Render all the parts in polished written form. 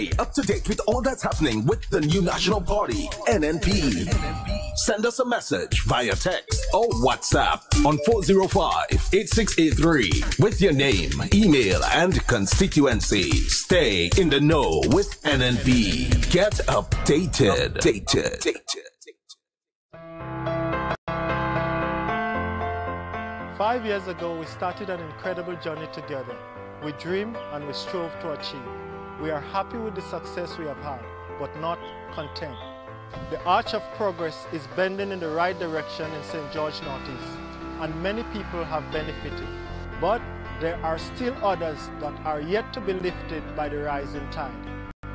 Stay up to date with all that's happening with the new national party, NNP. Send us a message via text or WhatsApp on 405-8683 with your name, email, and constituency. Stay in the know with NNP. Get updated. 5 years ago, we started an incredible journey together. We dreamed and we strove to achieve. We are happy with the success we have had, but not content. The arch of progress is bending in the right direction in St. George Northeast, and many people have benefited. But there are still others that are yet to be lifted by the rising tide.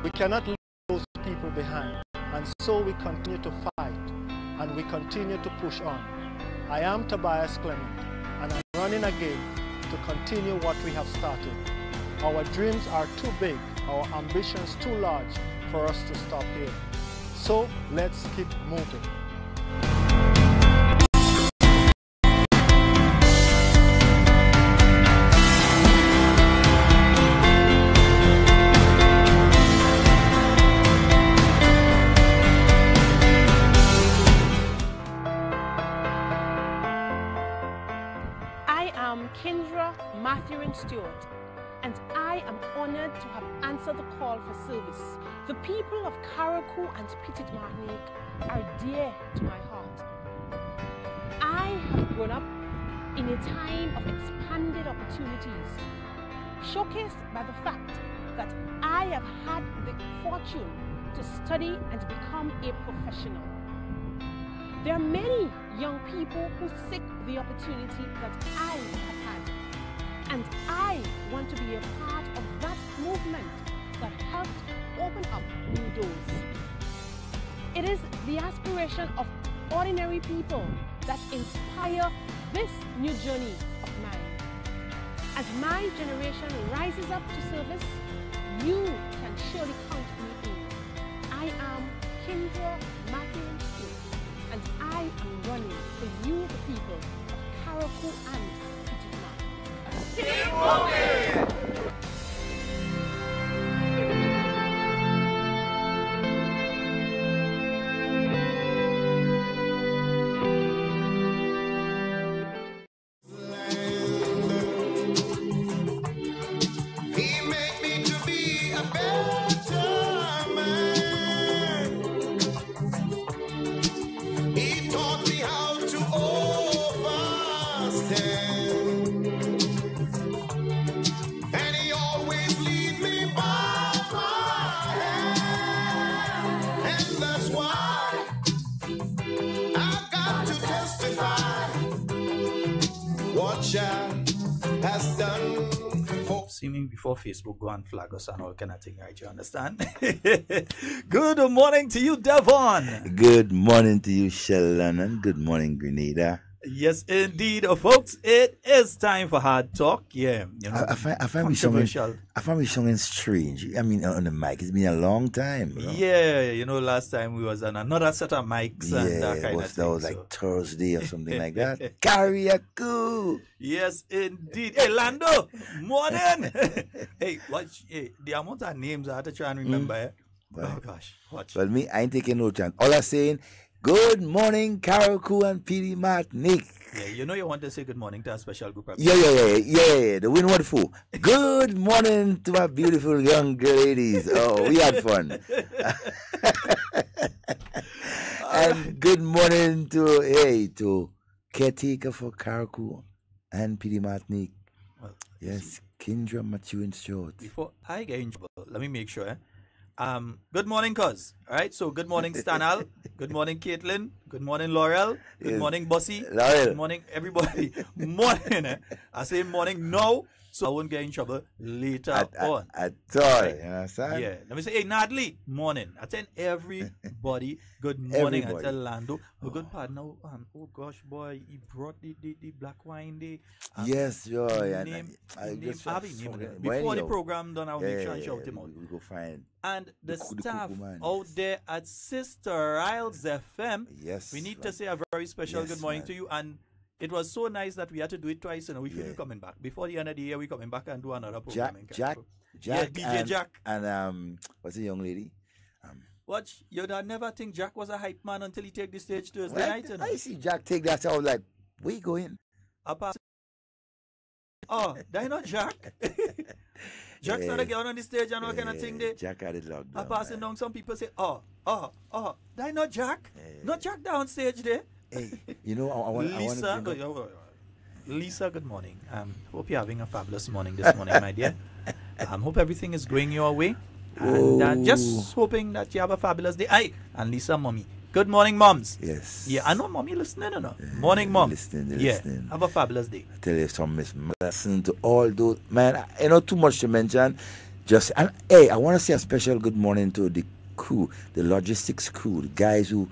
We cannot leave those people behind, and so we continue to fight, and we continue to push on. I am Tobias Clement, and I'm running again to continue what we have started. Our dreams are too big, our ambitions too large for us to stop here. So let's keep moving. Stewart, and I am honored to have answered the call for service. The people of Carriacou and Petite Martinique are dear to my heart. I have grown up in a time of expanded opportunities, showcased by the fact that I have had the fortune to study and become a professional. There are many young people who seek the opportunity that I have had. And I want to be a part of that movement that helped open up new doors. It is the aspiration of ordinary people that inspire this new journey of mine. As my generation rises up to service, you can surely count me in. I am Kendra Matthew Stewart, and I am running for you, the people of Carriacou and Petite Martinique. Keep moving! Before Facebook go and flag us and all kind of thing, right? You understand? Good morning to you, Devon. Good morning to you, Sheldon, and good morning, Grenada. Yes, indeed, folks. It is time for hard talk. Yeah, you know, I find we sounding strange. I mean, on the mic, it's been a long time. You know? Yeah, you know, last time we was on another set of mics and that kind of thing. That was like Thursday or something like that. Carriacou. Yes, indeed. Hey, Lando, morning. Hey, watch. Hey, the amount of names I have to try and remember. Eh? Oh gosh, watch. Well, me, I ain't taking no chance. All I'm saying. Good morning, Carriacou and Petite Martinique. Yeah, you know you want to say good morning to a special group of people. Yeah. The win for. Good morning to my beautiful young ladies. Oh, we had fun. And good morning to caretaker for Carriacou and Petite Martinique. Well, yes, Kendra Matthew in short. Before I get in trouble, let me make sure. Good morning, cuz. All right, so good morning, Stanal. Good morning, Caitlin. Good morning, Laurel. Good morning, Bossy. Good morning, everybody. Morning. I say morning now, so I won't get in trouble later on. At all, you understand? Yeah. Let me say, hey, Nadley, morning. I tell everybody good morning. I tell Lando, a good partner. Oh gosh, boy, he brought the black wine day. Yes, yo. Before the program done, I'll make sure and shout him out. We go find. And the staff out there at Sister Isles FM. Yes. We need to say a very special good morning to you. And it was so nice that we had to do it twice, and we should be coming back. Before the end of the year, we're coming back and do another program. Jack, DJ Jack. And what's the young lady? Watch, you'd never think Jack was a hype man until he take the stage Thursday night. You know? I see Jack take that, so I was like, where you going? Oh, that not Jack. Jack started getting on the stage and all kind of thing there. Jack had it locked down. I passing down, some people say, that not Jack. Not Jack downstage there. Hey, you know, I want Lisa, good morning. Hope you're having a fabulous morning this morning, my dear. Hope everything is going your way. And just hoping that you have a fabulous day. And Lisa, mommy. Good morning, moms. Yes. Yeah, I know mommy listening or not. Morning, mom. Listening. Have a fabulous day. I tell you, some miss listen to all those, man. I know too much to mention. I want to say a special good morning to the crew, the logistics crew, the guys who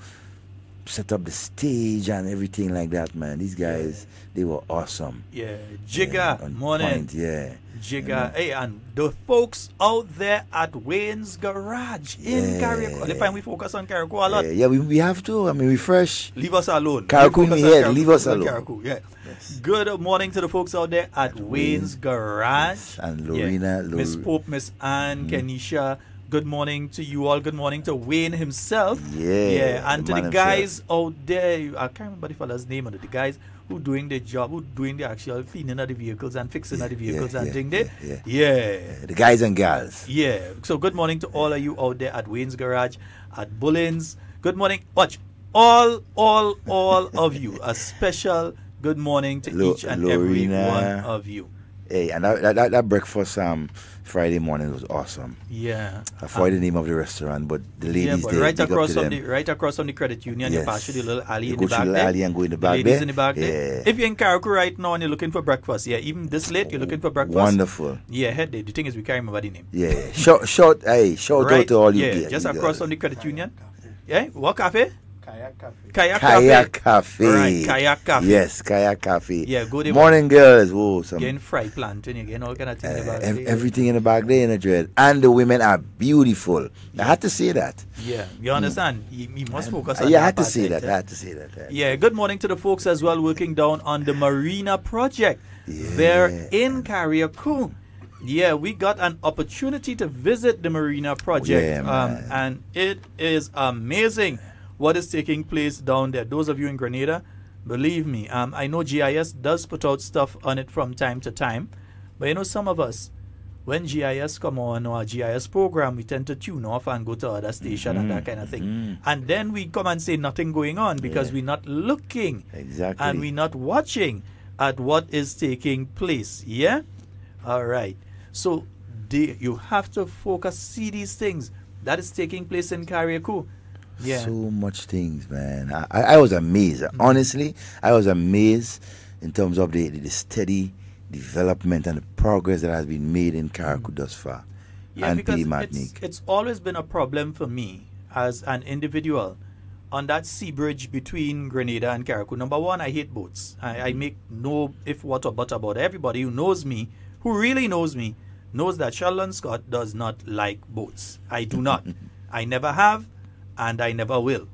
set up the stage and everything like that, man. These guys, they were awesome. Yeah, Jigga, morning. Point, yeah. Jigga, hey, and the folks out there at Wayne's Garage in Carriacou. The time we focus on Carriacou a lot. Yeah, we have to. I mean, we fresh. Leave us alone. Carriacou, leave us alone. Carriacou, yeah. Yes. Good morning to the folks out there at Wayne's Garage. And Lorena, Miss Pope, Miss Ann, Kenisha. Good morning to you all. Good morning to Wayne himself. Yeah. And to the guys out there, I can't remember the fella's name, but the guys who doing the job, who doing the actual cleaning of the vehicles and fixing of the vehicles and thing there. Yeah. The guys and gals. Yeah. So good morning to all of you out there at Wayne's Garage, at Bullins. Good morning. Watch. All of you. A special good morning to each and every one of you. Hey, and that breakfast Friday morning was awesome. Yeah. I forgot the name of the restaurant, but the ladies there. Right across from the credit union, you pass through the little alley in the back. Alley and go in the back. Ladies in the back there. If you're in Carriacou right now and you're looking for breakfast, even this late you're looking for breakfast. Wonderful. Yeah, head there. The thing is, we can't remember the name. Yeah. Shout out to all you. Yeah, just across from the credit union. Yeah. What cafe? Kayak Cafe. Right, Kayak Cafe. Yes, Kayak Cafe. Yeah, good morning, girls. Whoa, getting fried plantain, you're getting all kind of things about everything in the back there in the dread. And the women are beautiful. I had to say that. Yeah, you understand? You must focus on that. I had to say that. Yeah, good morning to the folks as well working down on the Marina project. They're in Carriacou. Yeah, we got an opportunity to visit the Marina project. And it is amazing what is taking place down there. Those of you in Grenada, believe me, I know GIS does put out stuff on it from time to time, but you know, some of us, when GIS come on or a GIS program, we tend to tune off and go to other station and that kind of thing. And then we come and say nothing going on because we're not looking and we're not watching at what is taking place. Yeah? All right. So you have to focus, see these things that is taking place in Carriacou. Yeah. So much things, man. I was amazed. Honestly, I was amazed in terms of the steady development and the progress that has been made in Carriacou thus far. Yeah, because it's always been a problem for me as an individual on that sea bridge between Grenada and Carriacou. Number one, I hate boats. I make no if, what, or but about it. Everybody who knows me, who really knows me, knows that Sheldon Scott does not like boats. I do not. I never have. And I never will.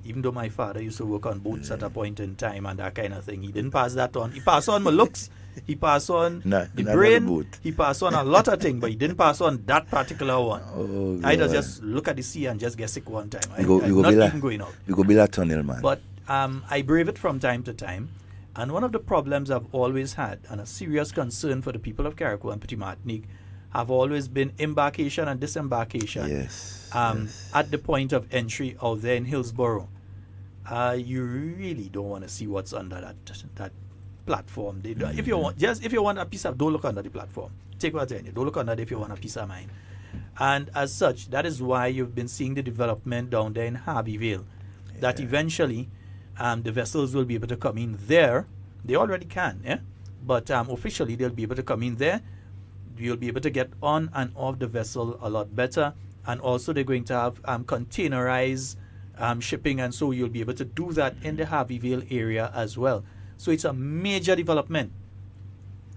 Even though my father used to work on boats at a point in time and that kind of thing. He didn't pass that on. He passed on my looks. He passed on the brain. He passed on a lot of things, but he didn't pass on that particular one. I just look at the sea and just get sick one time. I'm not even going out. We go be like tunnel, man. But I brave it from time to time. And one of the problems I've always had, and a serious concern for the people of Carriacou and Petit Martinique, have always been embarkation and disembarkation. Yes. At the point of entry out there in Hillsborough. You really don't want to see what's under that platform. If you want a piece of, don't look under the platform. Take what I'm telling you. Don't look under it if you want a piece of mind. And as such, that is why you've been seeing the development down there in Harveyville. That eventually the vessels will be able to come in there. They already can, but officially they'll be able to come in there. You'll be able to get on and off the vessel a lot better. And also they're going to have containerized shipping, and so you'll be able to do that in the Harveyville area as well. So it's a major development.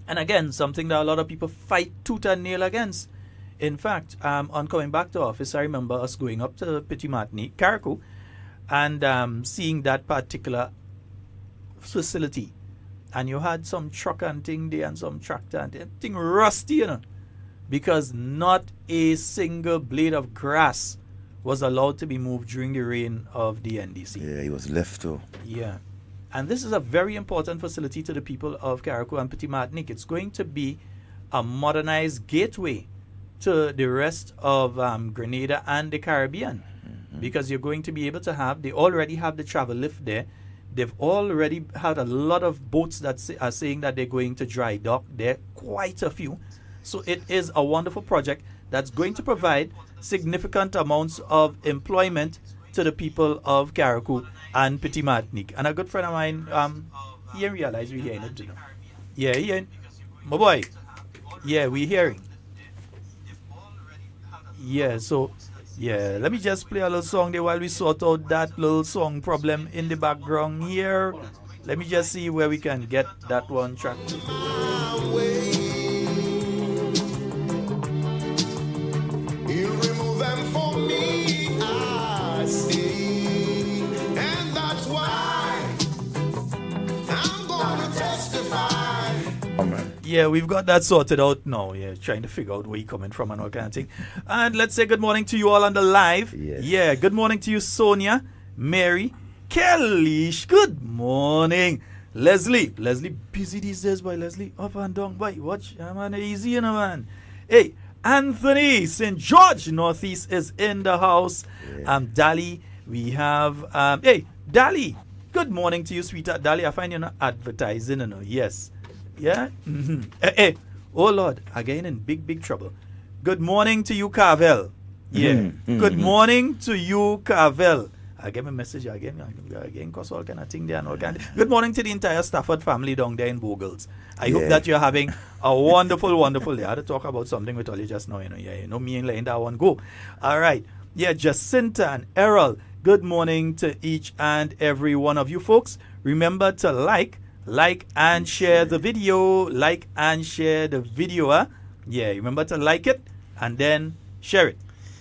And again, something that a lot of people fight tooth and nail against. In fact, on coming back to office, I remember us going up to Petit Martinique, Carriacou, and seeing that particular facility and you had some truck and thing there and some tractor and thing rusty, you know, because not a single blade of grass was allowed to be moved during the reign of the NDC. Yeah, he was left too. Yeah. And this is a very important facility to the people of Carriacou and Petit Martinique. It's going to be a modernized gateway to the rest of Grenada and the Caribbean, because you're going to be able to have, they already have the travel lift there. They've already had a lot of boats that are saying that they're going to dry dock there, quite a few. So it is a wonderful project that's going to provide significant amounts of employment to the people of Carriacou and Petit Martinique. And a good friend of mine, he didn't realize we're hearing it, you know. Yeah, he ain't. My boy. Yeah, we're hearing. Yeah, so, yeah, let me just play a little song there while we sort out that little song problem in the background here. Let me just see where we can get that one track. Yeah, we've got that sorted out now. Yeah, trying to figure out where you're coming from and all kind of thing. And let's say good morning to you all on the live. Yes. Yeah, good morning to you, Sonia, Mary, Kellysh. Good morning. Leslie busy these days, boy. Leslie, up and down, boy. Watch, man, easy, you know, man. Hey, Anthony, St. George, Northeast is in the house. Yeah. Dali, we have, hey, Dali. Good morning to you, sweetheart. Dali, I find you're not advertising, you know. Yes. Yeah? Hey, oh Lord, again in big trouble. Good morning to you, Carvel. Yeah. Good morning to you, Carvel. I get my message again, cause all kind of thing there and all kind of. Good morning to the entire Stafford family down there in Bogles. I hope that you're having a wonderful day. I had to talk about something with all you just now, you know. Yeah, you know me ain't letting that one go. All right. Yeah, Jacinta and Errol. Good morning to each and every one of you folks. Remember to like and share the video. Like and share the video. Yeah, remember to like it and then share it.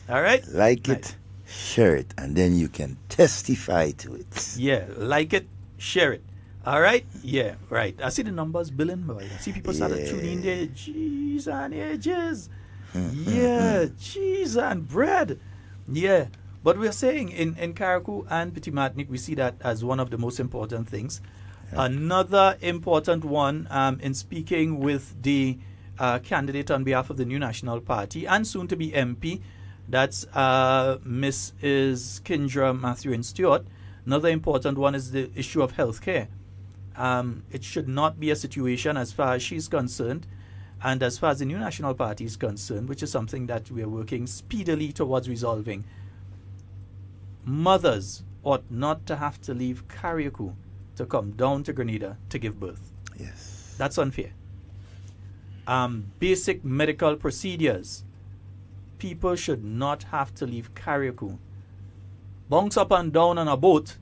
All right? Like it, share it, and then you can testify to it. Yeah, like it, share it. All right? Yeah, right. I see the numbers billing, boy. I see people started tuning in there. Cheese and edges. Yeah, cheese and bread. Yeah. But we're saying in Carriacou and Petit Martinique, we see that as one of the most important things. Another important one, in speaking with the candidate on behalf of the New National Party and soon to be MP, that's Mrs. Kindra Matthew Stewart. Another important one is the issue of health care. It should not be a situation, as far as she's concerned, and as far as the New National Party is concerned, which is something that we are working speedily towards resolving. Mothers ought not to have to leave Carriacou to come down to Grenada to give birth. Yes. That's unfair. Basic medical procedures. People should not have to leave Carriacou, bounce up and down on a boat,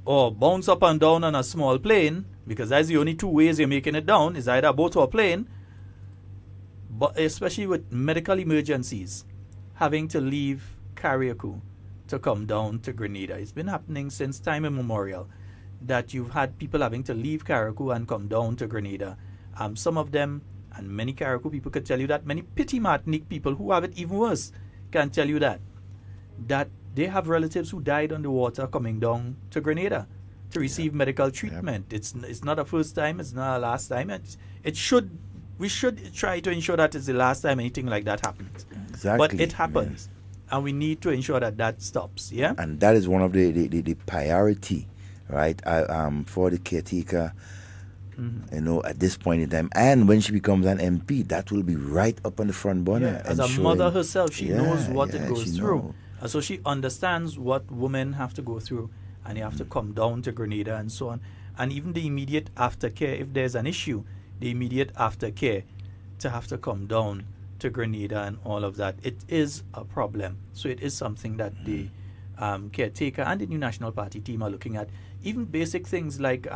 or bounce up and down on a small plane, because that's the only two ways you're making it down, is either a boat or a plane. But especially with medical emergencies, having to leave Carriacou to come down to Grenada. It's been happening since time immemorial, that you've had people having to leave Carriacou and come down to Grenada. Some of them, and many Carriacou people could tell you that, many Petit Martinique people who have it even worse can tell you that they have relatives who died on the water coming down to Grenada to receive medical treatment. It's not a first time, it's not a last time. We should try to ensure that it's the last time anything like that happens. Exactly. But it happens, and we need to ensure that that stops. Yeah, and that is one of the priority, right? For the caretaker, you know, at this point in time, and when she becomes an MP, that will be right up on the front burner. Yeah, as a mother herself, she knows what it goes through, and so she understands what women have to go through, and you have to come down to Grenada and so on, and even the immediate aftercare if there's an issue. The immediate aftercare to have to come down to Grenada and all of that. It is a problem. So it is something that the caretaker and the New National Party team are looking at. Even basic things like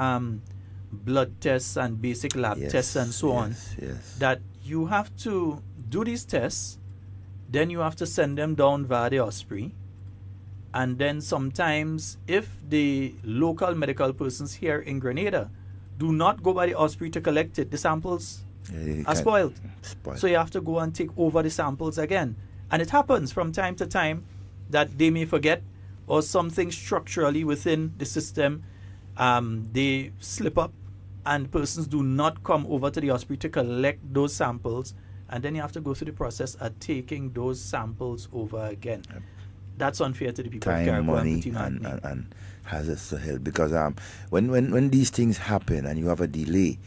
blood tests and basic lab tests and so on. That you have to do these tests, then you have to send them down via the Osprey. And then sometimes if the local medical persons here in Grenada do not go by the Osprey to collect it, the samples are spoiled. So you have to go and take over the samples again. And it happens from time to time that they may forget, or something structurally within the system, they slip up and persons do not come over to the Osprey to collect those samples, and then you have to go through the process of taking those samples over again. Yep. That's unfair to the people of Time, Carriacou money, and hazards to health. Because when these things happen and you have a delay,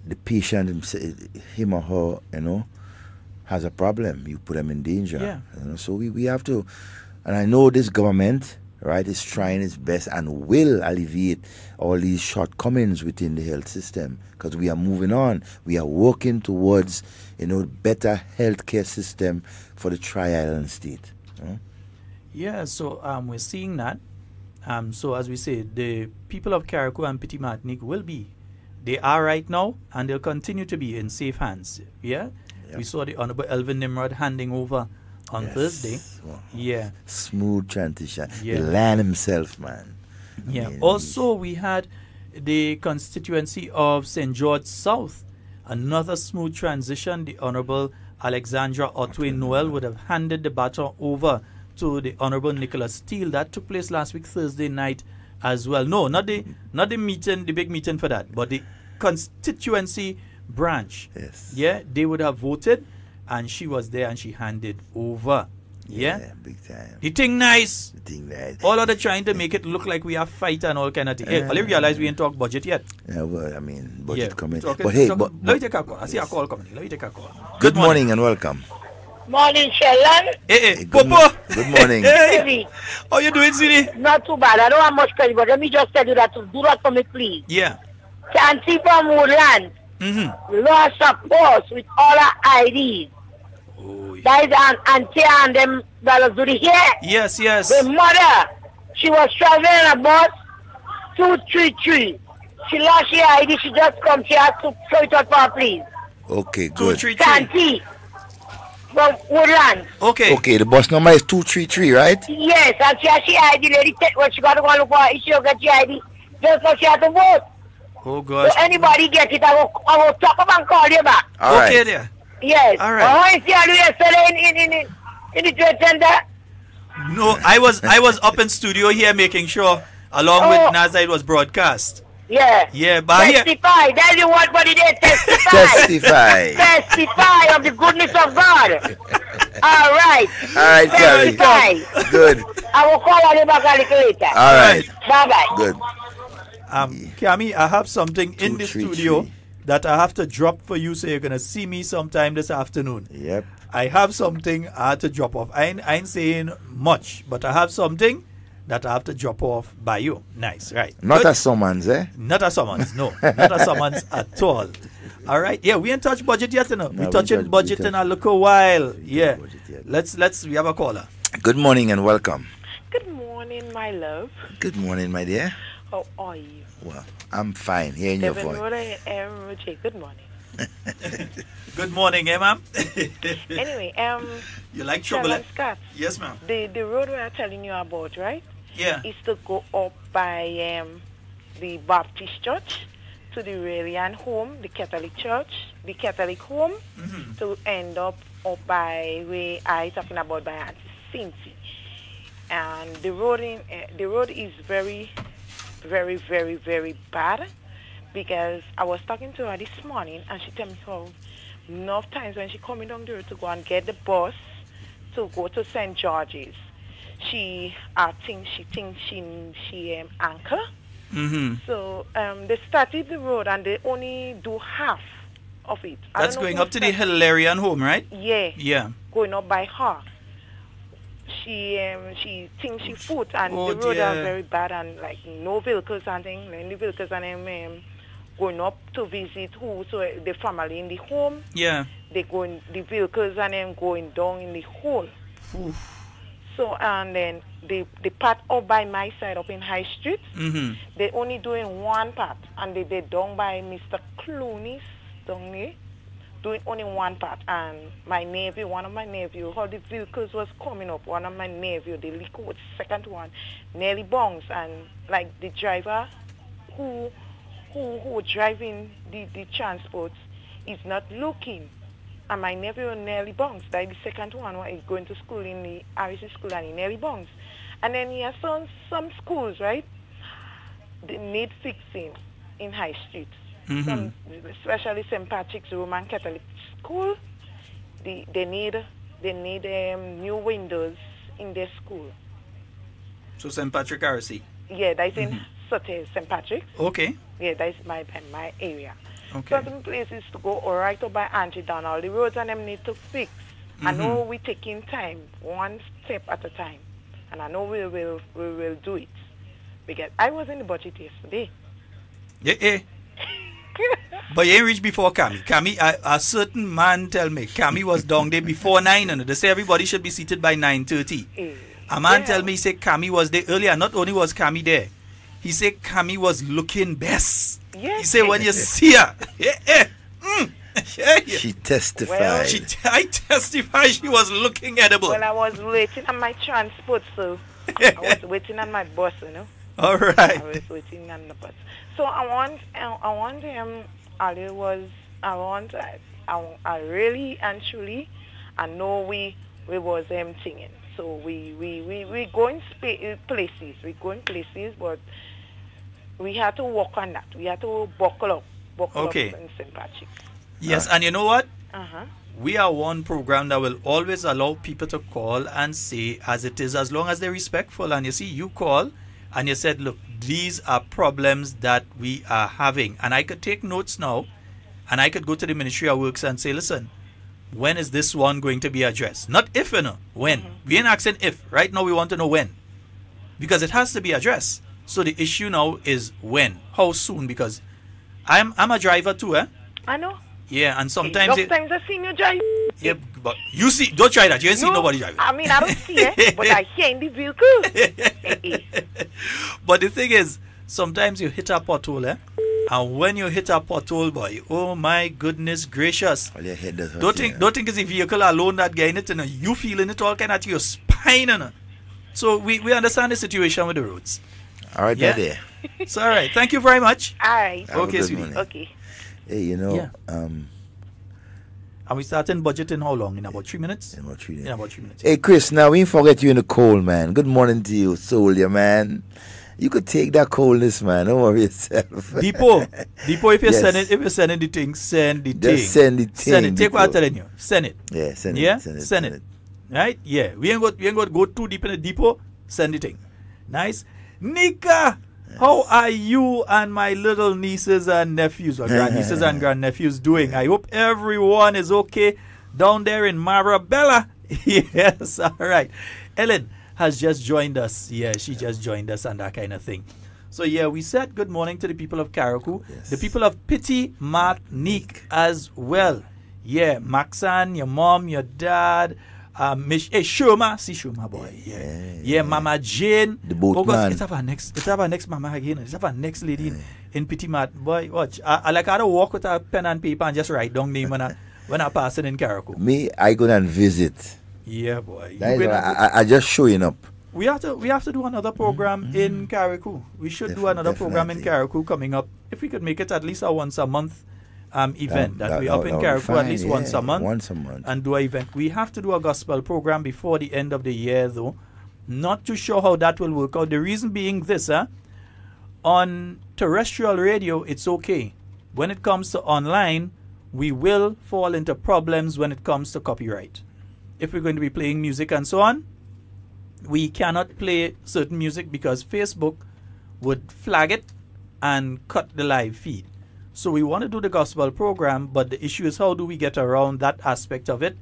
the patient, him or her, has a problem. You put them in danger. Yeah. So we have to, and I know this government, right, is trying its best and will alleviate all these shortcomings within the health system, because we are moving on. We are working towards, better healthcare system for the Tri-Island state. Yeah, so we're seeing that. So as we say, the people of Carriacou and Petit Martinique they are right now, and they'll continue to be in safe hands. Yeah? Yep. We saw the Honorable Elvin Nimrod handing over on Thursday. Well, yeah. Smooth transition. Yeah. The land himself, man. Yeah. Also, we had the constituency of St. George South. Another smooth transition. The Honorable Alexandra Otway Noel would have handed the baton over to the Honorable Nicholas Steele. That took place last week, Thursday night as well. No, not the meeting, the big meeting for that, but the constituency branch. Yes. Yeah, they would have voted, and she was there and she handed over. Yeah, big time. The thing nice. The thing nice. All of the trying to make it look like we are fight and all kind of thing. Hey, I realize we ain't talk budget yet. Yeah, well, I mean, budget coming. But hey, let me take a call. I see a call coming. Let me take a call. Good morning and welcome. Morning, Sheldon. Hey, Popo. Good morning. Hey. How you doing, Siri? Not too bad. I don't have much credit, but let me just tell you that to do that for me, please. Yeah. Chancy from Woodland lost a purse with all her IDs. Oh, yeah. That is an auntie and them that do the hair. Yes. The mother, she was traveling on a bus, 233. She lost her ID. She just come. She has to throw it out for her, please. Okay, good. 233. Chancy from Woodland. Okay, the bus number is 233, right? Yes, and she has she ID. Lady, when she got to go look for her, she will get she ID. Just so she has to vote. Oh, gosh. So anybody get it, I will talk up and call you back. All okay, right. there. Yes. All right. I see you yesterday in the trade center. No, I was up in studio here making sure, along with Naza, it was broadcast. Yeah. Yeah, but testify. That's the word for the day. Testify. Testify of the goodness of God. All right. All right, Gary. Good. I will call you back a little later. All right. Bye-bye. Good. Kami, I have something in the studio that I have to drop for you, so you're going to see me sometime this afternoon. Yep. I have something I had to drop off. I ain't saying much, but I have something that I have to drop off by you. Nice, right. Not a summons, eh? Not a summons, no. Not a summons at all. All right, yeah, we ain't touched budget yet, no. We're touching budget in a little while. Yeah. We have a caller. Good morning and welcome. Good morning, my love. Good morning, my dear. How are you? Well, I'm fine. Hearing your voice. Good morning. Good morning, ma'am. Anyway, you like trouble? Sheldon Scott. Yes, ma'am. The road we are telling you about, right? Yeah. Is to go up by the Baptist Church to the Reliant Home, the Catholic Church, the Catholic Home, to end up by where I talking about by Auntie Cincy. And the road is very, very, very, very bad, because I was talking to her this morning and she told me how enough times when she coming down the road to go and get the bus to go to St. George's, she thinks she anchor. So they started the road and they only do half of it. That's going up to the Hilarion Home, right? Yeah. Yeah. Going up by her. She thinks she foot and the road are very bad and like no vehicles and things. Like, the vehicles and them going up to visit so the family in the home. Yeah. They going the vehicles and them going down in the hole. Oof. So and then the part up by my side up in High Street, they only doing one part and they down by Mr. Clooney's down there. Doing only one part, and one of my nephew, how the vehicles was coming up, one of my nephew, the second one, nearly bounced, and like the driver who who driving the transports is not looking. And my nephew nearly bounced. That is the second one where he's going to school in the RC school and he nearly bounced. And then he has some schools, right? They need fixing in High Street. Some, especially St. Patrick's Roman Catholic School, they need new windows in their school. So St. Patrick RC. Yeah, that's in St. Patrick's. Okay. Yeah, that's my area. Okay. Certain places to go all right up by Auntie down all the roads and them need to fix. I know we're taking time, one step at a time, and I know we will do it. Because I was in the budget yesterday. Yeah. But you ain't reached before Cammy. Cammy, a certain man tell me Cammy was down there before 9, and they say everybody should be seated by 9:30. A man tell me, he said Cammy was there earlier. Not only was Cammy there, he said Cammy was looking best. Yes. He said when you see her, She testified. Well, I testify she was looking edible. Well, I was waiting on my transport, so I was waiting on my bus, you know. All right. I was waiting on the bus. So I want him. I really and truly, I know we was singing. So we going places. We going places, but we had to work on that. We had to buckle up in St. Patrick's. Yes, and you know what? Uh-huh. We are one program that will always allow people to call and say as it is, as long as they're respectful. And you see, you call and you said, look, these are problems that we are having. And I could take notes now, and I could go to the Ministry of Works and say, listen, when is this one going to be addressed? Not if, you know, when. We ain't asking if. Right now we want to know when. Because it has to be addressed. So the issue now is when. How soon? Because I'm a driver too, eh? I know. Yeah, and sometimes... Sometimes I see you drive. Yeah, but you see, don't try that. You ain't see nobody driving. I mean, I don't see it, but I hear in the vehicle. But the thing is, sometimes you hit a pothole, eh? And when you hit a pothole, boy, oh my goodness gracious. Well, your head does hurt, Don't think it's the vehicle alone that getting it, and you feeling it all kind of to your spine, and so we understand the situation with the roads. All right, Yeah. there. It's all right. Thank you very much. All right. Have a Okay, good sweetie. morning. Okay. Hey, you know, Yeah. And we starting budget in how long? In about 3 minutes? in about 3 In days. about 3 minutes. Hey, Chris, now we ain't forget you in the cold, man. Good morning to you, soldier, man. You could take that coldness, man. Don't worry yourself. Depot, if you're Yes. sending the thing, send the thing. Just send the thing. Send it. Take what I'm Depot. telling you. Send it. Yeah, send Yeah? it. Send it. Send it. Right? Yeah. We ain't going to go too deep in the depot. Send the thing. Nice. Nika, how are you and my little nieces and nephews, or grandnieces and grandnephews doing? I hope everyone is okay down there in Marabella. Yes, all right. Ellen has just joined us. Yeah, she just joined us and that kind of thing. So yeah, we said good morning to the people of Carriacou, Yes. the people of Pity Martinique as well. Yeah, Maxan, your mom, your dad, Shuma, see Shuma boy. Yeah, Mama Jane. The boatman. August, it's our next mama again. It's our next lady in Pity Mart. Boy, watch. I like how to walk with a pen and paper and just write down name when I pass it in Carriacou. Me, I go and visit. Yeah, boy. That is why I just showing up. We have to do another program in Carriacou. We should do another program in Carriacou coming up. If we could make it at least a once a month event that we up in Carriacou at least once a month. Once a month. And do an event. We have to do a gospel program before the end of the year though. Not too sure how that will work out. The reason being this, on terrestrial radio it's okay. When it comes to online, we will fall into problems when it comes to copyright. If we're going to be playing music and so on, we cannot play certain music because Facebook would flag it and cut the live feed. So we want to do the gospel program, but the issue is how do we get around that aspect of it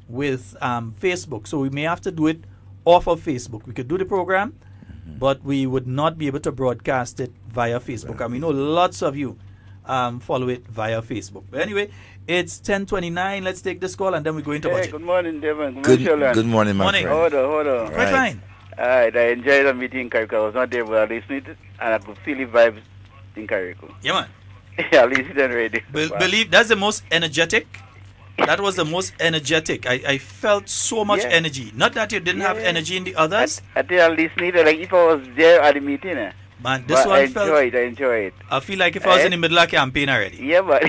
with Facebook. So we may have to do it off of Facebook. We could do the program, but we would not be able to broadcast it via Facebook. And we know lots of you follow it via Facebook. But anyway, it's 10:29. Let's take this call and then we go into budget. Good morning, Devon. Good morning, my Morning. friend. Hold on. Quite fine. I enjoyed the meeting in Carriacou. I was not there, but I listened to it, and I could feel the vibes in Carriacou. Yeah, man. I listened on radio. Believe that's the most energetic. That was the most energetic. I felt so much energy. Not that you didn't have energy in the others. I think I listened, like if I was there at the meeting. Man, this but one I enjoy it. I feel like if I was in the middle of campaign already. Yeah, but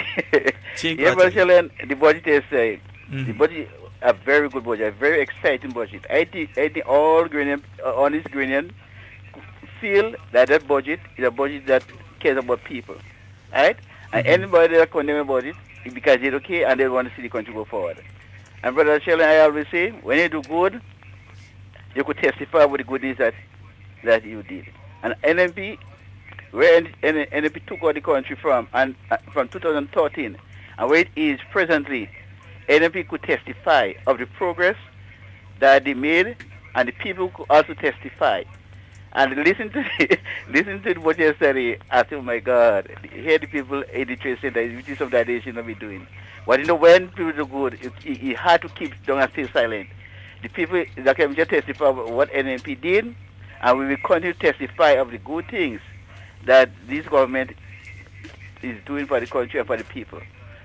Sheldon, the budget is the budget a very good budget, a very exciting budget. I think all Ghanaian, honest Ghanaian feel that budget is a budget that cares about people, right? And anybody that condemn about it, it's because it's okay and they want to see the country go forward. And Brother Sheldon, I always say, when you do good, you could testify with the goodness that you did. And NMP, where NMP took out the country from, and from 2013, and where it is presently, NMP could testify of the progress that they made, and the people could also testify. And listen to what you said. I said, oh my God, hear the people in the trade center, which is something that they should not be doing. But when people do good, it's hard to keep down and stay silent. The people that can just testify about what NMP did, and we will continue to testify of the good things that this government is doing for the country and for the people.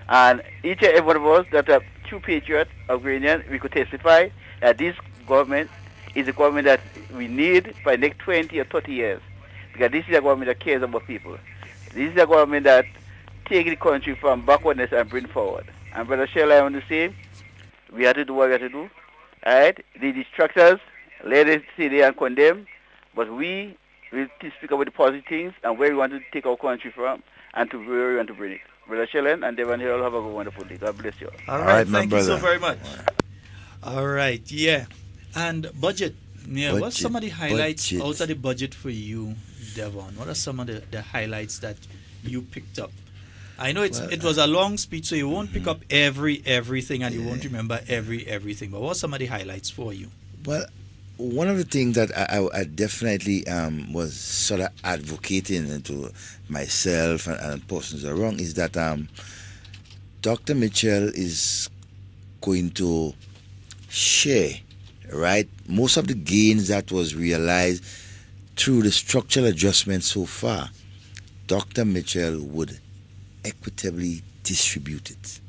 And each and every one of us that are true patriots of Ghanaian, we could testify that this government is a government that we need for the next 20 or 30 years. Because this is a government that cares about people. This is a government that takes the country from backwardness and bring forward. And Brother Sheldon, I want to say, we have to do what we have to do. All right? The distractors, let us sit there and condemn, but we will speak about the positive things and where we want to take our country from and to where we want to bring it. Brother Sheldon and Devon here, have a wonderful day. God bless you all. All right, thank you so very much. All right, yeah. And budget. Yeah, what's some of the highlights out of the budget for you, Devon? What are some of the highlights that you picked up? I know it was a long speech, so you won't pick up everything and you won't remember everything. But what's some of the highlights for you? Well, one of the things that I definitely was sort of advocating to myself and persons around is that Dr. Mitchell is going to share, right, most of the gains that was realized through the structural adjustment so far. Dr. Mitchell would equitably distribute it,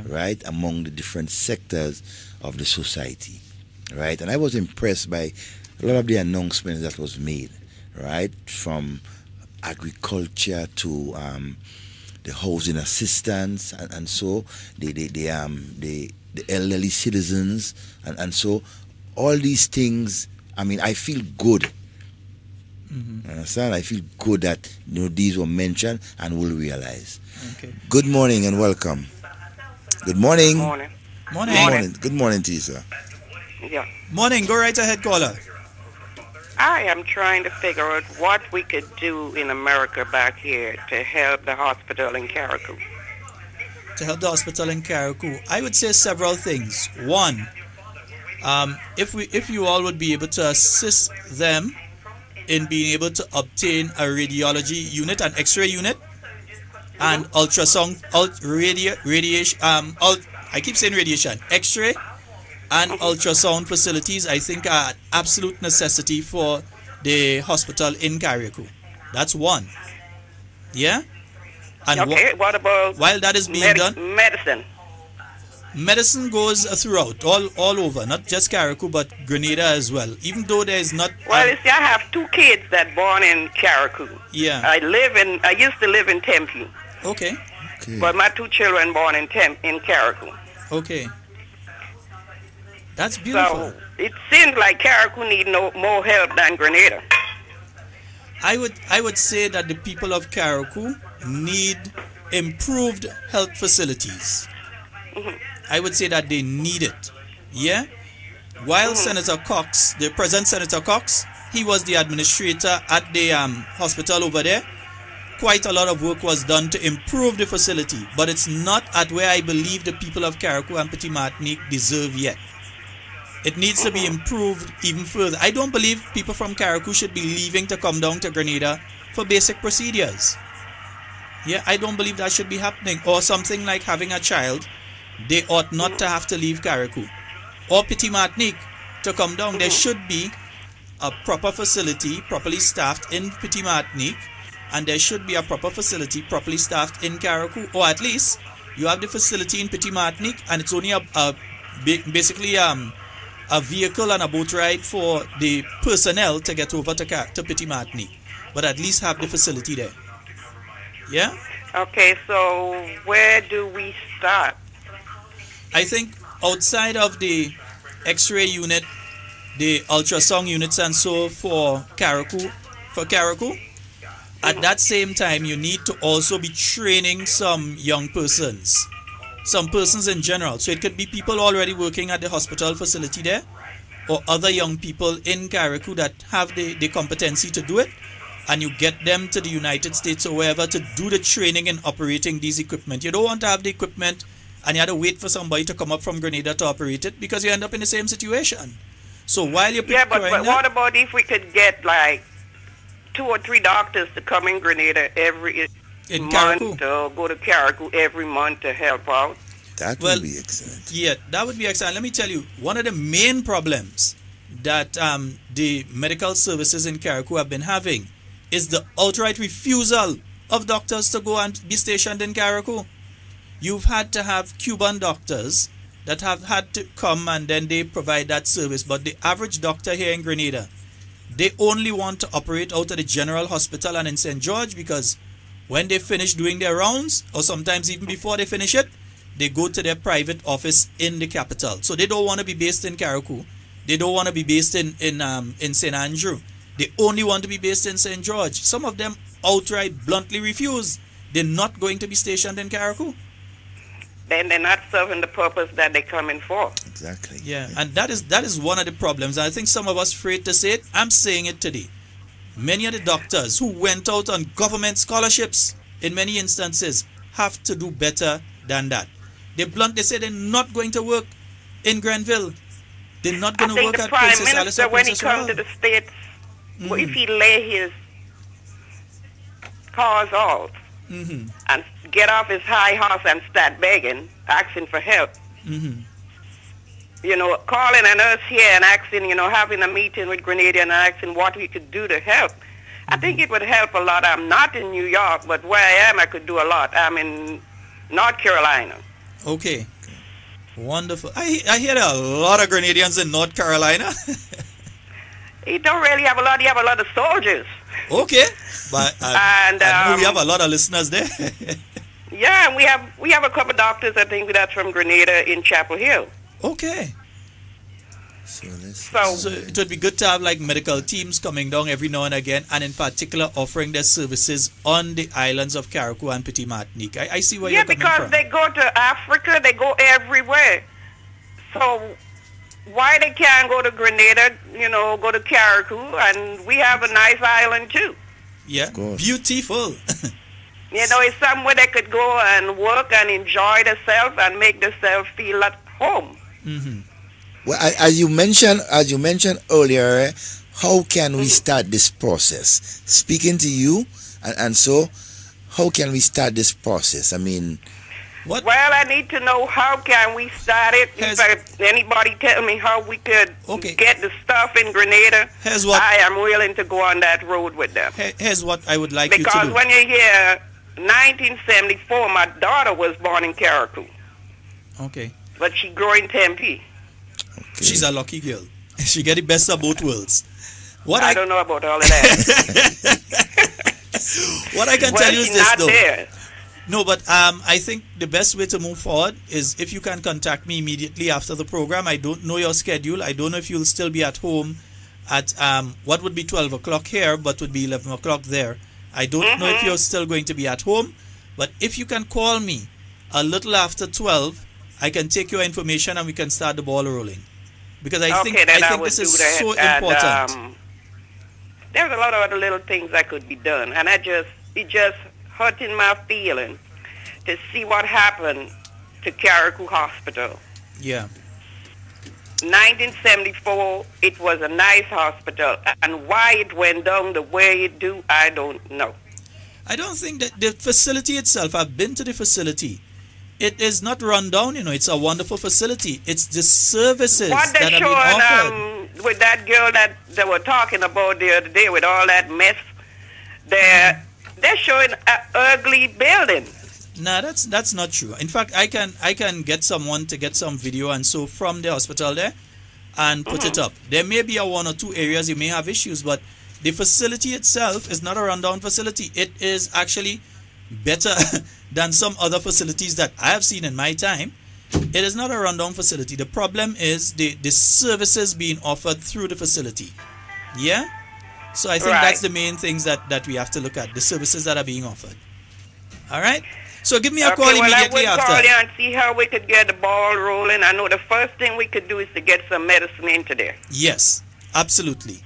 right, among the different sectors of the society. Right, and I was impressed by a lot of the announcements that was made, right, from agriculture to the housing assistance and so the elderly citizens and so all these things. I mean, I feel good. Understand? I feel good that these were mentioned and will realize. Okay. Good morning and welcome. Good morning. Morning. Good morning to you, sir. Yeah. Morning. Go right ahead, caller. I am trying to figure out what we could do in America back here to help the hospital in Carriacou. To help the hospital in Carriacou, I would say several things. One, if you all would be able to assist them in being able to obtain a radiology unit, an X-ray unit, and ultrasound, radiation. I keep saying radiation, X-ray. And ultrasound facilities, I think, are an absolute necessity for the hospital in Carriacou. That's one. Yeah? And okay, what about while that is being done? Medicine. Medicine goes throughout, all over, not just Carriacou, but Grenada as well. Even though there is not... Well, you see, I have two kids that born in Carriacou. Yeah. I used to live in Tempe. Okay. But my two children born in Carriacou. Okay. That's beautiful. So it seems like Carriacou need more help than Grenada. I would say that the people of Carriacou need improved health facilities. I would say that they need it. Yeah? While Senator Cox, the present Senator Cox, he was the administrator at the hospital over there. Quite a lot of work was done to improve the facility, but it's not at where I believe the people of Carriacou and Petit Martinique deserve yet. It needs to be improved even further. I don't believe people from Carriacou should be leaving to come down to Grenada for basic procedures. Yeah, I don't believe that should be happening. Or something like having a child, they ought not to have to leave Carriacou. Or Petit Martinique to come down. There should be a proper facility, properly staffed in Petit Martinique, and there should be a proper facility, properly staffed in Carriacou. Or at least, you have the facility in Petit Martinique, and it's only basically a vehicle and a boat ride for the personnel to get over to Petit Martinique, but at least have the facility there. Yeah? Okay, so where do we start? I think outside of the X-ray unit, the ultrasound units and so for Carriacou, at that same time you need to also be training some young persons, some persons in general. So it could be people already working at the hospital facility there, or other young people in Carriacou that have the competency to do it, and you get them to the United States or wherever to do the training in operating these equipment. You don't want to have the equipment and you have to wait for somebody to come up from Grenada to operate it, because you end up in the same situation. So while you're but what about if we could get like 2 or 3 doctors to come in Grenada every month, or go to Carriacou every month to help out? That would be excellent. Yeah, that would be excellent. Let me tell you, one of the main problems that the medical services in Carriacou have been having is the outright refusal of doctors to go and be stationed in Carriacou. You've had to have Cuban doctors that have had to come and then they provide that service. But the average doctor here in Grenada, they only want to operate out of the General Hospital and in St. George, because when they finish doing their rounds, or sometimes even before they finish it, they go to their private office in the capital. So they don't want to be based in Carriacou. They don't want to be based in St. Andrew. They only want to be based in St. George. Some of them outright bluntly refuse. They're not going to be stationed in Carriacou. Then they're not serving the purpose that they're coming for. Exactly. Yeah, and that is one of the problems. I think some of us afraid to say it. I'm saying it today. Many of the doctors who went out on government scholarships, in many instances, have to do better than that. They say they're not going to work in Grenville. They're not going to work at Princess Alice or Princess Royal. When he comes to the States, if he lay his cars off and get off his high horse and start begging, asking for help, you know, calling an us here and asking, you know, having a meeting with Grenadian and asking what we could do to help, I think it would help a lot. I'm not in New York, but where I am, I could do a lot. I'm in North Carolina. Okay. Wonderful. I hear there are a lot of Grenadians in North Carolina. You don't really have a lot. You have a lot of soldiers. Okay. But I know we have a lot of listeners there. Yeah, we have a couple of doctors, I think, that's from Grenada in Chapel Hill. Okay. So it would be good to have like medical teams coming down every now and again, and in particular offering their services on the islands of Carriacou and Petit Martinique. I see where you're coming from. Yeah, because they go to Africa, they go everywhere. So why they can't go to Grenada, you know, go to Carriacou, and we have a nice island too. Yeah, beautiful. You know, it's somewhere they could go and work and enjoy themselves and make themselves feel at home. Well, as you mentioned earlier, how can we start this process? Speaking to you, and so, how can we start this process? I mean, what? Well, I need to know how can we start it. If anybody tell me how we could get the stuff in Grenada, I am willing to go on that road with them. Here's what I would like you to do. Because when you hear 1974, my daughter was born in Carriacou. Okay. But she grew in Tempe. Okay. She's a lucky girl. She get the best of both worlds. I don't know about all of that. What I can tell you is this, though. There. No, but I think the best way to move forward is if you can contact me immediately after the program. I don't know your schedule. I don't know if you'll still be at home at what would be 12 o'clock here, but would be 11 o'clock there. I don't know if you're still going to be at home, but if you can call me a little after 12, I can take your information and we can start the ball rolling. Because I think this is so important. There's a lot of other little things that could be done, and it just hurting my feeling to see what happened to Carriacou Hospital. Yeah. 1974, it was a nice hospital, and why it went down the way it do, I don't know. I don't think that the facility itself, I've been to the facility. It is not run down, you know, it's a wonderful facility. It's the services that are being offered. With that girl that they were talking about the other day with all that mess, they're showing an ugly building. No, that's not true. In fact, I can get someone to get some video and so from the hospital there, and put it up. There may be a one or two areas you may have issues, but the facility itself is not a rundown facility. It is actually better than some other facilities that I have seen in my time. It is not a rundown facility. The problem is the services being offered through the facility. Yeah? So I think that's the main things that we have to look at, the services that are being offered. All right? So give me a call immediately after. I will call you and see how we could get the ball rolling. I know the first thing we could do is to get some medicine into there. Yes, absolutely.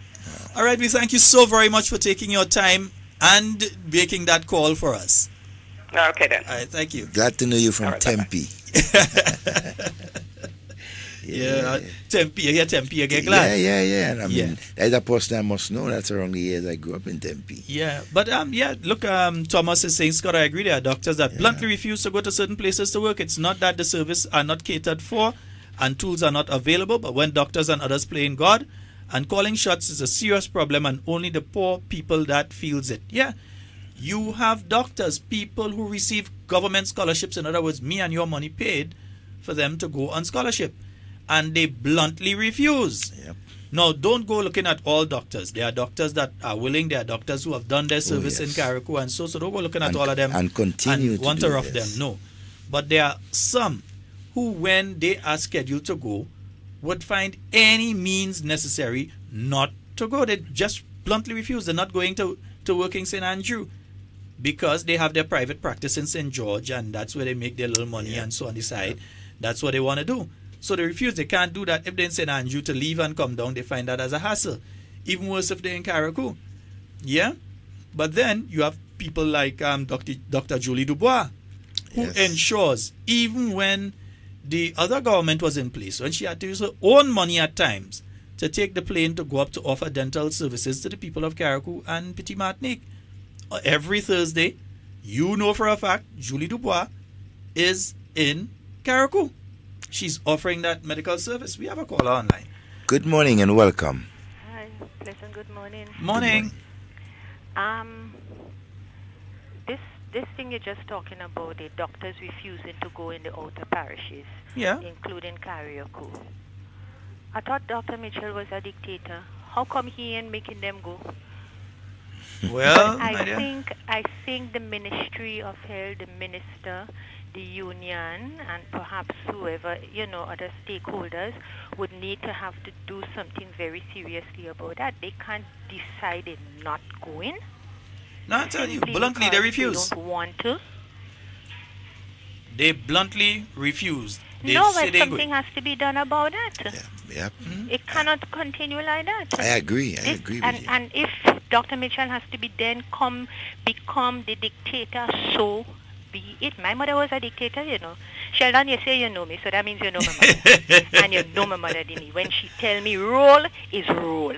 All right, we thank you so very much for taking your time and making that call for us. Okay, then. All right, thank you. Glad to know you from Tempe. Tempe, Tempe, I get glad. Yeah. And I mean, as a person I must know, that's around the years I grew up in Tempe. Yeah, but look, Thomas is saying, Scott, I agree, there are doctors that bluntly refuse to go to certain places to work. It's not that the service are not catered for and tools are not available, but when doctors and others playing God and calling shots is a serious problem, and only the poor people that feels it. Yeah, you have doctors, people who receive government scholarships, in other words, me and your money paid for them to go on scholarship, and they bluntly refuse. Yep. Now, don't go looking at all doctors. There are doctors that are willing. There are doctors who have done their service in Carriacou, and so don't go looking at all of them and continue and want to rough them. No, but there are some who, when they are scheduled to go, would find any means necessary not to go. They just bluntly refuse. They're not going to work in St. Andrew because they have their private practice in St. George, and that's where they make their little money and so on the side. That's what they want to do. So they refuse. They can't do that. If they're in St. Andrew, to leave and come down, they find that as a hassle. Even worse if they're in Carriacou. Yeah? But then you have people like Dr. Julie Dubois, who ensures, even when the other government was in place, when she had to use her own money at times to take the plane to go up to offer dental services to the people of Carriacou and Petit Martinique. Every Thursday, you know for a fact, Julie Dubois is in Carriacou. She's offering that medical service. We have a caller online. Good morning and welcome. Hi, pleasant good morning. Morning. This thing you're just talking about, the doctors refusing to go in the outer parishes, including Carriacou. I thought Dr. Mitchell was a dictator. How come he ain't making them go? Well, I think the Ministry of Health, the minister, the union, and perhaps whoever, other stakeholders would need to have to do something very seriously about that. They can't decide they're not going. No, I tell you, bluntly they refuse. They don't want to. They bluntly refuse. No, but something has to be done about that. Yeah. It cannot continue like that. I agree with you. And if Dr. Mitchell has to be become the dictator, so be it. My mother was a dictator, Sheldon, you say you know me, so that means you know my mother. And you know my mother, Dini. When she tell me roll, is roll.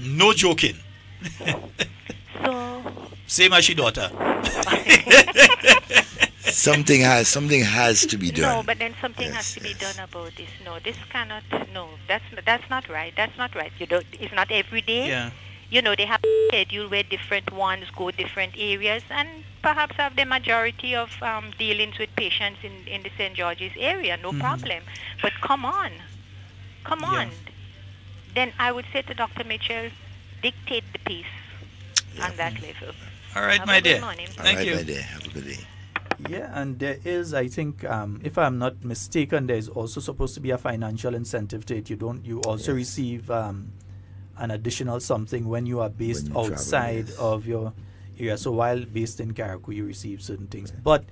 No joking. So same as she daughter. Something has to be done. No, but then something has to be done about this. No, this cannot. No, that's not right. That's not right. It's not every day. Yeah. They have a schedule where different ones go different areas and perhaps have the majority of dealings with patients in the St. George's area. No problem. But come on. Then I would say to Dr. Mitchell, dictate the peace on that level. All right, my dear. Thank you. My dear. Have a good day. Yeah, and there is, I think, if I'm not mistaken, there is also supposed to be a financial incentive to it. You also receive an additional something when you are based outside of your area. So while based in Carriacou, you receive certain things. But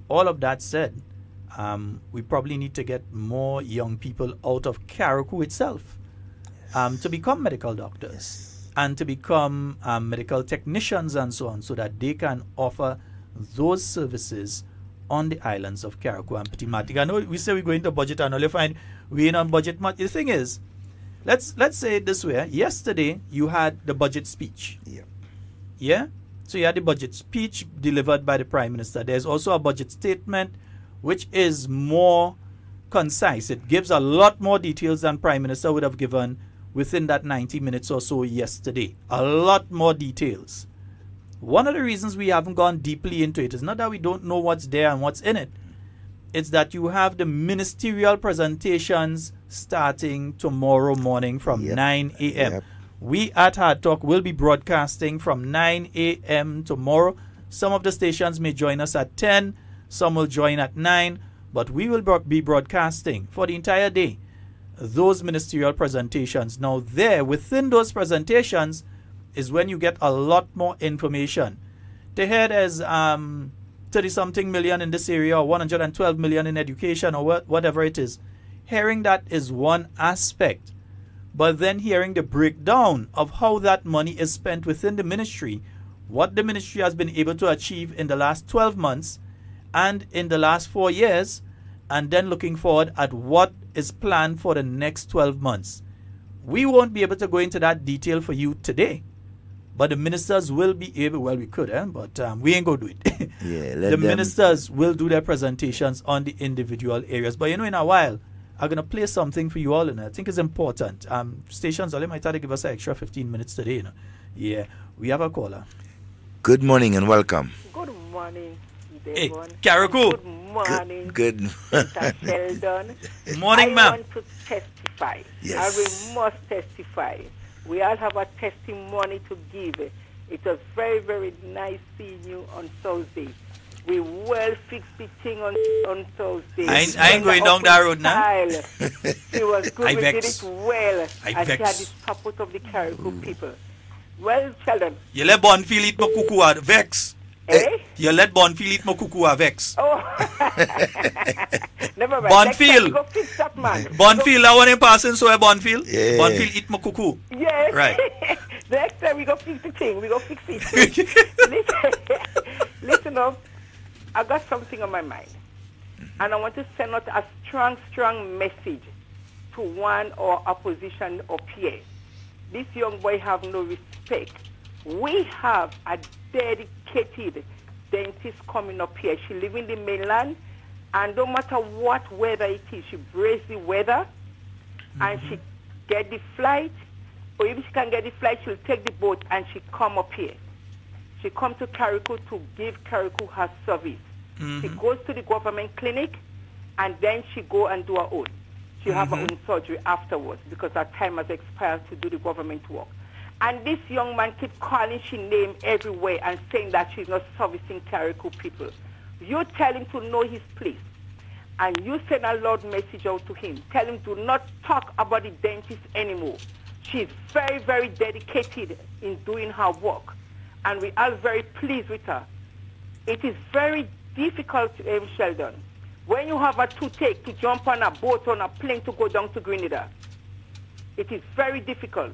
all of that said, we probably need to get more young people out of Carriacou itself to become medical doctors and to become medical technicians and so on, so that they can offer those services on the islands of Carriacou and Petit Martinique. I know we say we're going to budget and all you find we ain't on budget much. The thing is, let's say it this way. Yesterday you had the budget speech. Yeah? So you had the budget speech delivered by the Prime Minister. There's also a budget statement which is more concise. It gives a lot more details than Prime Minister would have given within that 90 minutes or so yesterday. A lot more details. One of the reasons we haven't gone deeply into it is not that we don't know what's there and what's in it. is that you have the ministerial presentations starting tomorrow morning from 9 a.m. Yep. We at Hard Talk will be broadcasting from 9 a.m. tomorrow. Some of the stations may join us at 10, some will join at 9, but we will be broadcasting for the entire day those ministerial presentations. Now there, within those presentations, is when you get a lot more information. To hear there's 30-something million in this area, or 112 million in education, or whatever it is. Hearing that is one aspect. But then hearing the breakdown of how that money is spent within the ministry, what the ministry has been able to achieve in the last 12 months and in the last 4 years, and then looking forward at what is planned for the next 12 months. We won't be able to go into that detail for you today, but the ministers will be able, well, we could, but we ain't going to do it. Yeah, the ministers will do their presentations on the individual areas. But in a while, I'm going to play something for you all, and I think it's important. Stations only might have to give us an extra 15 minutes today. Yeah, we have a caller. Good morning and welcome. Good morning, Hey, Devon. Karaku. Good morning, Good. Mr. Sheldon. Morning, I ma'am. want to testify. Yes. We must testify. We all have a testimony to give. It was very, very nice seeing you on Thursday. We well fixed the thing on Thursday. I ain't going down that road now. It was good. I We vex. did it well. I and she had vex. the support of the Karaku people. Well, Sheldon. You let Bonfield eat my cuckoo at vex. Eh? You let Bonfield eat my cuckoo at vex. Oh. Never mind. Bonfield. Go fix that man. Bonfield, I want him passing so Bonfield. Yeah. Bonfield eat my cuckoo. Yes. Right. The next time we go fix the thing. We go fix it. Listen up. I got something on my mind. And I want to send out a strong, strong message to one or opposition or peer. This young boy have no respect. We have a dedicated dentist coming up here. She live in the mainland, and no matter what weather it is, she braves the weather, and she get the flight, or if she can get the flight, she'll take the boat and she come up here. She come to Karaku to give Karaku her service. She goes to the government clinic, and then she go and do her own. She have her own surgery afterwards because her time has expired to do the government work. And this young man keep calling she name everywhere and saying that she's not servicing Karaku people. You tell him to know his place. And you send a loud message out to him. Tell him to not talk about the dentist anymore. She's very, very dedicated in doing her work. And we are very pleased with her. It is very difficult, Sheldon, when you have a toothache to jump on a boat, on a plane to go down to Grenada. It is very difficult.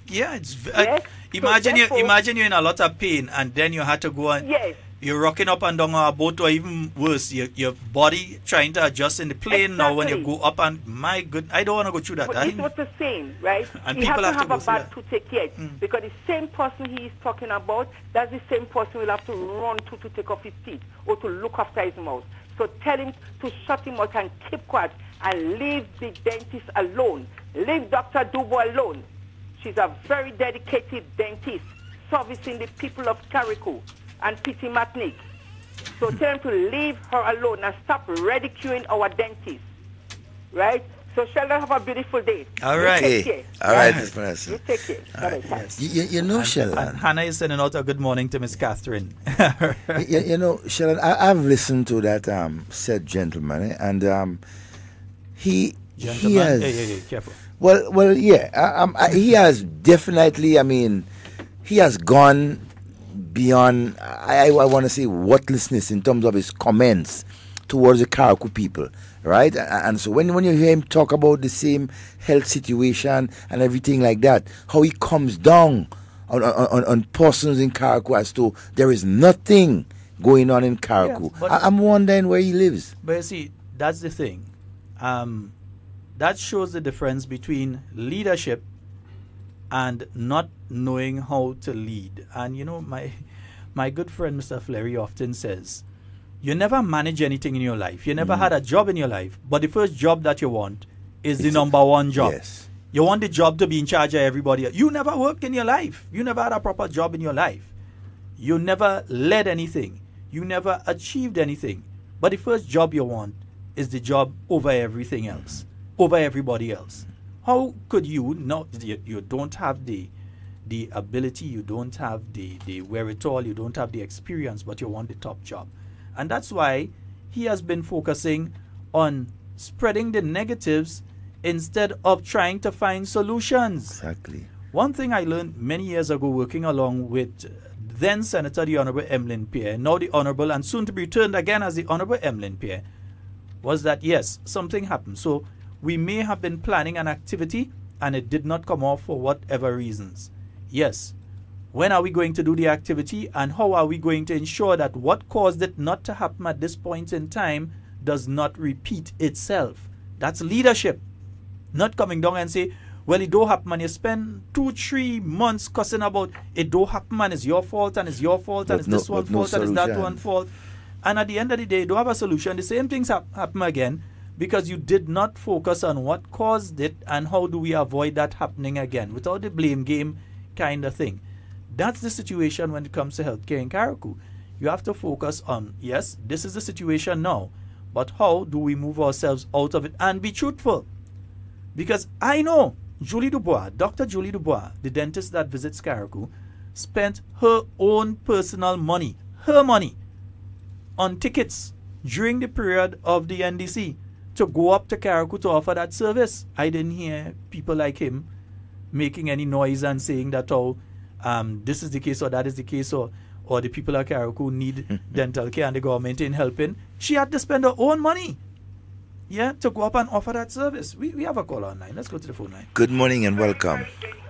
Yeah, it's Yes. imagine So imagine you're in a lot of pain and then you had to go and Yes. you're rocking up and down on a boat, or even worse, your body trying to adjust in the plane. Now when you Exactly. go up, and my good, I don't want to go through that. But this is what the same, right? And he people has to have to have go a through bad toothache yet, because the same person he is talking about, that's the same person will have to run to take off his teeth or to look after his mouth. So tell him to shut him out and keep quiet and leave the dentist alone. Leave Dr. Dubois alone. She's a very dedicated dentist servicing the people of Karaku and Petit Matnik. So tell him to leave her alone and stop ridiculing our dentists. Right? So Sheldon, have a beautiful day. All You right. take care. All right, Right? Miss Vanessa. You take care. Bye-bye. Yes. You know, Sheldon. And Hannah is sending out a good morning to Miss Catherine. You know, Sheldon, I've listened to that said gentleman, and he Gentleman, has. hey, careful. Well, yeah. He has definitely. I mean, he has gone beyond. I want to say worthlessness in terms of his comments towards the Karaku people, right? And so when you hear him talk about the same health situation and everything like that, how he comes down on persons in Karaku as to there is nothing going on in Karaku. Yeah, but I'm wondering where he lives. But you see, that's the thing. That shows the difference between leadership and not knowing how to lead. And you know, my good friend Mr. Fleury often says, you never manage anything in your life. You never had a job in your life. But the first job that you want is the number one job. Yes. You want the job to be in charge of everybody. You never worked in your life. You never had a proper job in your life. You never led anything. You never achieved anything. But the first job you want is the job over everything else, over everybody else. How could you not? You don't have the ability, you don't have the wherewithal, you don't have the experience, but you want the top job. And that's why he has been focusing on spreading the negatives instead of trying to find solutions. Exactly. One thing I learned many years ago working along with then Senator the Honorable Emlyn Pierre, now the Honorable and soon to be returned again as the Honorable Emlyn Pierre, was that yes, something happened. So we may have been planning an activity and it did not come off for whatever reasons. Yes, when are we going to do the activity and how are we going to ensure that what caused it not to happen at this point in time does not repeat itself? That's leadership. Not coming down and say, well, it don't happen, and you spend 2-3 months cussing about it don't happen and it's your fault and it's your fault and it's this one fault and it's that one fault. And at the end of the day, you don't have a solution. The same things happen again because you did not focus on what caused it and how do we avoid that happening again without the blame game kind of thing. That's the situation when it comes to healthcare in Carriacou. You have to focus on, yes, this is the situation now, but how do we move ourselves out of it and be truthful? Because I know Julie Dubois, Dr. Julie Dubois, the dentist that visits Carriacou, spent her own personal money, her money, on tickets during the period of the NDC to go up to Carriacou to offer that service. I didn't hear people like him making any noise and saying that, oh, this is the case or that is the case, or the people at Carriacou need dental care and the government ain't helping. She had to spend her own money, to go up and offer that service. We have a call online. Let's go to the phone line. Good morning and welcome.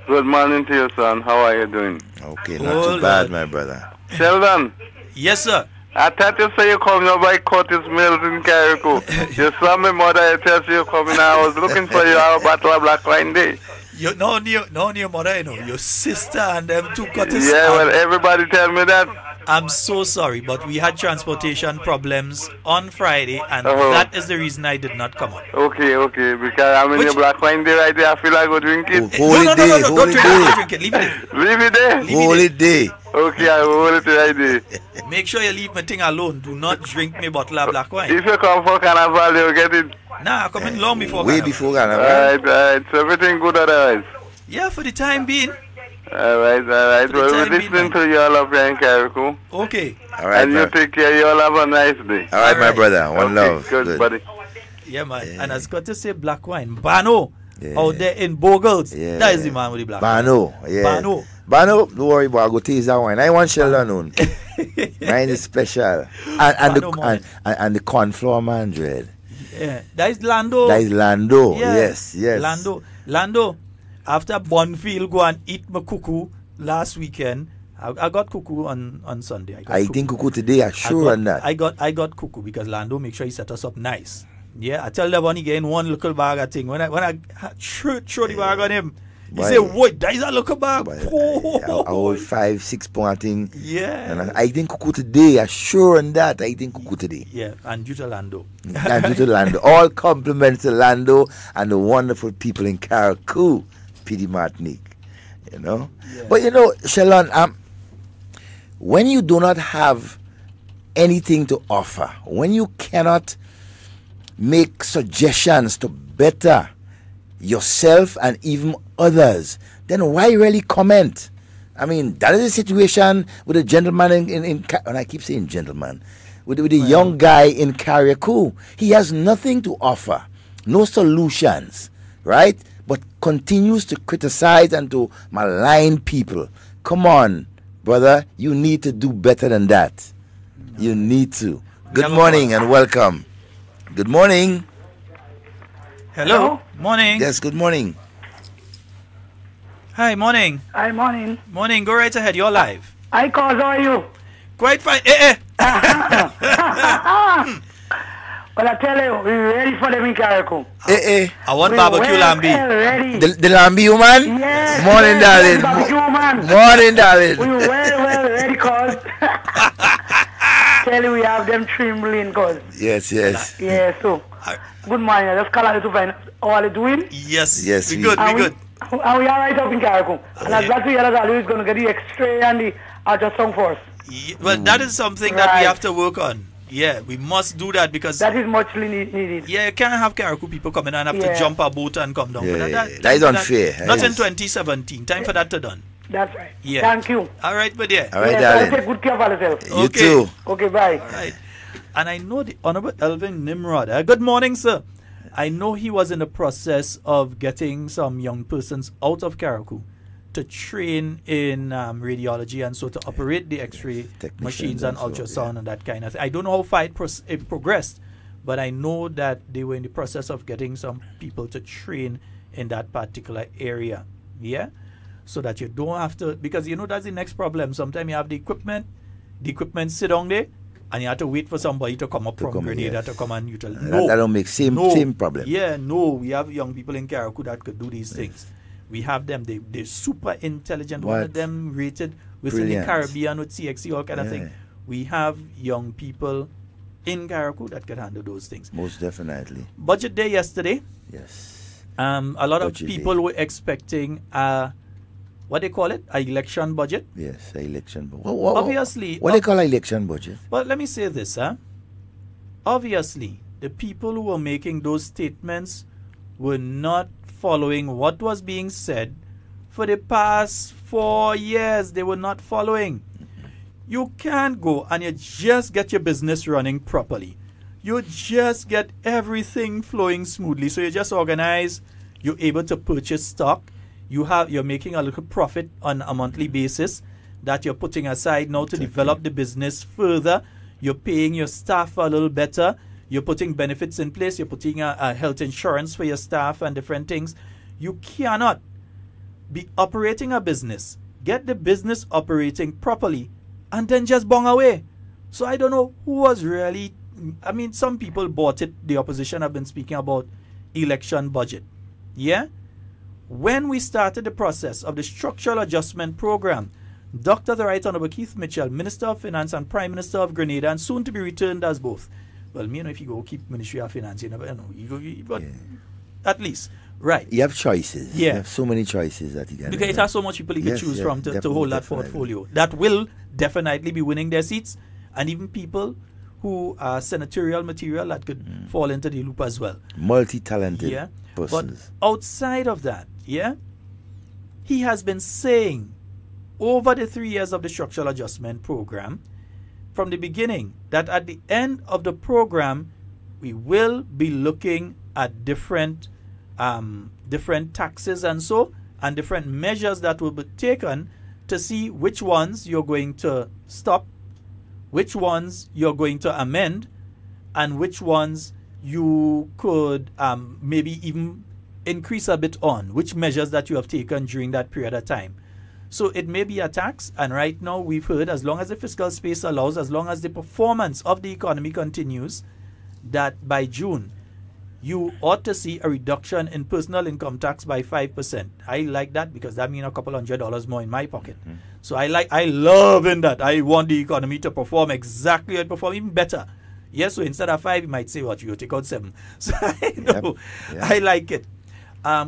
Good morning to you, son. How are you doing? Okay, not too bad, my brother. Sheldon. Yes, sir. I thought you say you coming over by Curtis Mills in Carriacou. You saw my mother, I tell you coming. I was looking for you at Battle of Black Line Day. You know your mother, your sister and them two Curtis. Yeah, well, everybody tell me that. I'm so sorry, but we had transportation problems on Friday, and that is the reason I did not come up. Okay, because I'm in your Black Wine Day right there. I feel like I go drink it. No, don't drink it. Leave it there. Leave it there? Hold it there. Okay, I will hold it right there. Make sure you leave my thing alone. Do not drink me bottle of black wine. If you come for Carnival, you'll get it. Nah, I come in long before Way Carnival. before Carnival. Alright. So everything good otherwise? Yeah, for the time being. Alright. Well, we're listening to you all up here in Carriacou. Okay. Alright, and you take care. You all have a nice day. Alright, my brother. One love. Good, buddy. Yeah, man. Yeah. And I was got to say black wine. Bano. Out there in Bogles. Yeah. That is the man with the black Bano. wine. Yeah. Bano, don't worry about it. I'll go taste that wine. I want Sheldon on. Mine is special. And the corn flour man dread. Yeah. That is Lando. Yeah. Yes. Lando. After Bonfield go and eat my cuckoo last weekend. I got cuckoo on Sunday. I think cuckoo today. I'm sure on that. I got cuckoo because Lando make sure he set us up nice. Yeah, I tell the one he get in one little bag of thing. When I throw the bag on him, he say, "What? That is a little bag." I hold 5-6 pound thing. Yeah. And I think cuckoo today. I'm sure on that. I think cuckoo today. Yeah, and due to Lando. All compliments to Lando and the wonderful people in Carriacou, PD Martinique. You know. Yeah. But Sheldon, when you do not have anything to offer, when you cannot make suggestions to better yourself and even others, then why really comment? I mean, that is the situation with a gentleman and I keep saying gentleman, with a young guy in Carriacou. He has nothing to offer, no solutions, right? But continues to criticize and to malign people. Come on, brother, you need to do better than that. You need to. Good morning and welcome. Good morning. Hello. Morning. Yes, good morning. Hi, morning. Hi, morning. Morning, go right ahead, you're live. Hi, cuz, how are you? Quite fine. Well, I tell you, we're ready for them in Carriacou. I want barbecue lambi. The lambi, you man? Yes. Morning, darling. Barbecue, man. Morning, darling. We're well ready, cuz. Tell you, we have them trembling, cuz. Yes. Yeah, so. Good morning. I just call out to find out how are you doing? Yes. We good. And we are right up in Carriacou. And I'm glad to hear that Aliu is going to get the X-ray and the ultrasound for us. Well, that is something that we have to work on. Yeah, we must do that because that is much needed. Yeah, you can't have Karaku people coming and have to jump a boat and come down. That is unfair. Not in 2017. Time for that to done. That's right. Yeah. Thank you. All right, but yeah. All right, darling. Take good care of yourself. You too. Okay, bye. All right. And I know the Honorable Elvin Nimrod. Good morning, sir. I know he was in the process of getting some young persons out of Karaku to train in radiology and so to operate the X-ray machines and ultrasound and that kind of thing. I don't know how far it progressed, but I know that they were in the process of getting some people to train in that particular area. Yeah? So that you don't have to, because you know that's the next problem. Sometimes you have the equipment sit down there, and you have to wait for somebody to come up from Grenada to come and utilize. No, that don't make same problem. Yeah, no, we have young people in Karaku that could do these things. We have them. They're super intelligent. One of them rated within the Caribbean with CXC, all kind of thing. We have young people in Karaku that could handle those things. Most definitely. Budget day yesterday. Yes. A lot of people were expecting what they call it? An election budget? Yes, an election budget. Obviously. What they call an election budget? Well, let me say this. Obviously, the people who were making those statements were not following what was being said for the past 4 years. They were not following. You can't go and you just get your business running properly. You just get everything flowing smoothly. So you just organize, you're able to purchase stock. You're making a little profit on a monthly basis that you're putting aside now to develop the business further. You're paying your staff a little better. You're putting benefits in place. You're putting a health insurance for your staff and different things. You cannot be operating a business, get the business operating properly, and then just bong away. So I don't know who was really, I mean, some people bought it. The opposition have been speaking about election budget. Yeah? When we started the process of the structural adjustment program, Dr. the Right Honorable Keith Mitchell, Minister of Finance and Prime Minister of Grenada, and soon to be returned as both. Well, me, you know, if you go keep Ministry of Finance, you never know. But at least, right. You have choices. Yeah. You have so many choices that you can. Because it has so much people you can choose from to hold that portfolio. That will definitely be winning their seats, and even people who are senatorial material that could fall into the loop as well. Multi-talented persons. But outside of that, he has been saying over the 3 years of the structural adjustment program, from the beginning, that at the end of the program, we will be looking at different taxes and different measures that will be taken to see which ones you're going to stop, which ones you're going to amend, and which ones you could maybe even increase a bit on, which measures that you have taken during that period of time. So it may be a tax, and right now we've heard, as long as the fiscal space allows, as long as the performance of the economy continues, that by June, you ought to see a reduction in personal income tax by 5%. I like that because that means a couple $100 more in my pocket. So I love in that. I want the economy to perform exactly how it performs, even better. Yes, so instead of 5, you might say, what, you take out 7. So I know, I like it.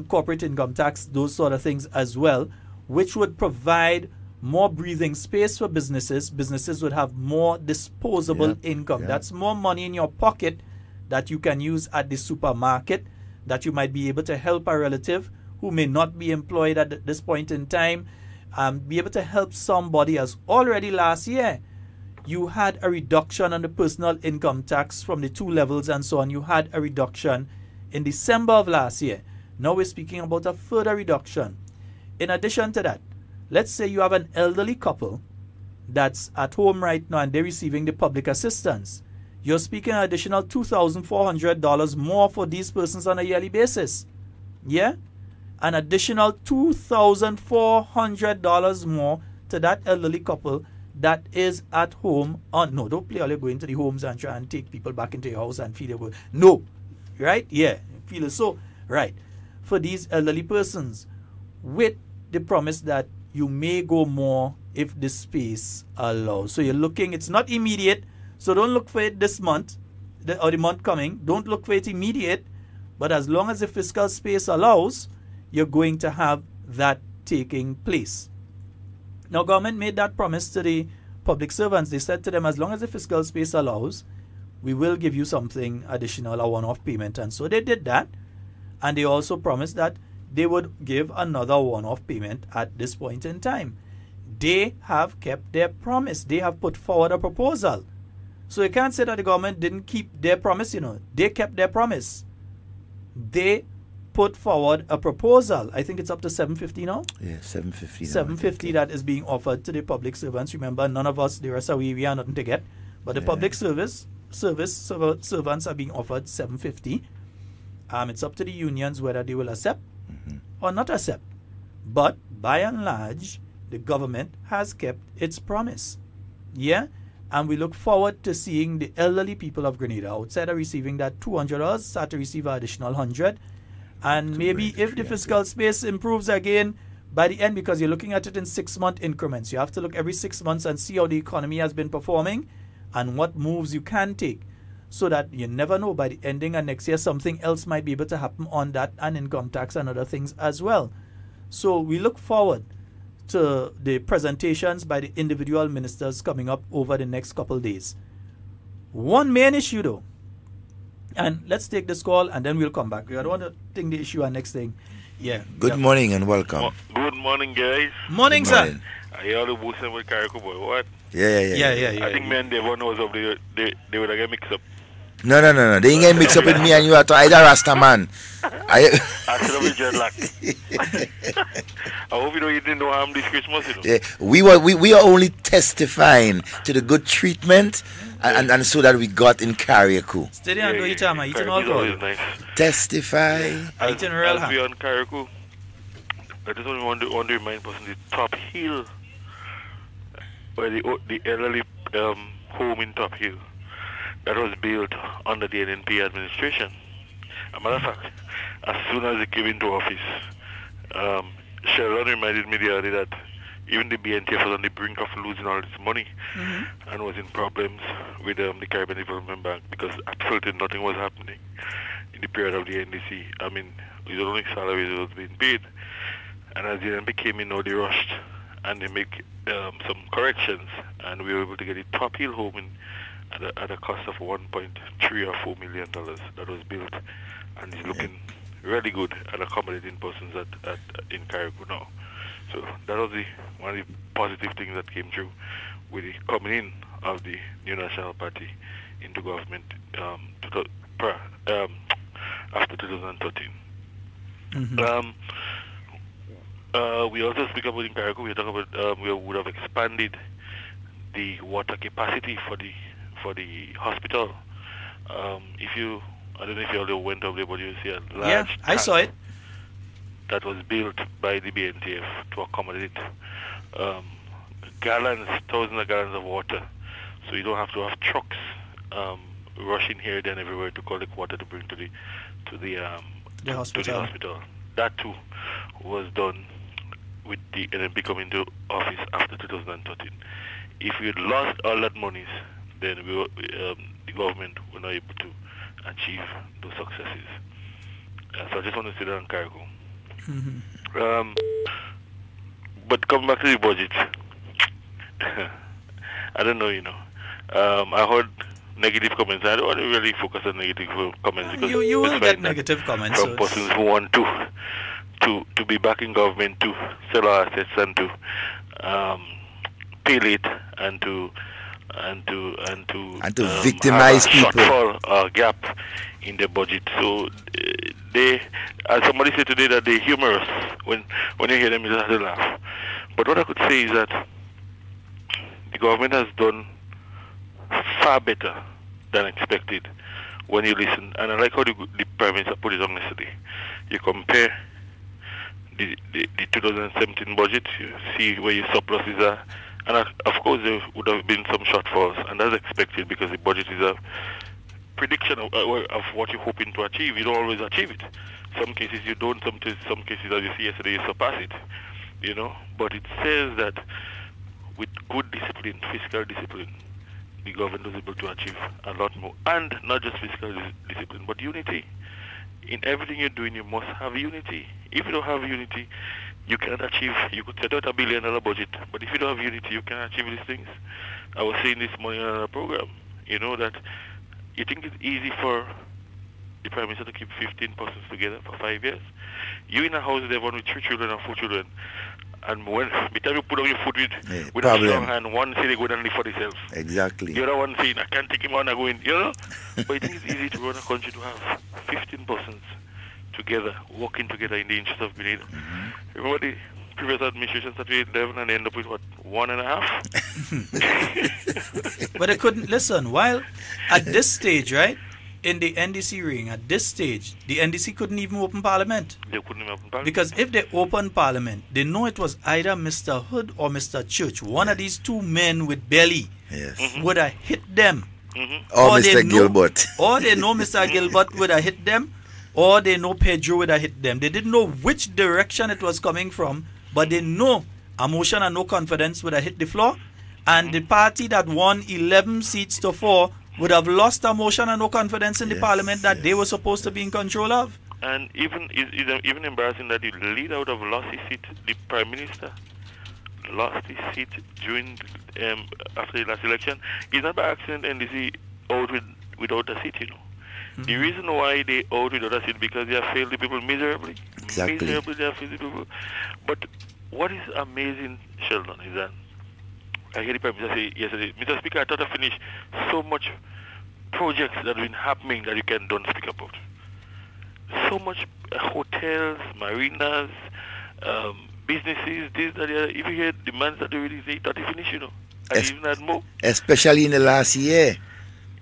Corporate income tax, those sort of things as well, which would provide more breathing space for businesses. Businesses would have more disposable income. That's more money in your pocket that you can use at the supermarket, that you might be able to help a relative who may not be employed at this point in time, be able to help somebody. As already last year, you had a reduction on the personal income tax from the 2 levels and so on. You had a reduction in December of last year. Now we're speaking about a further reduction. In addition to that, let's say you have an elderly couple that's at home right now and they're receiving the public assistance. You're speaking an additional $2,400 more for these persons on a yearly basis. Yeah? An additional $2,400 more to that elderly couple that is at home. No, don't play all you go into the homes and try and take people back into your house and feed them. No. Right? Yeah. Feel it. So, right. For these elderly persons, with the promise that you may go more if the space allows. So you're looking, it's not immediate, so don't look for it this month or the month coming. Don't look for it immediate, but as long as the fiscal space allows, you're going to have that taking place. Now, government made that promise to the public servants. They said to them, as long as the fiscal space allows, we will give you something additional, a one-off payment. And so they did that. And they also promised that they would give another one-off payment at this point in time. They have kept their promise. They have put forward a proposal. So you can't say that the government didn't keep their promise, you know. They kept their promise. They put forward a proposal. I think it's up to $750 now. Yeah, $750. $750 that is being offered to the public servants. Remember, none of us, the rest of we are nothing to get. But the public servants are being offered $750. It's up to the unions whether they will accept or not accept. But by and large, the government has kept its promise. Yeah? And we look forward to seeing the elderly people of Grenada, outside of receiving that $200, start to receive an additional $100. And maybe if the fiscal space improves again by the end, because you're looking at it in 6-month increments. You have to look every 6 months and see how the economy has been performing and what moves you can take, so that you never know, by the ending of next year something else might be able to happen on that, and income tax and other things as well. So we look forward to the presentations by the individual ministers coming up over the next couple days. One main issue though, and let's take this call and then we'll come back. We don't want to think the issue and next thing. Yeah. Good morning and welcome. Good morning, guys. Morning, sir. I hear the boosting with Carrico boy. What? Yeah. I think me and Devon knows of they would get mixed up. No. They ain't get mixed up with me and you at all. Either Rasta man. I should have been jet lag. I hope you didn't know I'm this Christmas. You know? Yeah, we are only testifying to the good treatment and so that we got in Carriacou. Steady and go eat time. Eating all good. Nice. Testify. Eating real hard. On Carriacou, I just only want to remind person the Top Hill, where the elderly home in Top Hill that was built under the NNP administration. As a matter of fact, as soon as he came into office, Sheldon reminded me the other day that even the BNTF was on the brink of losing all its money and was in problems with the Caribbean Development Bank because absolutely nothing was happening in the period of the NDC. I mean, the only salaries that was being paid. And as the NNP came in, they rushed and they make some corrections, and we were able to get a Top Hill home at a cost of $1.3 or $4 million that was built, and is looking really good at accommodating persons in Carriacou now. So that was one of the positive things that came through with the coming in of the New National Party into government after 2013. We also speak about in Carriacou, we talk about we would have expanded the water capacity for the hospital. I don't know if you all went up there, but you see a large tank I saw it. That was built by the BNTF to accommodate thousands of gallons of water. So you don't have to have trucks rushing here and everywhere to collect water to bring to the hospital. That too was done with the NNP coming into office after 2013. If we had lost all that monies, then the government were not able to achieve those successes. So I just want to say that on Carriacou. But coming back to the budget, I don't know, I heard negative comments. I don't want to really focus on negative comments because you will get negative comments from persons who want to be back in government, to sell our assets and to pay late and to victimize people. Shortfall gap in the budget. So they, as somebody said today, that they're humorous. When you hear them, you just have to laugh. But what I could say is that the government has done far better than expected when you listen. And I like how the Prime Minister put it on yesterday. You compare the 2017 budget, you see where your surpluses are. And of course, there would have been some shortfalls, and that's expected because the budget is a prediction of what you're hoping to achieve. You don't always achieve it. Some cases you don't. Some cases, as you see yesterday, you surpass it. But it says that with good discipline, fiscal discipline, the government was able to achieve a lot more, and not just fiscal discipline, but unity. In everything you're doing, you must have unity. If you don't have unity, you cannot achieve. You could set out $1 billion budget, but if you don't have unity, you cannot achieve these things. I was saying this morning on a program, that you think it's easy for the Prime Minister to keep 15 persons together for 5 years? You in a house with everyone with 3 children and 4 children, and when the time you put on your foot with a strong hand, one say they go and live for themselves. Exactly. The other one saying, I can't take him on, I'm going, you know? But I think it's easy to run a country to have 15 persons together, working together in the interest of Grenada. Remember the previous administration started with 11 and end up with what, 1.5? But they couldn't listen. While at this stage, right, in the NDC ring, at this stage, the NDC couldn't even open Parliament. They couldn't even open Parliament. Because if they opened Parliament, they know it was either Mr. Hood or Mr. Church. One of these two men with belly would have hit them. Or Mr. Gilbert. Or they know Mr. Gilbert would have hit them, or they know Pedro would have hit them. They didn't know which direction it was coming from, but they know a motion and no confidence would have hit the floor, and the party that won 11 seats to 4 would have lost a motion and no confidence in the parliament that they were supposed to be in control of. And even embarrassing that the leader would have lost his seat. The Prime Minister lost his seat during after the last election. It's not by accident NDC out without a seat, you know. The reason why they out without a seat because they have failed the people miserably. Exactly. Miserably they have failed the people. But what is amazing, Sheldon, is that I heard the Prime Minister say yesterday, Mr. Speaker, I thought I finished so much projects that have been happening that you don't speak about. So much hotels, marinas, businesses, this, that, the other. If you hear demands that they really say, thought he finished, you know. And even had more. Especially in the last year.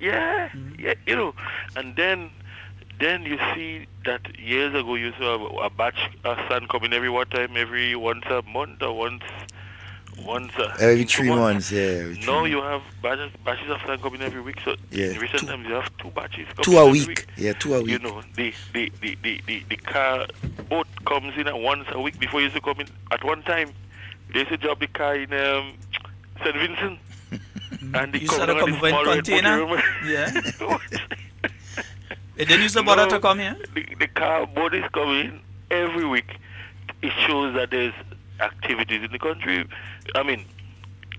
Yeah, yeah, you know. And then you see that years ago you saw a batch of sand coming every once a month or once every 3 months, yeah. Now you have batches of sand coming every week. So in recent times you have 2 batches coming 2 a every week. Yeah, 2 a week. You know, the car boat comes in at once a week. Before you used to come in at one time. They used to drop the car in St. Vincent. And the you started to come in container? Yeah. They didn't use the border to come here? The car boat is coming every week. It shows that there's activities in the country. I mean,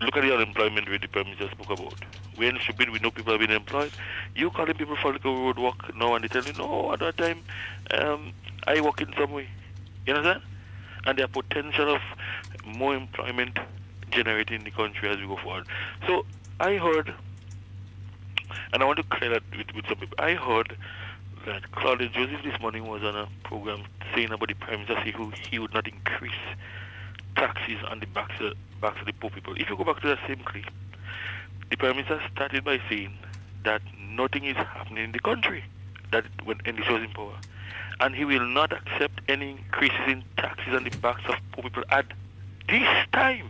look at the unemployment rate the Prime Minister spoke about. We know people have been employed. You calling people for like a road work now and they tell you, no, at that time, I work in some way. You understand? And there are potential of more employment generated in the country as we go forward. So I heard, and I want to clear that with some people, I heard that Claudia Joseph this morning was on a program saying about the Prime Minister, he would not increase taxes on the backs of the poor people. If you go back to that same clip, the Prime Minister started by saying that nothing is happening in the country that when NDC was in power. And he will not accept any increases in taxes on the backs of poor people at this time.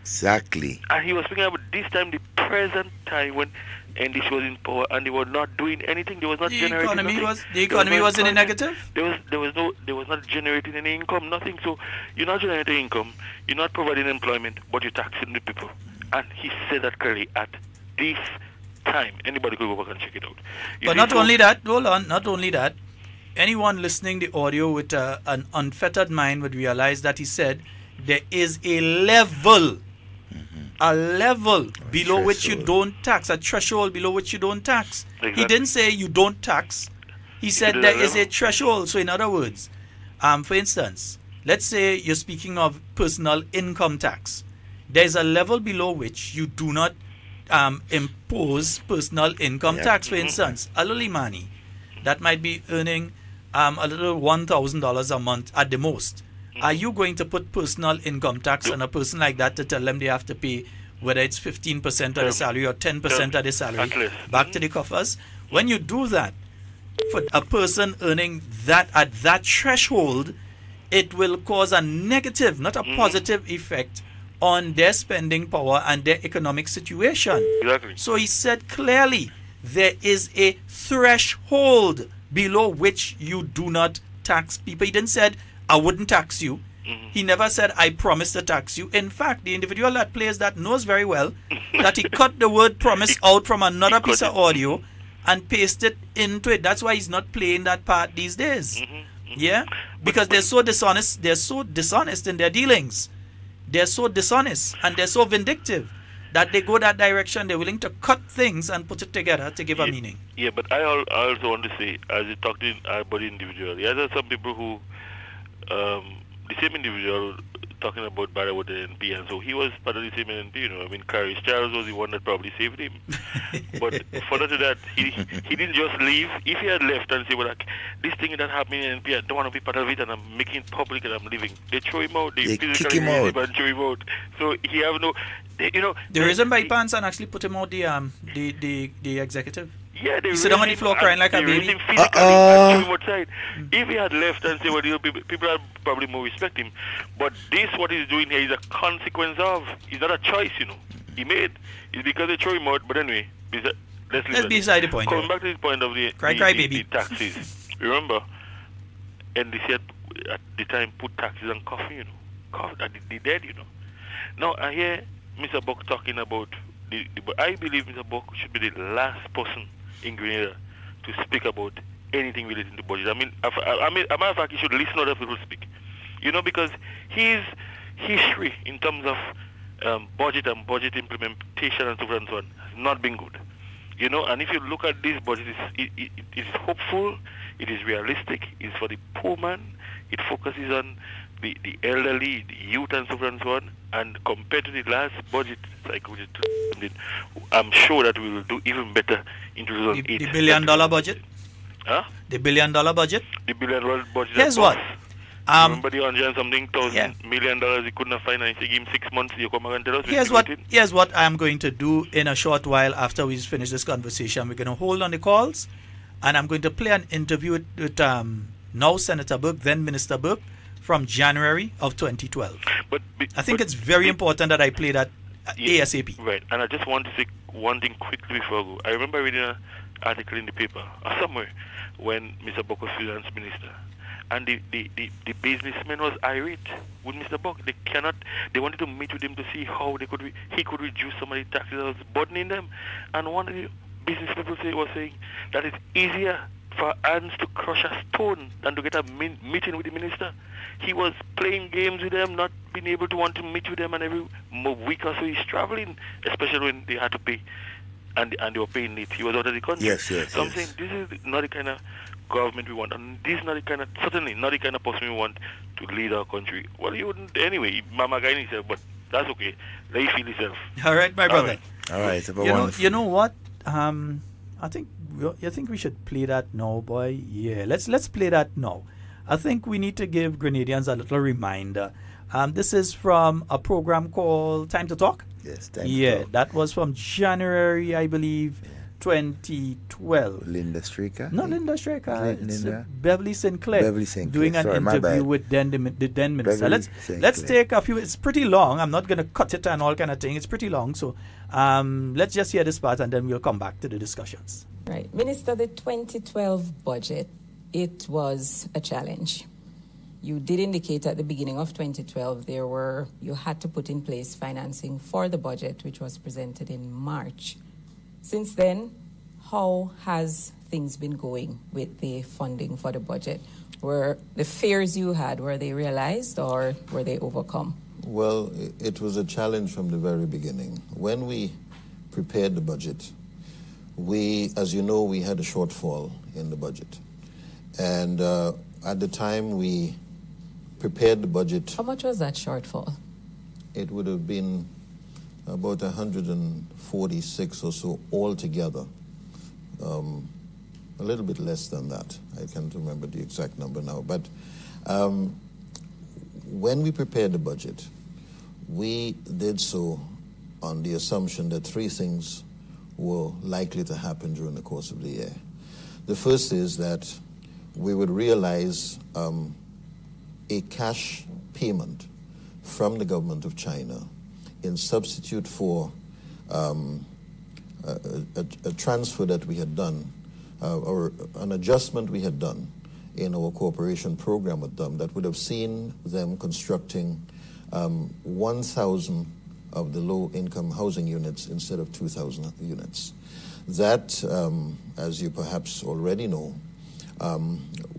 Exactly. And he was speaking about this time, the present time when NDC was in power, and they were not doing anything. They was not generating nothing. The economy was in a negative? There was not generating any income, nothing. So you're not generating income, you're not providing employment, but you're taxing the people. And he said that clearly at this time. Anybody could go back and check it out. But not only that, hold on, not only that, anyone listening the audio with an unfettered mind would realize that he said there is a level below which you don't tax, a threshold below which you don't tax. Exactly. He didn't say you don't tax. He said there is a threshold. So in other words, for instance, let's say you're speaking of personal income tax. There's a level below which you do not impose personal income tax. For instance, a Lulimani that might be earning a little $1,000 a month at the most. Are you going to put personal income tax on a person like that to tell them they have to pay, whether it's 15% of the salary or 10% of the salary, back to the coffers? When you do that, for a person earning that at that threshold, it will cause a negative, not a positive effect on their spending power and their economic situation. Exactly. So he said clearly, there is a threshold below which you do not tax people. He didn't say, I wouldn't tax you. He never said, I promise to tax you. In fact, the individual that plays that knows very well that he cut the word promise out from another piece of audio and pasted into it. That's why he's not playing that part these days. Yeah? Because they're so dishonest. They're so dishonest in their dealings. They're so dishonest and they're so vindictive that they go that direction. They're willing to cut things and put it together to give a meaning. Yeah, but I also want to say, as you talked to everybody individually, there are some people who, the same individual talking about Barra with the NP, and so he was part of the same NP, you know. I mean, Carrie Charles was the one that probably saved him. But further to that, he didn't just leave. If he had left and say, well, like, this thing that happened in NP, I don't want to be part of it, and I'm making it public, and I'm leaving. They throw him out. They physically kick him out. And throw him out. So he have no, you know. The reason by pants and actually put him out the executive. Yeah, they sit down on the floor crying like a baby. If he had left and said, well, you know, people would probably more respect him. But this, what he's doing here, is a consequence of. It's not a choice, you know. He made. It's because they throw him out. But anyway, let's be beside the point. Coming back to the point of the taxes. Remember, NDC at the time put taxes on coffee, you know. Coffee, that they dead, you know. Now, I hear Mr. Buck talking about but I believe Mr. Buck should be the last person in Grenada to speak about anything related to budget. I mean, a matter of fact, he should listen to other people speak. You know, because his history in terms of budget and budget implementation and so on and so on has not been good. You know, and if you look at this budget, it is hopeful, it is realistic, it's for the poor man, it focuses on the elderly, the youth and so on and so on, and compared to the last budget cycle, I'm sure that we will do even better in 2008. The $1 billion budget? Huh? The $1 billion budget? The $1 billion budget. Here's what. Remember the $100 million you couldn't find, and if you give him 6 months, you come back and tell us. Here's what I'm going to do in a short while after we finish this conversation. We're going to hold on the calls, and I'm going to play an interview with now Senator Burke, then Minister Burke, from January of 2012. I think it's very important that I play that ASAP. Right, and I just want to say one thing quickly before I go. I remember reading an article in the paper or somewhere when Mr. Buck was finance minister, and the businessman was irate with Mr. Buck. They wanted to meet with him to see how he could reduce some of the taxes that was burdening them. And one of the business people was saying that it's easier for ants to crush a stone than to get a meeting with the minister. He was playing games with them, not being able to want to meet with them, and every week or so he's traveling, especially when they had to pay, and they were paying late. He was out of the country. Yes. So I'm saying this is not the kind of government we want, and this is not the kind of, certainly not the kind of person we want to lead our country. Well, you wouldn't anyway, Mama Guy himself, but that's okay. Let him feel himself. All right, my brother. All right. You know what? I think we should play that now, boy. Yeah, let's play that now. I think we need to give Grenadians a little reminder. This is from a program called Time to Talk. Yes, Time to Talk. That was from January, I believe, 2012. Linda Straker? No, Linda Straker. It's Linda. Beverly Sinclair. doing an interview with the then minister. Let's take a few. It's pretty long. I'm not going to cut it and all kind of thing. It's pretty long. So let's just hear this part and then we'll come back to the discussions. Right. Minister, the 2012 budget, it was a challenge. You did indicate at the beginning of 2012 you had to put in place financing for the budget, which was presented in March. Since then, how has things been going with the funding for the budget? Were the fears you had, were they realized or were they overcome? Well, it was a challenge from the very beginning. When we prepared the budget, as you know, we had a shortfall in the budget. And at the time we prepared the budget... How much was that shortfall? It would have been about 146 or so altogether. A little bit less than that. I can't remember the exact number now. But when we prepared the budget, we did so on the assumption that three things were likely to happen during the course of the year. The first is that we would realize a cash payment from the government of China in substitute for a transfer that we had done, or an adjustment we had done in our cooperation program with them that would have seen them constructing 1,000 of the low-income housing units instead of 2,000 units. That, as you perhaps already know,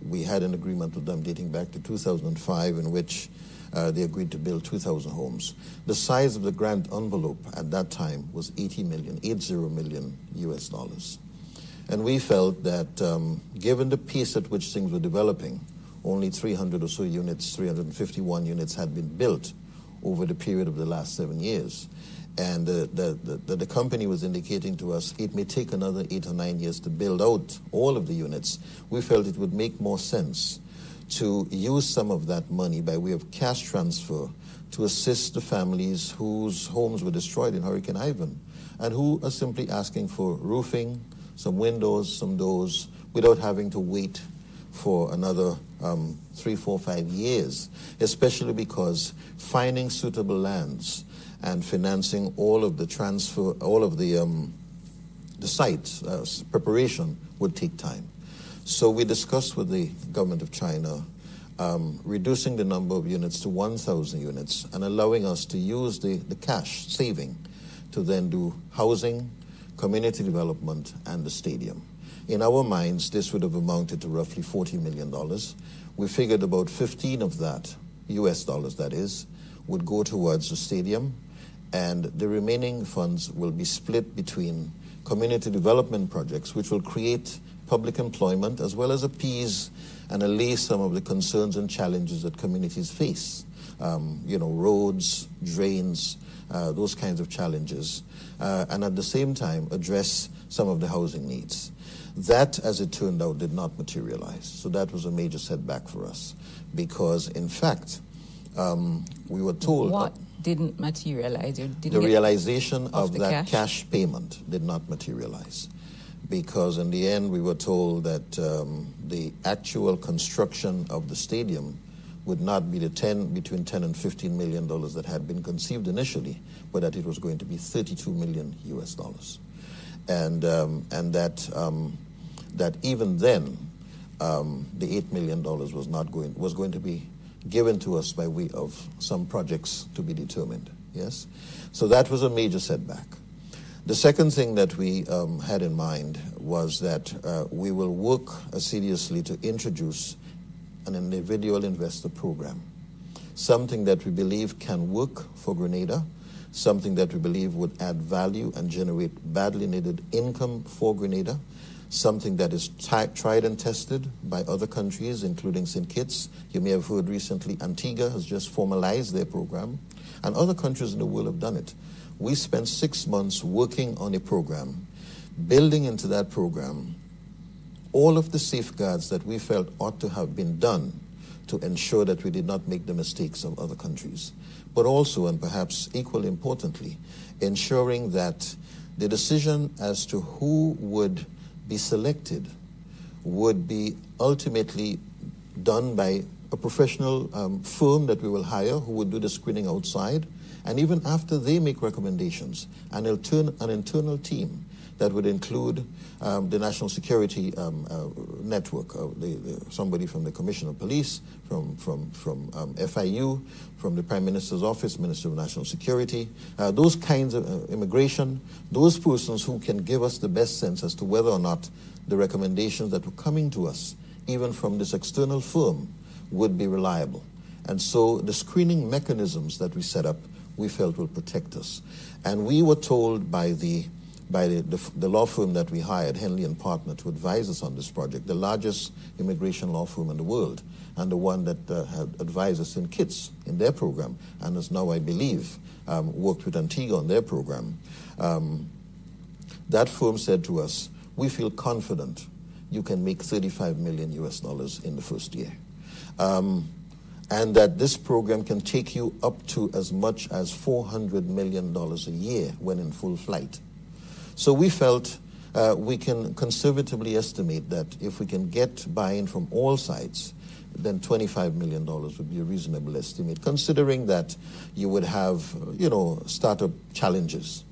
We had an agreement with them dating back to 2005 in which they agreed to build 2,000 homes. The size of the grant envelope at that time was $80 million US dollars. And we felt that given the pace at which things were developing, only 300 or so units, 351 units had been built over the period of the last 7 years. And the company was indicating to us it may take another 8 or 9 years to build out all of the units. We felt it would make more sense to use some of that money by way of cash transfer to assist the families whose homes were destroyed in Hurricane Ivan and who are simply asking for roofing, some windows, some doors, without having to wait for another 3, 4, 5 years, especially because finding suitable lands and financing all of the transfer, all of the sites, preparation would take time. So we discussed with the government of China reducing the number of units to 1,000 units and allowing us to use the cash saving to then do housing, community development, and the stadium. In our minds, this would have amounted to roughly $40 million. We figured about 15 of that, US dollars that is, would go towards the stadium, and the remaining funds will be split between community development projects, which will create public employment as well as appease and allay some of the concerns and challenges that communities face. Roads, drains, those kinds of challenges, and at the same time address some of the housing needs. That, as it turned out, did not materialize. So that was a major setback for us because, in fact, we were told... What didn't materialize? The realization of that cash payment did not materialize because, in the end, we were told that the actual construction of the stadium would not be between 10 and $15 million that had been conceived initially, but that it was going to be 32 million US dollars. And that even then, the $8 million was going to be given to us by way of some projects to be determined. Yes, so that was a major setback. The second thing that we had in mind was that we will work seriously to introduce an individual investor program, something that we believe can work for Grenada, something that we believe would add value and generate badly needed income for Grenada, something that is tried and tested by other countries, including St. Kitts. You may have heard recently Antigua has just formalized their program, and other countries in the world have done it. We spent 6 months working on a program, building into that program all of the safeguards that we felt ought to have been done to ensure that we did not make the mistakes of other countries, but also, and perhaps equally importantly, ensuring that the decision as to who would be selected would be ultimately done by a professional firm that we will hire who would do the screening outside, and even after they make recommendations, an internal team that would include the National Security Network, somebody from the Commissioner of Police, from FIU, from the Prime Minister's Office, Minister of National Security, those kinds of immigration, those persons who can give us the best sense as to whether or not the recommendations that were coming to us, even from this external firm, would be reliable. And so the screening mechanisms that we set up, we felt will protect us. And we were told by the law firm that we hired, Henley & Partner, to advise us on this project, the largest immigration law firm in the world, and the one that had advised us in Kitts in their program, and has now, I believe, worked with Antigua on their program. That firm said to us, we feel confident you can make $35 million US in the first year. And that this program can take you up to as much as $400 million a year when in full flight. So we felt we can conservatively estimate that if we can get buy-in from all sides, then $25 million would be a reasonable estimate, considering that you would have, startup challenges.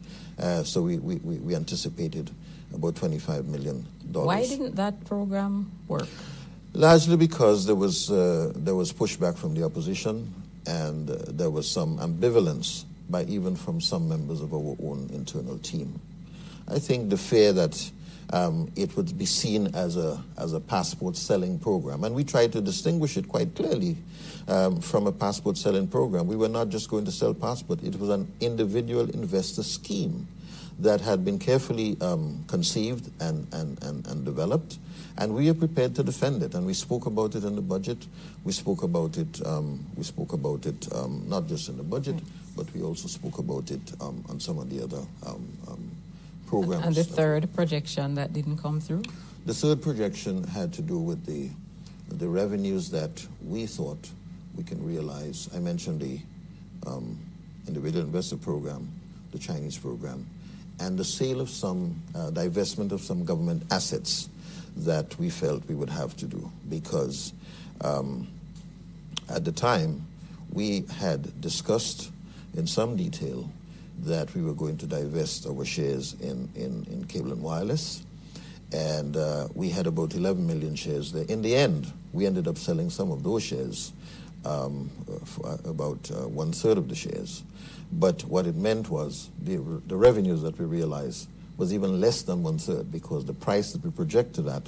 So we anticipated about $25 million. Why didn't that program work? Largely because there was pushback from the opposition, and there was some ambivalence even from some members of our own internal team. I think the fear that it would be seen as a passport selling program. And we tried to distinguish it quite clearly from a passport selling program. We were not just going to sell passport. It was an individual investor scheme that had been carefully conceived and developed. And we are prepared to defend it. And we spoke about it in the budget. We spoke about it. Not just in the budget, but we also spoke about it on some of the other programs. And the third projection that didn't come through? The third projection had to do with the revenues that we thought we can realize. I mentioned the individual investor program, the Chinese program, and the sale of some divestment of some government assets that we felt we would have to do, because at the time we had discussed in some detail that we were going to divest our shares in Cable and Wireless, and we had about 11 million shares there. In the end, we ended up selling some of those shares, for about one-third of the shares. But what it meant was the revenues that we realized was even less than one-third, because the price that we projected at,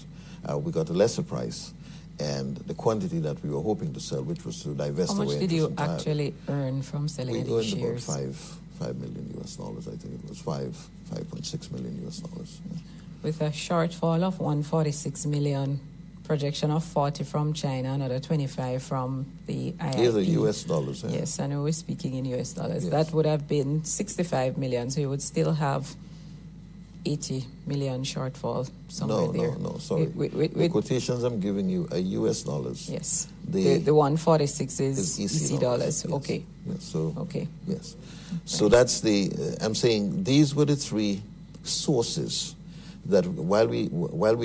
we got a lesser price, and the quantity that we were hoping to sell, which was to divest away. How much did you actually earn from selling these shares? We earned about $5 million US. I think it was $5.6 million US. Yeah. With a shortfall of 146 million, projection of 40 from China, another 25 from the IIP. These are US dollars. Yeah. Yes, I know we're speaking in US dollars. Yes. That would have been 65 million, so you would still have 80 million shortfall somewhere there. No, sorry. The quotations I'm giving you are US dollars. Yes. The 146 is EC dollars. Yes. Okay. Yes. So, okay. Yes. Okay. So that's I'm saying these were the three sources that while we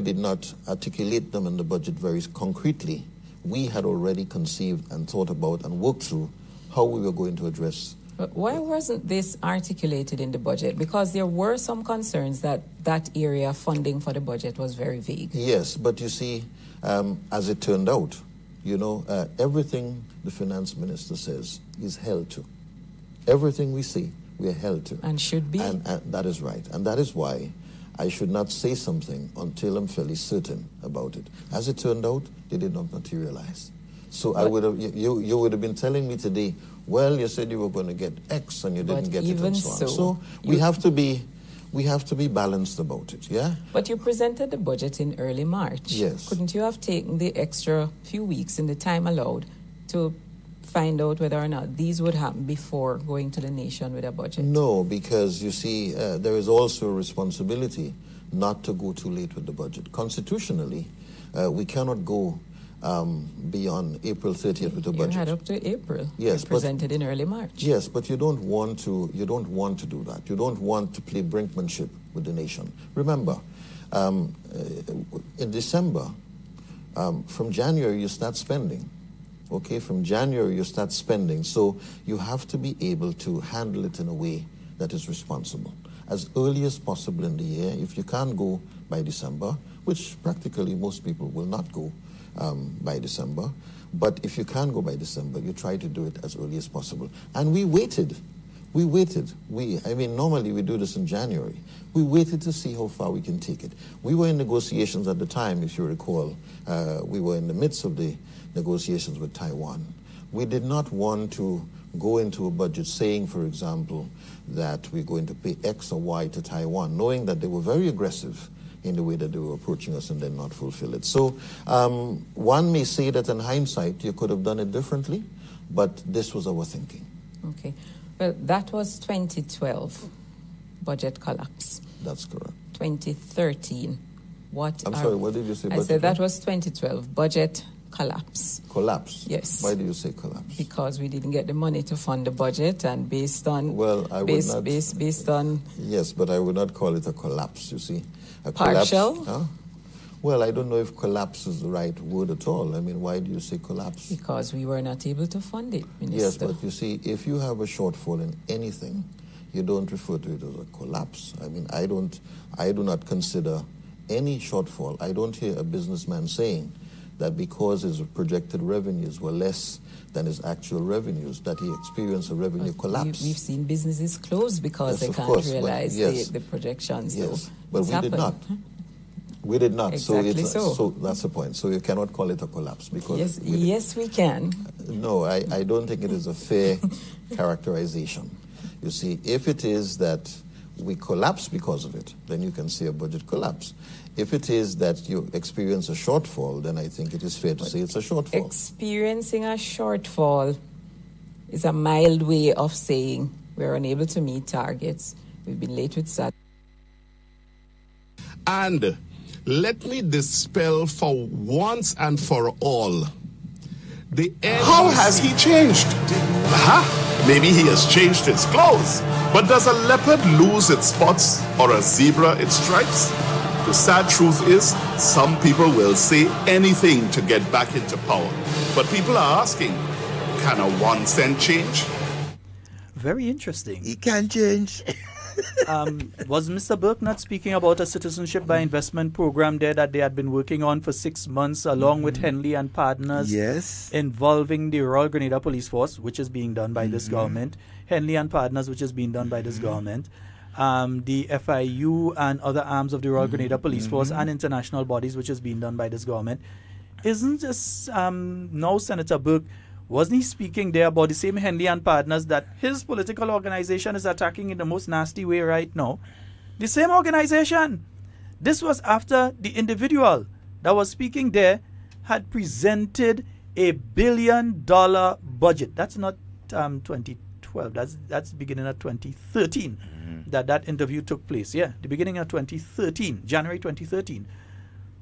did not articulate them in the budget very concretely, we had already conceived and thought about and worked through how we were going to address. But why wasn't this articulated in the budget? Because there were some concerns that that area funding for the budget was very vague. Yes, but you see, as it turned out, everything the finance minister says is held to. Everything we see, we are held to. And should be. And that is right. And that is why I should not say something until I'm fairly certain about it. As it turned out, they did not materialize. So I would have, you would have been telling me today, well, you said you were going to get X and you didn't get it, and so on. So we have to be balanced about it, yeah? But you presented the budget in early March. Yes. Couldn't you have taken the extra few weeks in the time allowed to find out whether or not these would happen before going to the nation with a budget? No, because you see, there is also a responsibility not to go too late with the budget. Constitutionally, we cannot go beyond April 30th with the budget. You had up to April. Yes, you presented in early March. Yes, but you don't want to do that. You don't want to play brinkmanship with the nation. Remember, in December, from January you start spending. Okay, from January you start spending. So you have to be able to handle it in a way that is responsible. As early as possible in the year, if you can't go by December, which practically most people will not go by December, but if you can go by December, you try to do it as early as possible. And we waited. Normally we do this in January. We waited to see how far we can take it. We were in negotiations at the time, if you recall. We were in the midst of the negotiations with Taiwan. We did not want to go into a budget saying, for example, that we're going to pay X or Y to Taiwan, knowing that they were very aggressive in the way that they were approaching us and then not fulfill it. So one may say that in hindsight you could have done it differently, but this was our thinking. Okay. Well, that was 2012 budget collapse. That's correct. 2013. I'm sorry, what did you say? I said that was 2012 budget collapse. Collapse? Yes. Why do you say collapse? Because we didn't get the money to fund the budget, and based on... based on... Yes, but I would not call it a collapse, you see. A partial? Collapse, huh? Well, I don't know if collapse is the right word at all. I mean, why do you say collapse? Because we were not able to fund it, Minister. Yes, but you see, if you have a shortfall in anything, you don't refer to it as a collapse. I mean, I do not consider any shortfall. I don't hear a businessman saying that because his projected revenues were less than his actual revenues, that he experienced a revenue collapse. We've seen businesses close because they can't realize the projections. Yes, but we did not. We did not. Exactly so that's the point. So you cannot call it a collapse because yes, we can. No, I don't think it is a fair characterization. You see, if it is that we collapse because of it, then you can say a budget collapse. If it is that you experience a shortfall, then I think it is fair to say it's a shortfall. Experiencing a shortfall is a mild way of saying we're unable to meet targets. We've been late with SAT. And let me dispel for once and for all the How has he changed? Maybe he has changed his clothes. But does a leopard lose its spots or a zebra its stripes? The sad truth is, some people will say anything to get back into power. But people are asking, can a 1 cent change? Very interesting. He can change. Was Mr. Burke not speaking about a citizenship by investment program there that they had been working on for 6 months along with Henley and partners? Yes. Involving the Royal Grenada Police Force, which is being done by this government. Henley and partners, which is being done by this government. The FIU and other arms of the Royal Grenada Police Force and international bodies, which is being done by this government. Isn't this now Senator Burke, wasn't he speaking there about the same Henley and partners that his political organization is attacking in the most nasty way right now? The same organization. This was after the individual that was speaking there had presented a $1 billion budget. That's not 2012. That's beginning of 2013 that interview took place. Yeah, the beginning of 2013, January 2013.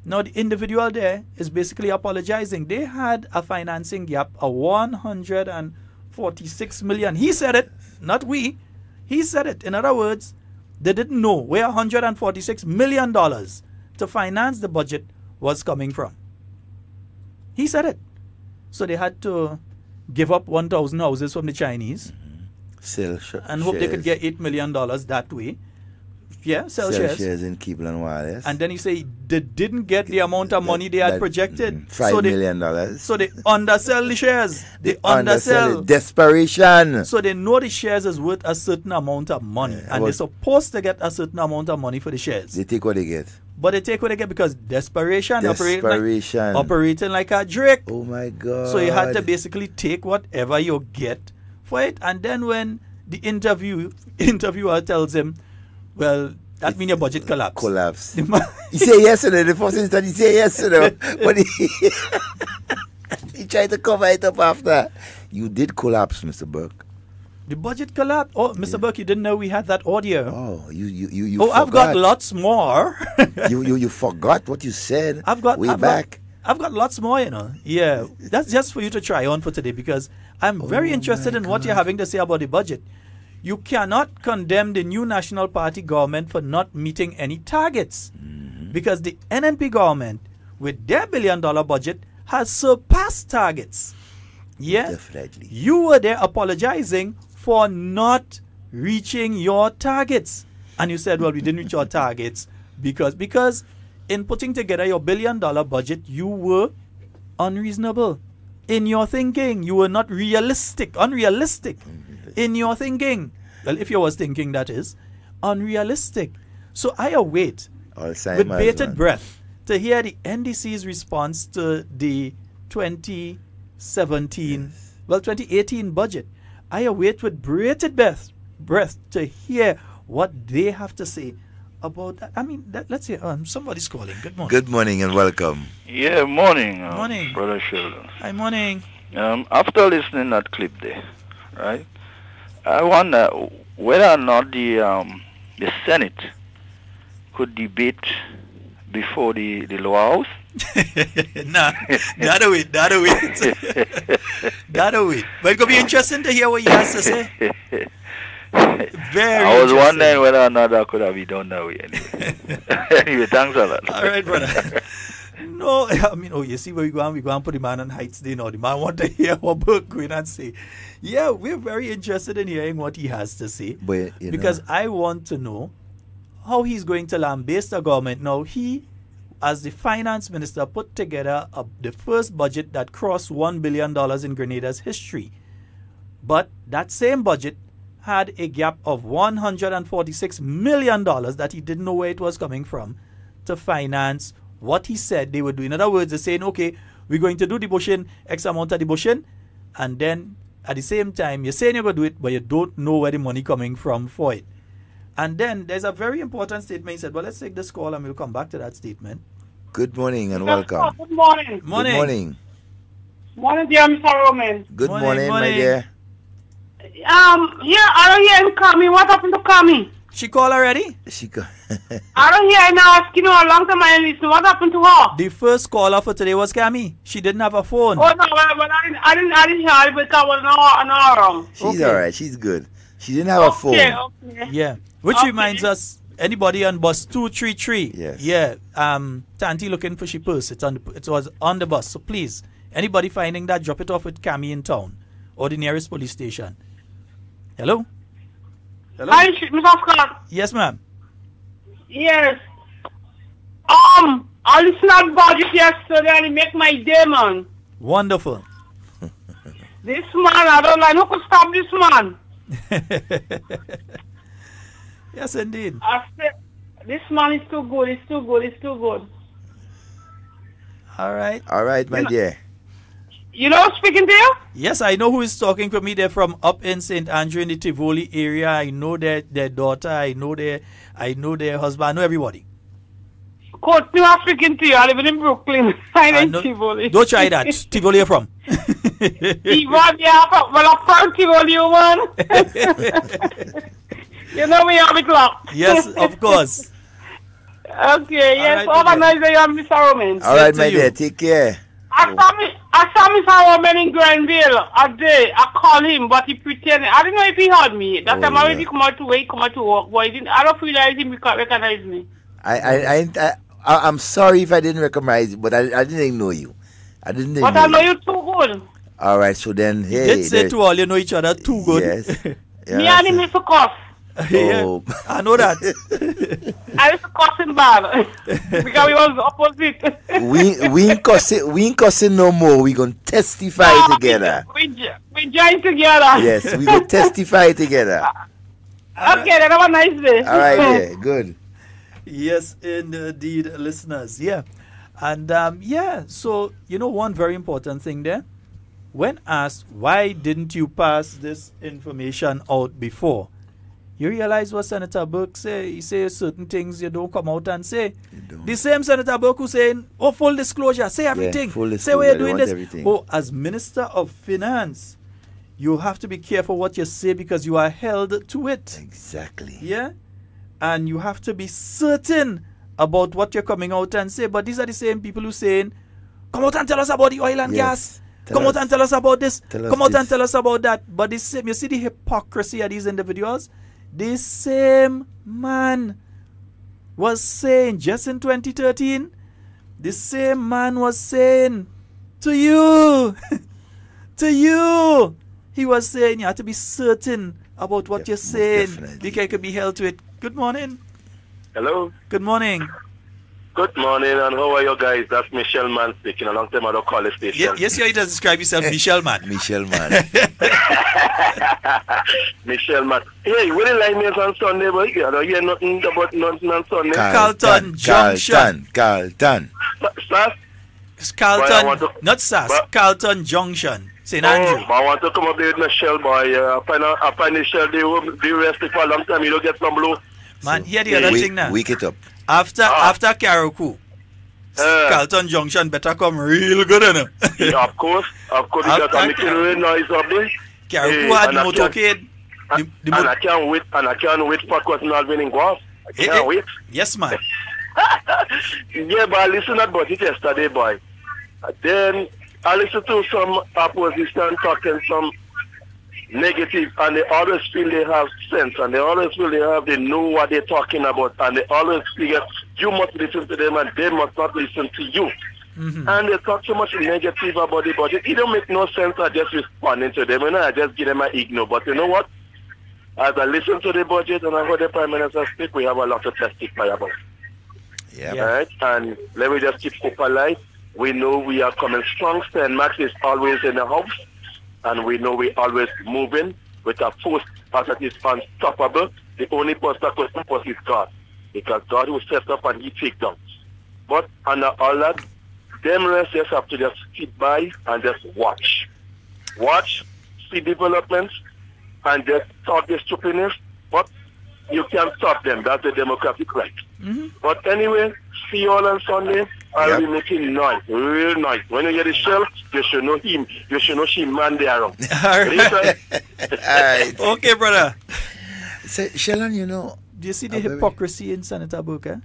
Now, the individual there is basically apologizing. They had a financing gap of $146 million. He said it, not we. He said it. In other words, they didn't know where $146 million to finance the budget was coming from. He said it. So they had to give up 1,000 houses from the Chinese and hope they could get $8 million that way. Yeah, sell shares in Keebler Wireless. And then you say they didn't get the amount of money they had projected. $5 million. So they undersell the shares. They undersell. Desperation. So they know the shares is worth a certain amount of money. And they're supposed to get a certain amount of money for the shares. They take what they get. But they take what they get because desperation. Operating like a Drake. Oh my God. So you had to basically take whatever you get for it. And then when the interviewer tells him, well, that means your budget collapse. He said yesterday, the first instant he said yesterday, but he tried to cover it up after. You did collapse, Mr. Burke. The budget collapsed. Oh, Mr. Burke, you didn't know we had that audio. Oh, you forgot. I've got lots more. you forgot what you said. I've got lots more, you know. Yeah, that's just for you to try on for today because I'm very interested in what you're having to say about the budget. You cannot condemn the new National Party government for not meeting any targets because the NNP government, with their $1 billion budget, has surpassed targets. Yeah, definitely. You were there apologizing for not reaching your targets. And you said, well, we didn't reach our targets because in putting together your $1 billion budget, you were unreasonable in your thinking. You were not unrealistic in your thinking. Well, if you was thinking, that is unrealistic. So I await with bated breath to hear the NDC's response to the 2018 budget. I await with bated breath to hear what they have to say about that. I mean, let's hear. Somebody's calling. Good morning. Good morning and welcome. Yeah, morning. Morning, Brother Sheldon. Hi, morning. After listening that clip there, right? I wonder whether or not the Senate could debate before the lower house. Nah, that'll wait. That'll wait. But it could be interesting to hear what he has to say. Very I was wondering whether or not that could have been done that way. Anyway, thanks a lot. All right, brother. No, I mean, you see where we go and put the man on heights there now. The man want to hear what Burke going and say. Yeah, we're very interested in hearing what he has to say. But, because I want to know how he's going to lambaste the government. Now, he, as the finance minister, put together the first budget that crossed $1 billion in Grenada's history. But that same budget had a gap of $146 million that he didn't know where it was coming from to finance what he said they would do. In other words, they're saying, okay, we're going to do devotion, X amount of devotion, and then at the same time, you're saying you're going to do it, but you don't know where the money coming from for it. And then there's a very important statement. He said, well, let's take this call and we'll come back to that statement. Good morning and welcome. Good morning. Morning. Good morning. Morning, dear Mr. Roman. Good morning, my dear. Yeah, I don't hear him coming. What happened to coming? She called already? I don't hear him asking her how long time I listen. What happened to her? The first caller for today was Cammy. She didn't have a phone. Oh no, but I didn't hear her because I was an hour. She's all right. She's good. She didn't have a phone. Okay. Yeah. Which reminds us, anybody on bus 233? Yes. Yeah. Tanti looking for she purse. It was on the bus. So please, anybody finding that, drop it off with Cammy in town or the nearest police station. Hello? Hello? Hi, Mr. Scott. Yes, ma'am. Yes. I listened to budget yesterday and it make my day, man. Wonderful. This man, I don't like. Who could stop this man? Yes, indeed. I said, this man is too good. It's too good. It's too good. All right. All right, my dear. You know speaking to you? Yes, I know who is talking for me. They're from up in St. Andrew in the Tivoli area. I know their daughter. I know their husband. I know everybody. Coach, you are speaking to you. I live in Brooklyn. I know Tivoli. Don't try that. Tivoli, you're from? Tivoli, well, I'm from Tivoli, man. You know we have it locked. Yes, of course. Okay, yes. Have a nice day, Mr. Roman. All right, my dear. Take care. I saw Mr. Roman in Granville a day. I called him, but he pretended. I didn't know if he heard me. That time I already come out to work, but he didn't. I don't feel like he recognize me. I'm sorry if I didn't recognize you, but I didn't know you. I didn't know I know you too good. All right, so then, hey. You did say to all you know each other too good. Yes. Me and him is a cuss. Yeah, I know that. I used to cuss him bad because we was opposite. we ain't cussing no more. We gonna testify together. We join together. Yes, we gonna testify together. Okay, then have a nice day. All right, yeah, good. Yes, indeed, listeners. Yeah, and so one very important thing there. When asked why didn't you pass this information out before, you realize what Senator Burke say. He says certain things you don't come out and say. The same Senator Burke who's saying, full disclosure, say everything. Say why you're doing this. Everything. As Minister of Finance, you have to be careful what you say because you are held to it. Exactly. Yeah? And you have to be certain about what you're coming out and say. But these are the same people who saying, come out and tell us about the oil and gas. Come out and tell us about this. Come out and tell us about that. But the same, you see the hypocrisy of these individuals? This same man was saying, just in 2013, the same man was saying to you, he was saying you have to be certain about what you're saying because you could be held to it. Good morning. Hello. Good morning. Good morning, and how are you guys? That's Michelle Man speaking. A long time I don't call the station. Yes, you just describe yourself, Michelle Man. Michelle Man. Michelle Man. Hey, what did I mean on Sunday, boy? I don't hear nothing about nothing on Sunday. Carlton Junction. Carlton. SAS? Carlton, not SAS. Carlton Junction. St. Andrew. I want to come up there with Michelle, boy. I find Michelle, they rested for a long time. You don't get some blue. Man, here the other thing now. Wake it up. After Karaku, Carlton Junction better come real good, Yeah, of course. Because I'm making real noise up there. Karaku had motorcade. And I can't wait for question not winning golf. I can't wait. Yes, man. Yeah, but I listened to budget yesterday, boy. Then I listened to some opposition talking some negative, and they always feel they have sense, and they always feel they know what they're talking about, and they always figure you must listen to them and they must not listen to you. And they talk so much negative about the budget. It don't make no sense. I just responding to them, and I just give them an ignore. But you know what? As I listen to the budget and I heard the Prime Minister speak, we have a lot to testify about. Yeah. Right? And let me just keep hope alive. We know we are coming strong. Stan Max is always in the house. And we know we're always moving with a force that is unstoppable. The only person that can stop us is God. Because God will set up and He takes down. But under all that, them rest just have to just sit by and just watch. Watch, see developments, and just talk the stupidness. But you can't stop them. That's the democratic right. But anyway, see you all on Sunday. I'll be making noise, real noise. When you hear the shell, you should know him. You should know she man there. All right. Okay, brother. So, Sheldon, you know... Do you see the hypocrisy in Senator Burke? Eh?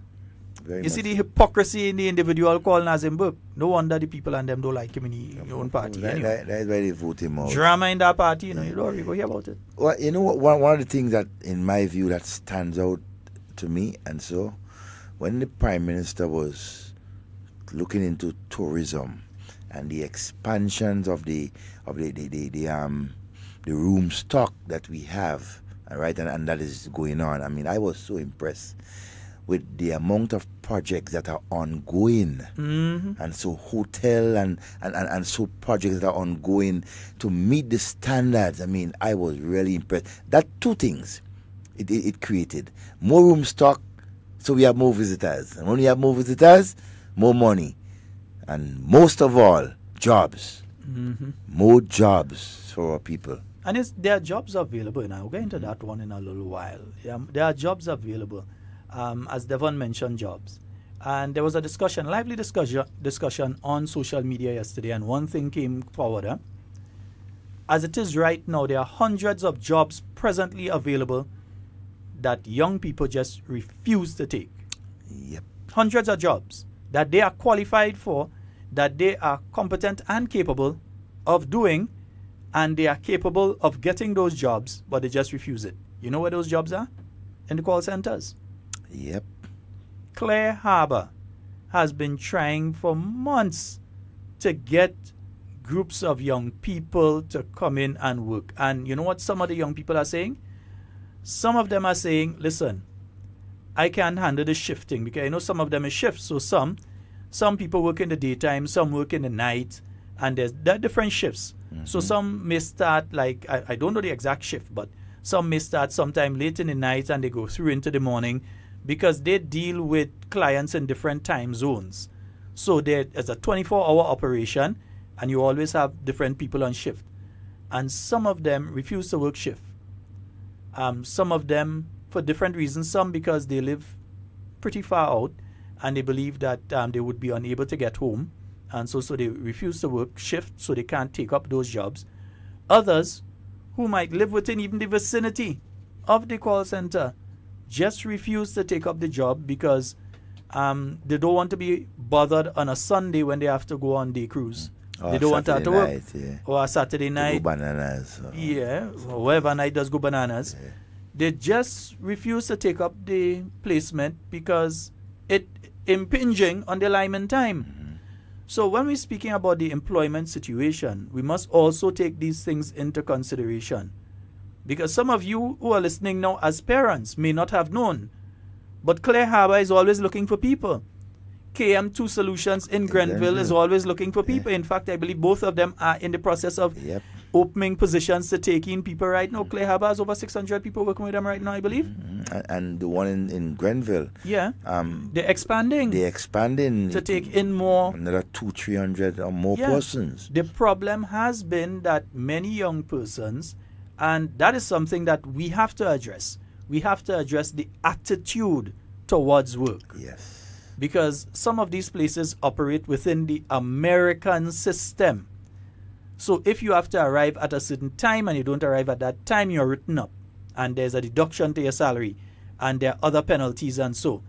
You see the hypocrisy in the individual calling as him Burke? No wonder the people and them don't like him in his own party. That's why they vote him out. Drama in that party, you know, you don't really go hear about it. Well, you know what? One of the things that, in my view, that stands out to me, and so, when the Prime Minister was looking into tourism and the expansions of the room stock that we have, right, and that is going on. I mean, I was so impressed with the amount of projects that are ongoing, and so hotel and so projects that are ongoing to meet the standards. I mean, I was really impressed. That two things it created: more room stock, so we have more visitors, and when we have more visitors, more money, and most of all, jobs. More jobs for our people. And there are jobs available, and I'll get into that one in a little while. There are jobs available, as Devon mentioned, jobs. And there was a discussion, lively discussion on social media yesterday, and one thing came forward. As it is right now, there are hundreds of jobs presently available that young people just refuse to take. Yep. Hundreds of jobs that they are qualified for, that they are competent and capable of doing, and they are capable of getting those jobs, but they just refuse it. You know where those jobs are? In the call centers. Yep. Clare Harbor has been trying for months to get groups of young people to come in and work. And you know what some of the young people are saying? Some of them are saying, listen, I can't handle the shifting, because I know some of them is shifts. So some people work in the daytime, some work in the night, and there are different shifts. So some may start, like, I don't know the exact shift, but some may start sometime late in the night and they go through into the morning, because they deal with clients in different time zones. So there's a 24-hour operation, and you always have different people on shift. And some of them refuse to work shift. Some of them for different reasons, some because they live pretty far out, and they believe that they would be unable to get home, and so they refuse to work shift, so they can't take up those jobs. Others who might live within even the vicinity of the call center just refuse to take up the job because they don't want to be bothered on a Sunday when they have to go on day cruise. They don't want to have to work. Or a Saturday night. Go bananas. Yeah, or whatever night does go bananas. Yeah. They just refuse to take up the placement because it impinging on their lineman time. So when we're speaking about the employment situation, we must also take these things into consideration. Because some of you who are listening now as parents may not have known, but Clare Harbor is always looking for people. KM2 Solutions in Grenville is always looking for people. In fact, I believe both of them are in the process of opening positions to take in people right now. Clare Harbor has over 600 people working with them right now, I believe. And the one in Grenville. Yeah. They're expanding. To take in more. Another 200-300 or more persons. The problem has been that many young persons, and that is something that we have to address. We have to address the attitude towards work. Yes. Because some of these places operate within the American system. So if you have to arrive at a certain time and you don't arrive at that time, you're written up. And there's a deduction to your salary. And there are other penalties and so.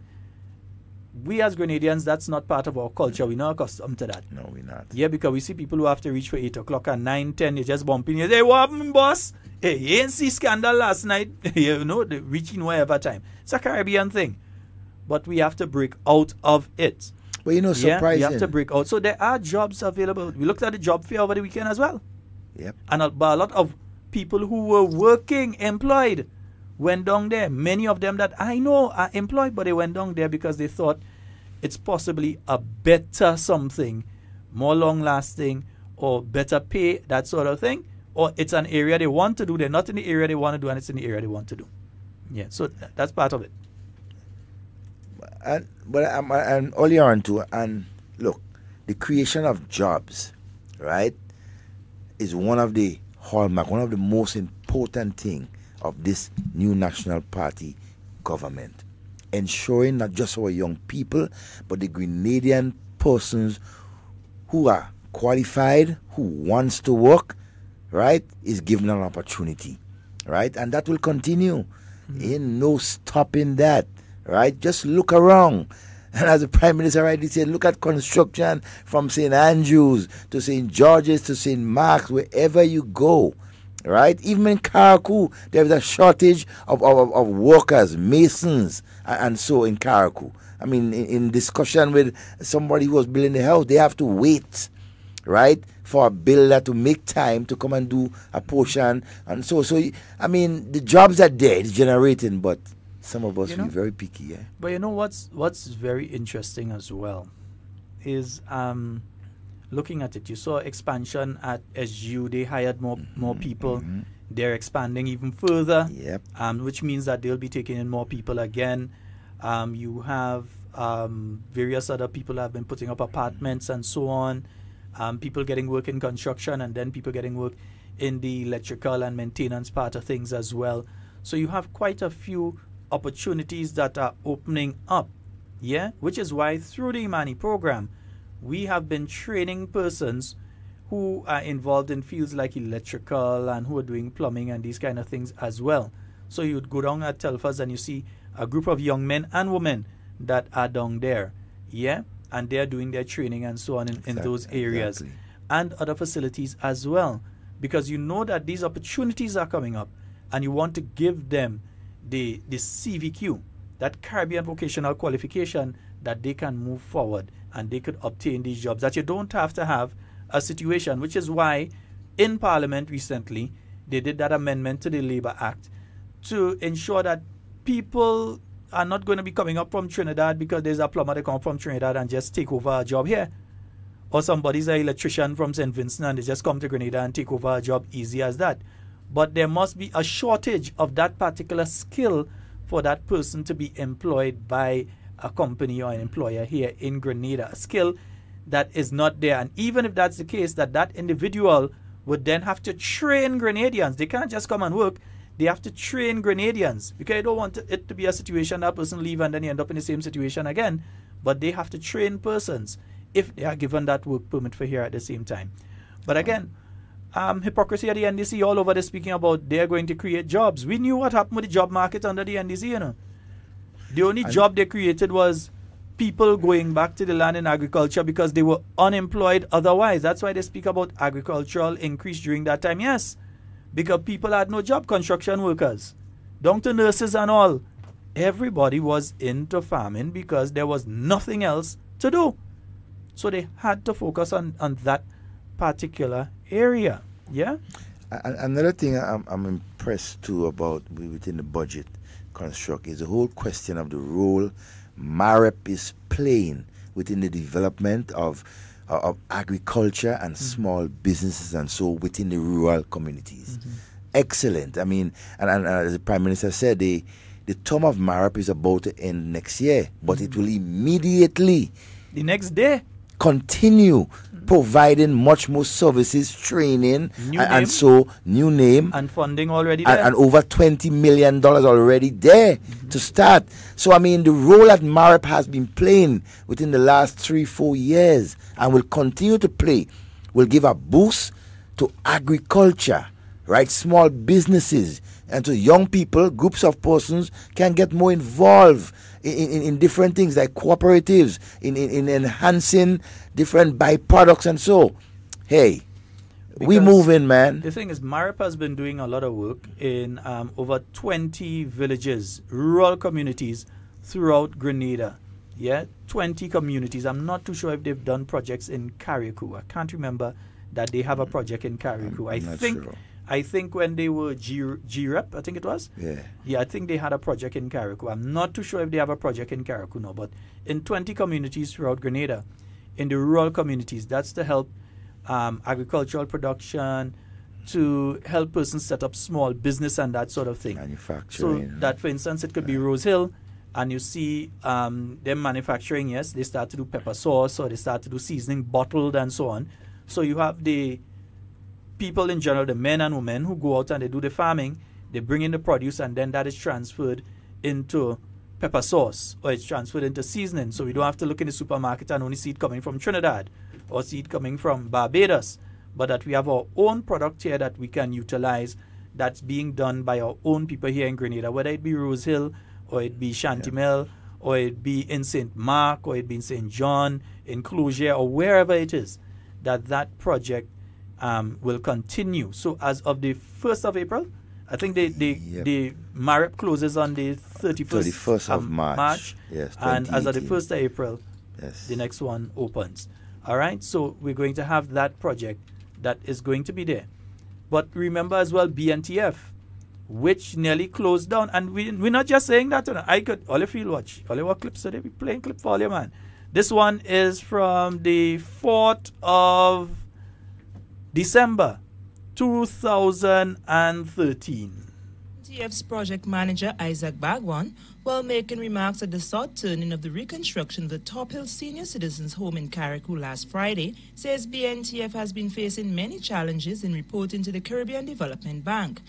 We as Grenadians, that's not part of our culture. We're not accustomed to that. No, we're not. Yeah, because we see people who have to reach for 8 o'clock and 9, 10, you just bump in. You say, what happened, boss? Hey, you ain't see scandal last night. You know, the reaching whatever time. It's a Caribbean thing. But we have to break out of it. But you know, surprising. We have to break out. So there are jobs available. We looked at the job fair over the weekend as well. Yep. And a lot of people who were working, employed, went down there. Many of them that I know are employed, but they went down there because they thought it's possibly a better something, more long-lasting, or better pay, that sort of thing. Or it's an area they want to do. They're not in the area they want to do, and it's in the area they want to do. Yeah, so that's part of it. and earlier on too, and look, the creation of jobs, right, is one of the hallmark, one of the most important thing of this new National Party government. Ensuring not just our young people, but the Grenadian persons who are qualified, who wants to work, right, is given an opportunity, right? And that will continue. Ain't no stopping that, right? Just look around. And as the Prime Minister rightly said, look at construction from St. Andrews to St. George's to St. Mark's, wherever you go, right? Even in Karakou, there is a shortage of workers, masons, and so in Karakou. I mean, in discussion with somebody who was building the house, they have to wait, right, for a builder to make time to come and do a portion. And so I mean, the jobs are there, it's generating, but some of us are very picky. Yeah? But you know what's very interesting as well is looking at it. You saw expansion at SGU. They hired more people. They're expanding even further, which means that they'll be taking in more people again. You have various other people have been putting up apartments and so on. People getting work in construction, and then people getting work in the electrical and maintenance part of things as well. So you have quite a few opportunities that are opening up, which is why through the Imani program, we have been training persons who are involved in fields like electrical and who are doing plumbing and these kind of things as well. So you'd go down at Telfas and you see a group of young men and women that are down there, and they're doing their training and so on in those areas and other facilities as well, because you know that these opportunities are coming up and you want to give them the CVQ, that Caribbean vocational qualification, that they can move forward and they could obtain these jobs, that you don't have to have a situation, which is why in Parliament recently they did that amendment to the Labour Act to ensure that people are not going to be coming up from Trinidad because there's a plumber that come from Trinidad and just take over a job here, or somebody's an electrician from St. Vincent and they just come to Grenada and take over a job, easy as that. But there must be a shortage of that particular skill for that person to be employed by a company or an employer here in Grenada, a skill that is not there. And even if that's the case, that individual would then have to train Grenadians. They can't just come and work. They have to train Grenadians, because they don't want it to be a situation that person leave and then you end up in the same situation again. But they have to train persons if they are given that work permit for here at the same time. But again, hypocrisy at the NDC all over, they're speaking about they're going to create jobs. We knew what happened with the job market under the NDC, you know. The only job they created was people going back to the land in agriculture because they were unemployed otherwise. That's why they speak about agricultural increase during that time. Yes, because people had no job, construction workers, down to nurses and all. Everybody was into farming because there was nothing else to do. So they had to focus on that particular area. Yeah. Another thing I'm impressed too about within the budget construct is the whole question of the role MAREP is playing within the development of agriculture and small businesses and so within the rural communities. Excellent. I mean, and as the Prime Minister said, the term of MAREP is about to end next year, but it will immediately, the next day, continue providing much more services, training, and so new name and funding already there, and over $20 million already there to start. So I mean, the role that MAREP has been playing within the last 3-4 years and will continue to play will give a boost to agriculture, right? Small businesses, and to young people, groups of persons can get more involved in different things like cooperatives, in enhancing different byproducts and so. Hey, because we move in, man. The thing is, MAREP has been doing a lot of work in over 20 villages, rural communities throughout Grenada. Yeah, 20 communities. I'm not too sure if they've done projects in Carriacou. I can't remember that they have a project in Carriacou. I think when they were G-Rep, I think it was. Yeah, I think they had a project in Carriacou. I'm not too sure if they have a project in Carriacou now, but in 20 communities throughout Grenada, in the rural communities, that's to help agricultural production, to help persons set up small business and that sort of thing. Manufacturing. So that, for instance, it could be Rose Hill, and you see them manufacturing, yes, they start to do pepper sauce, or they start to do seasoning bottled and so on. So you have the people in general, the men and women who go out and they do the farming, they bring in the produce, and then that is transferred into pepper sauce, or it's transferred into seasoning. So we don't have to look in the supermarket and only see it coming from Trinidad or see it coming from Barbados, but that we have our own product here that we can utilize, that's being done by our own people here in Grenada, whether it be Rose Hill, or it be Shantimel, or it be in St. Mark, or it be in St. John, in Clozier, or wherever it is, that project will continue. So as of the 1st of April, I think the MAREP closes on the 31st of March. Yes, and as of the 1st of April, the next one opens. All right, so we're going to have that project that is going to be there. But remember as well, BNTF, which nearly closed down. And we're not just saying that. I could, all if you watch, all your clips today, we playing clip for all you, man. This one is from the 4th of December, 2013. BNTF's project manager, Isaac Bagwan, while making remarks at the south turning of the reconstruction of the Top Hill Senior Citizens Home in Carriacou last Friday, says BNTF has been facing many challenges in reporting to the Caribbean Development Bank.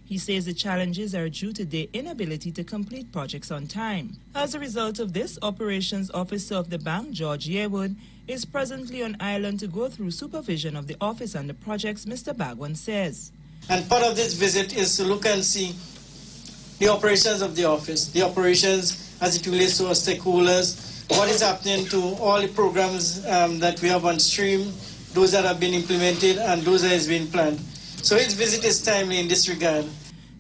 He says the challenges are due to their inability to complete projects on time. As a result of this, Operations Officer of the bank, George Yearwood, is presently on island to go through supervision of the office and the projects, Mr. Bagwan says. And part of this visit is to look and see the operations of the office, the operations as it relates to our stakeholders, what is happening to all the programs that we have on stream, those that have been implemented and those that has been planned. So his visit is timely in this regard.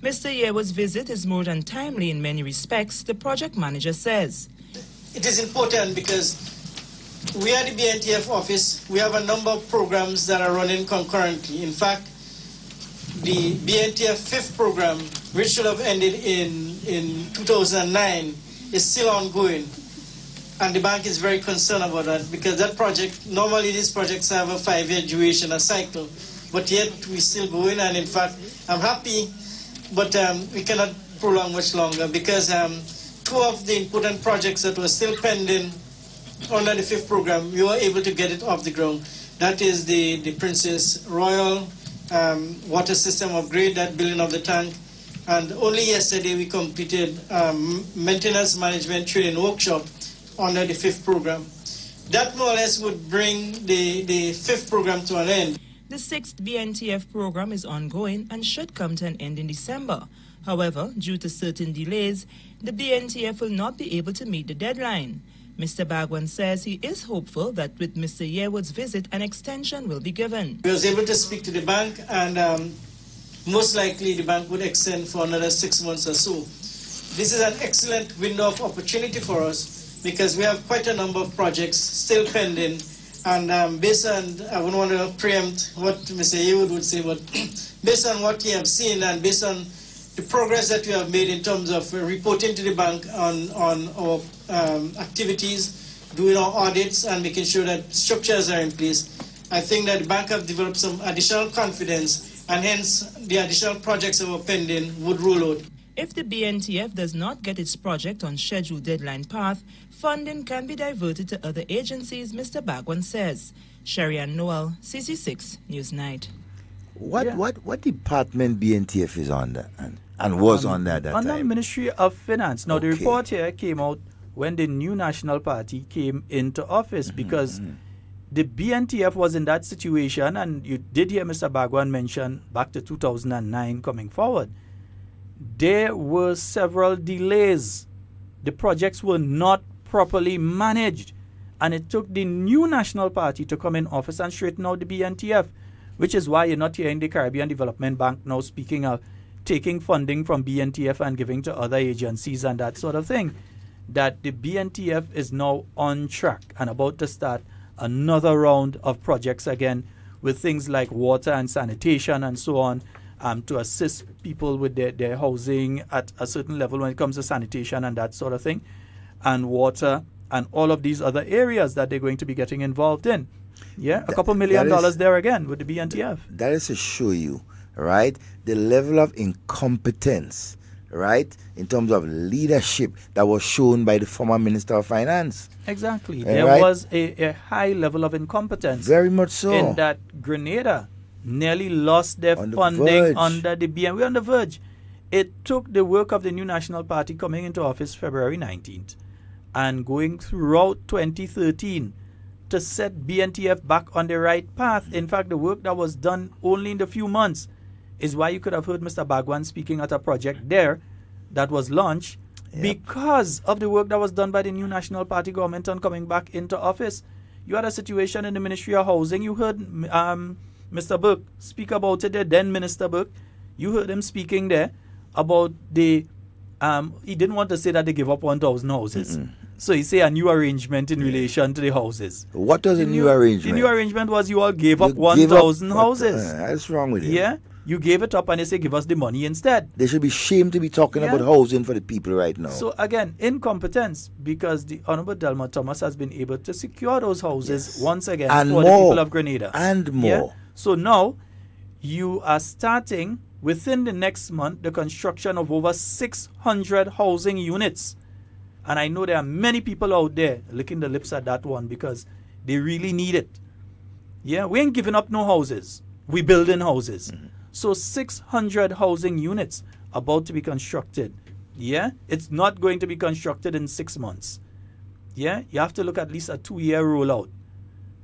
Mr. Yearwood's visit is more than timely in many respects, the project manager says. It is important because we are the BNTF office. We have a number of programs that are running concurrently. In fact, the BNTF 5th program, which should have ended in 2009, is still ongoing. And the bank is very concerned about that because that project, normally these projects have a 5-year duration, a cycle. But yet we're still going, and in fact, I'm happy, but we cannot prolong much longer because 2 of the important projects that were still pending under the 5th program, we were able to get it off the ground. That is the Princess Royal water system upgrade, that building of the tank. And only yesterday we completed maintenance management training workshop under the 5th program. That more or less would bring the 5th program to an end. The 6th BNTF program is ongoing and should come to an end in December. However, due to certain delays, the BNTF will not be able to meet the deadline. Mr. Bagwan says he is hopeful that with Mr. Yearwood's visit, an extension will be given. We was able to speak to the bank, and most likely the bank would extend for another 6 months or so. This is an excellent window of opportunity for us because we have quite a number of projects still pending. And based on, I wouldn't want to preempt what Mr. Yearwood would say, but based on what you have seen and based on the progress that we have made in terms of reporting to the bank on our activities, doing our audits and making sure that structures are in place, I think that the bank have developed some additional confidence, and hence the additional projects that were pending would roll out. If the BNTF does not get its project on scheduled deadline path, funding can be diverted to other agencies, Mr. Bagwan says. Sherry-Ann Noel, CC6 Newsnight. What department BNTF is under and was under at that under time? Ministry of Finance. Now, the report here came out when the new National Party came into office because the BNTF was in that situation, and you did hear Mr. Bagwan mention back to 2009 coming forward. There were several delays. The projects were not properly managed, and it took the new National Party to come in office and straighten out the BNTF, which is why you're not hearing the Caribbean Development Bank now speaking of taking funding from BNTF and giving to other agencies and that sort of thing. That the BNTF is now on track and about to start another round of projects again with things like water and sanitation and so on, to assist people with their housing at a certain level when it comes to sanitation and that sort of thing, and water and all of these other areas that they're going to be getting involved in. Yeah, a couple $1 million there again with the BNTF. That is to show you, right, the level of incompetence, right, in terms of leadership that was shown by the former Minister of Finance. Exactly. There was a high level of incompetence. Very much so. In that Grenada nearly lost their funding under the BN. We're on the verge. It took the work of the new National Party coming into office February 19th and going throughout 2013 to set BNTF back on the right path. In fact, the work that was done only in the few months is why you could have heard Mr. Bagwan speaking at a project there that was launched because of the work that was done by the new National Party government on coming back into office. You had a situation in the Ministry of Housing. You heard Mr. Burke speak about it there, then Minister Burke. You heard him speaking there about the, he didn't want to say that they give up 1,000 houses. So he say a new arrangement in relation to the houses. What was the new arrangement? The new arrangement was you all gave up 1,000 houses. That's wrong with it. Yeah. You gave it up and they say give us the money instead. They should be ashamed to be talking about housing for the people right now. So again, incompetence, because the Honorable Delma Thomas has been able to secure those houses once again and for more, the people of Grenada. And more. Yeah? So now you are starting within the next month the construction of over 600 housing units. And I know there are many people out there licking the lips at that one because they really need it. Yeah, we ain't giving up no houses. We building houses. So 600 housing units about to be constructed. Yeah, it's not going to be constructed in 6 months. Yeah, you have to look at least a 2-year rollout.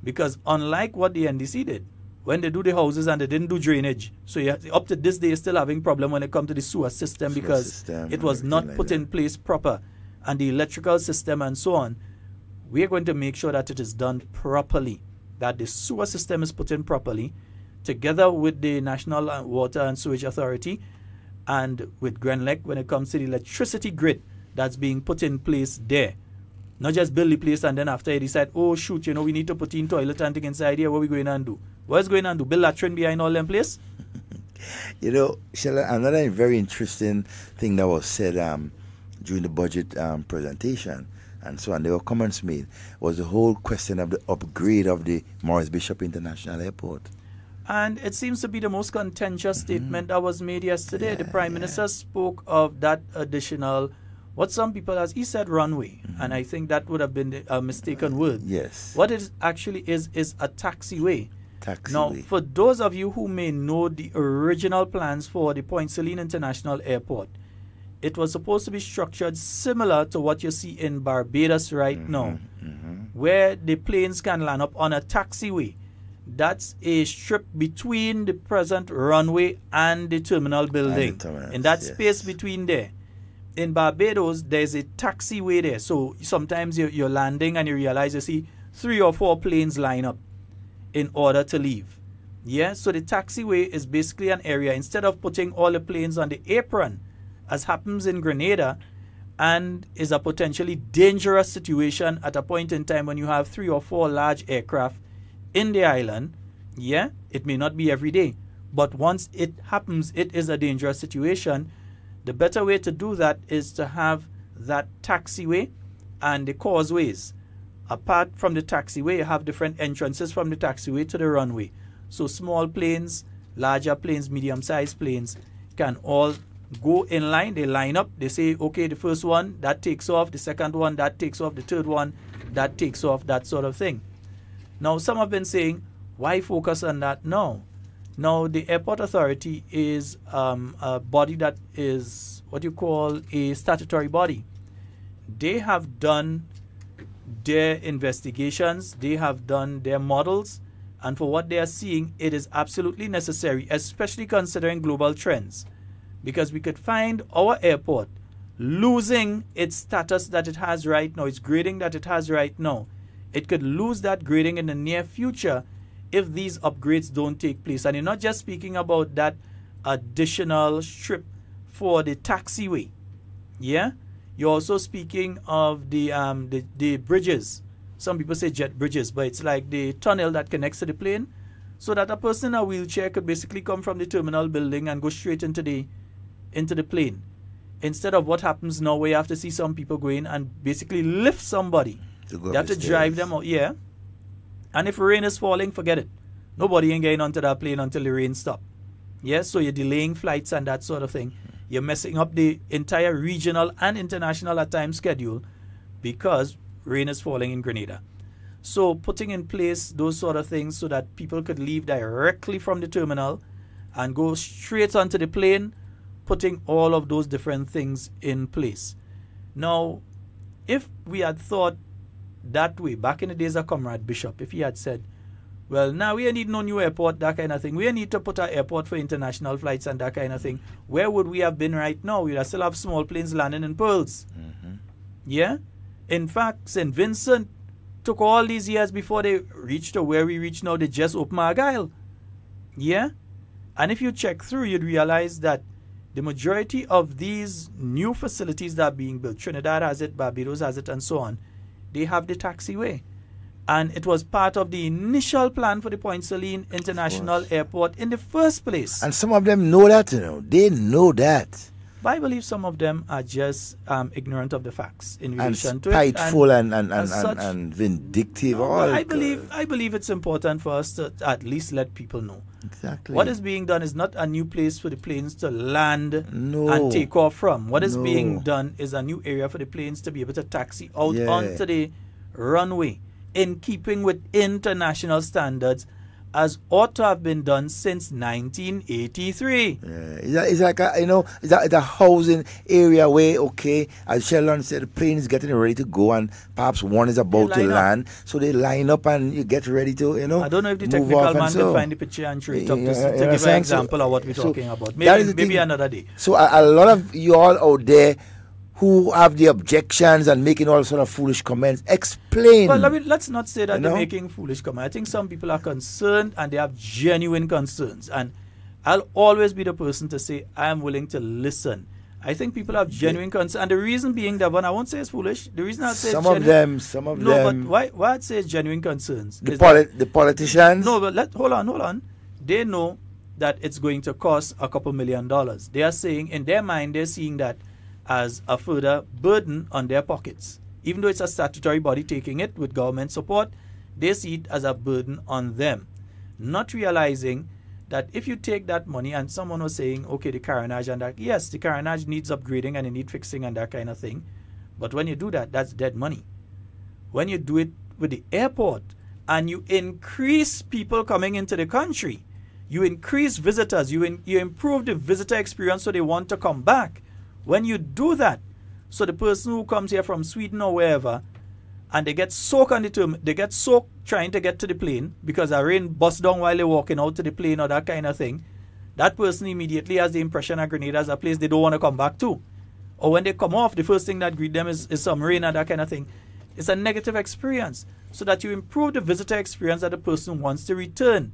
Because unlike what the NDC did, when they do the houses and they didn't do drainage, so you have, up to this day, still having problem when it comes to the sewer system because it was not put in place proper, and the electrical system and so on. We are going to make sure that it is done properly, that the sewer system is put in properly, together with the National Water and Sewage Authority and with Grenlec when it comes to the electricity grid that's being put in place there. Not just build the place and then after you decide, oh shoot, you know, we need to put in toilet and thing inside here, what are we going to do? What is going to do? Build latrine behind all them place? You know, Sheldon, another very interesting thing that was said during the budget presentation and so on, there were comments made, was the whole question of the upgrade of the Morris Bishop International Airport. And it seems to be the most contentious statement that was made yesterday. The Prime Minister spoke of that additional, what some people, as he said, runway. And I think that would have been a mistaken word. Yes. What it actually is a taxiway. Now, for those of you who may know the original plans for the Point Celine International Airport, it was supposed to be structured similar to what you see in Barbados right now, where the planes can land up on a taxiway. That's a strip between the present runway and the terminal building. In that space between there. In Barbados, there's a taxiway there. So sometimes you're landing and you realize you see 3 or 4 planes line up in order to leave. Yeah, so the taxiway is basically an area, instead of putting all the planes on the apron, as happens in Grenada, and is a potentially dangerous situation at a point in time when you have 3 or 4 large aircraft in the island. Yeah, it may not be every day, but once it happens, it is a dangerous situation. The better way to do that is to have that taxiway and the causeways. Apart from the taxiway, you have different entrances from the taxiway to the runway. So small planes, larger planes, medium-sized planes can all go in line. They line up. They say, okay, the first one, that takes off. The second one, that takes off. The third one, that takes off, that sort of thing. Now, some have been saying, why focus on that now? Now, the Airport Authority is a body that is what you call a statutory body. They have done their investigations. They have done their models. And for what they are seeing, it is absolutely necessary, especially considering global trends. Because we could find our airport losing its status that it has right now, its grading that it has right now. It could lose that grading in the near future if these upgrades don't take place. And you're not just speaking about that additional strip for the taxiway. Yeah? You're also speaking of the bridges. Some people say jet bridges, but it's like the tunnel that connects to the plane, so that a person in a wheelchair could basically come from the terminal building and go straight into the plane. Instead of what happens now, where you have to see some people go in and basically lift somebody. You have to drive them out. Yeah. And if rain is falling, forget it. Nobody ain't getting onto that plane until the rain stops. Yeah, so you're delaying flights and that sort of thing. You're messing up the entire regional and international at times schedule because rain is falling in Grenada. So putting in place those sort of things so that people could leave directly from the terminal and go straight onto the plane, putting all of those different things in place. Now, if we had thought that way, back in the days of Comrade Bishop, if he had said, well, now we need no new airport, that kind of thing. We need to put our airport for international flights and that kind of thing. Where would we have been right now? We'd still have small planes landing in Pearls. Yeah? In fact, St. Vincent took all these years before they reached to where we reach now. They just opened Argyle. Yeah? And if you check through, you'd realize that the majority of these new facilities that are being built, Trinidad has it, Barbados has it, and so on, they have the taxiway. And it was part of the initial plan for the Point Saline International Airport in the first place. And some of them know that, you know. They know that. But I believe some of them are just ignorant of the facts in relation to it. Spiteful and vindictive. I believe it's important for us to at least let people know. Exactly. What is being done is not a new place for the planes to land and take off from. What is being done is a new area for the planes to be able to taxi out onto the runway in keeping with international standards, as ought to have been done since 1983. It's like it's a housing area where, okay, as Sheldon said, the plane is getting ready to go and perhaps one is about to land, so they line up and you get ready to, I don't know if the technical man can find the picture and show it up to give an example of what we're talking about. Maybe another day. So a lot of you all out there who have the objections and making all sort of foolish comments, explain. Well, let's not say that they're making foolish comments. I think some people are concerned and they have genuine concerns. And I'll always be the person to say, I am willing to listen. I think people have genuine concerns. And the reason being, Devon, I won't say it's foolish. The reason I'll say some of them. No, but why I'd say it's genuine concerns? The politicians? No, but hold on. They know that it's going to cost a couple $1 million. They are saying, in their mind, they're seeing that as a further burden on their pockets. Even though it's a statutory body taking it with government support, they see it as a burden on them. Not realizing that if you take that money, and someone was saying, okay, the carronage and that, yes, the carronage needs upgrading and it needs fixing and that kind of thing. But when you do that, that's dead money. When you do it with the airport and you increase people coming into the country, you increase visitors, you improve the visitor experience so they want to come back. When you do that, so the person who comes here from Sweden or wherever, and they get soaked on the term, they get soaked trying to get to the plane because the rain busts down while they're walking out to the plane or that kind of thing, that person immediately has the impression that Grenada is a place they don't want to come back to. Or when they come off, the first thing that greet them is some rain and that kind of thing. It's a negative experience. So that you improve the visitor experience that the person wants to return.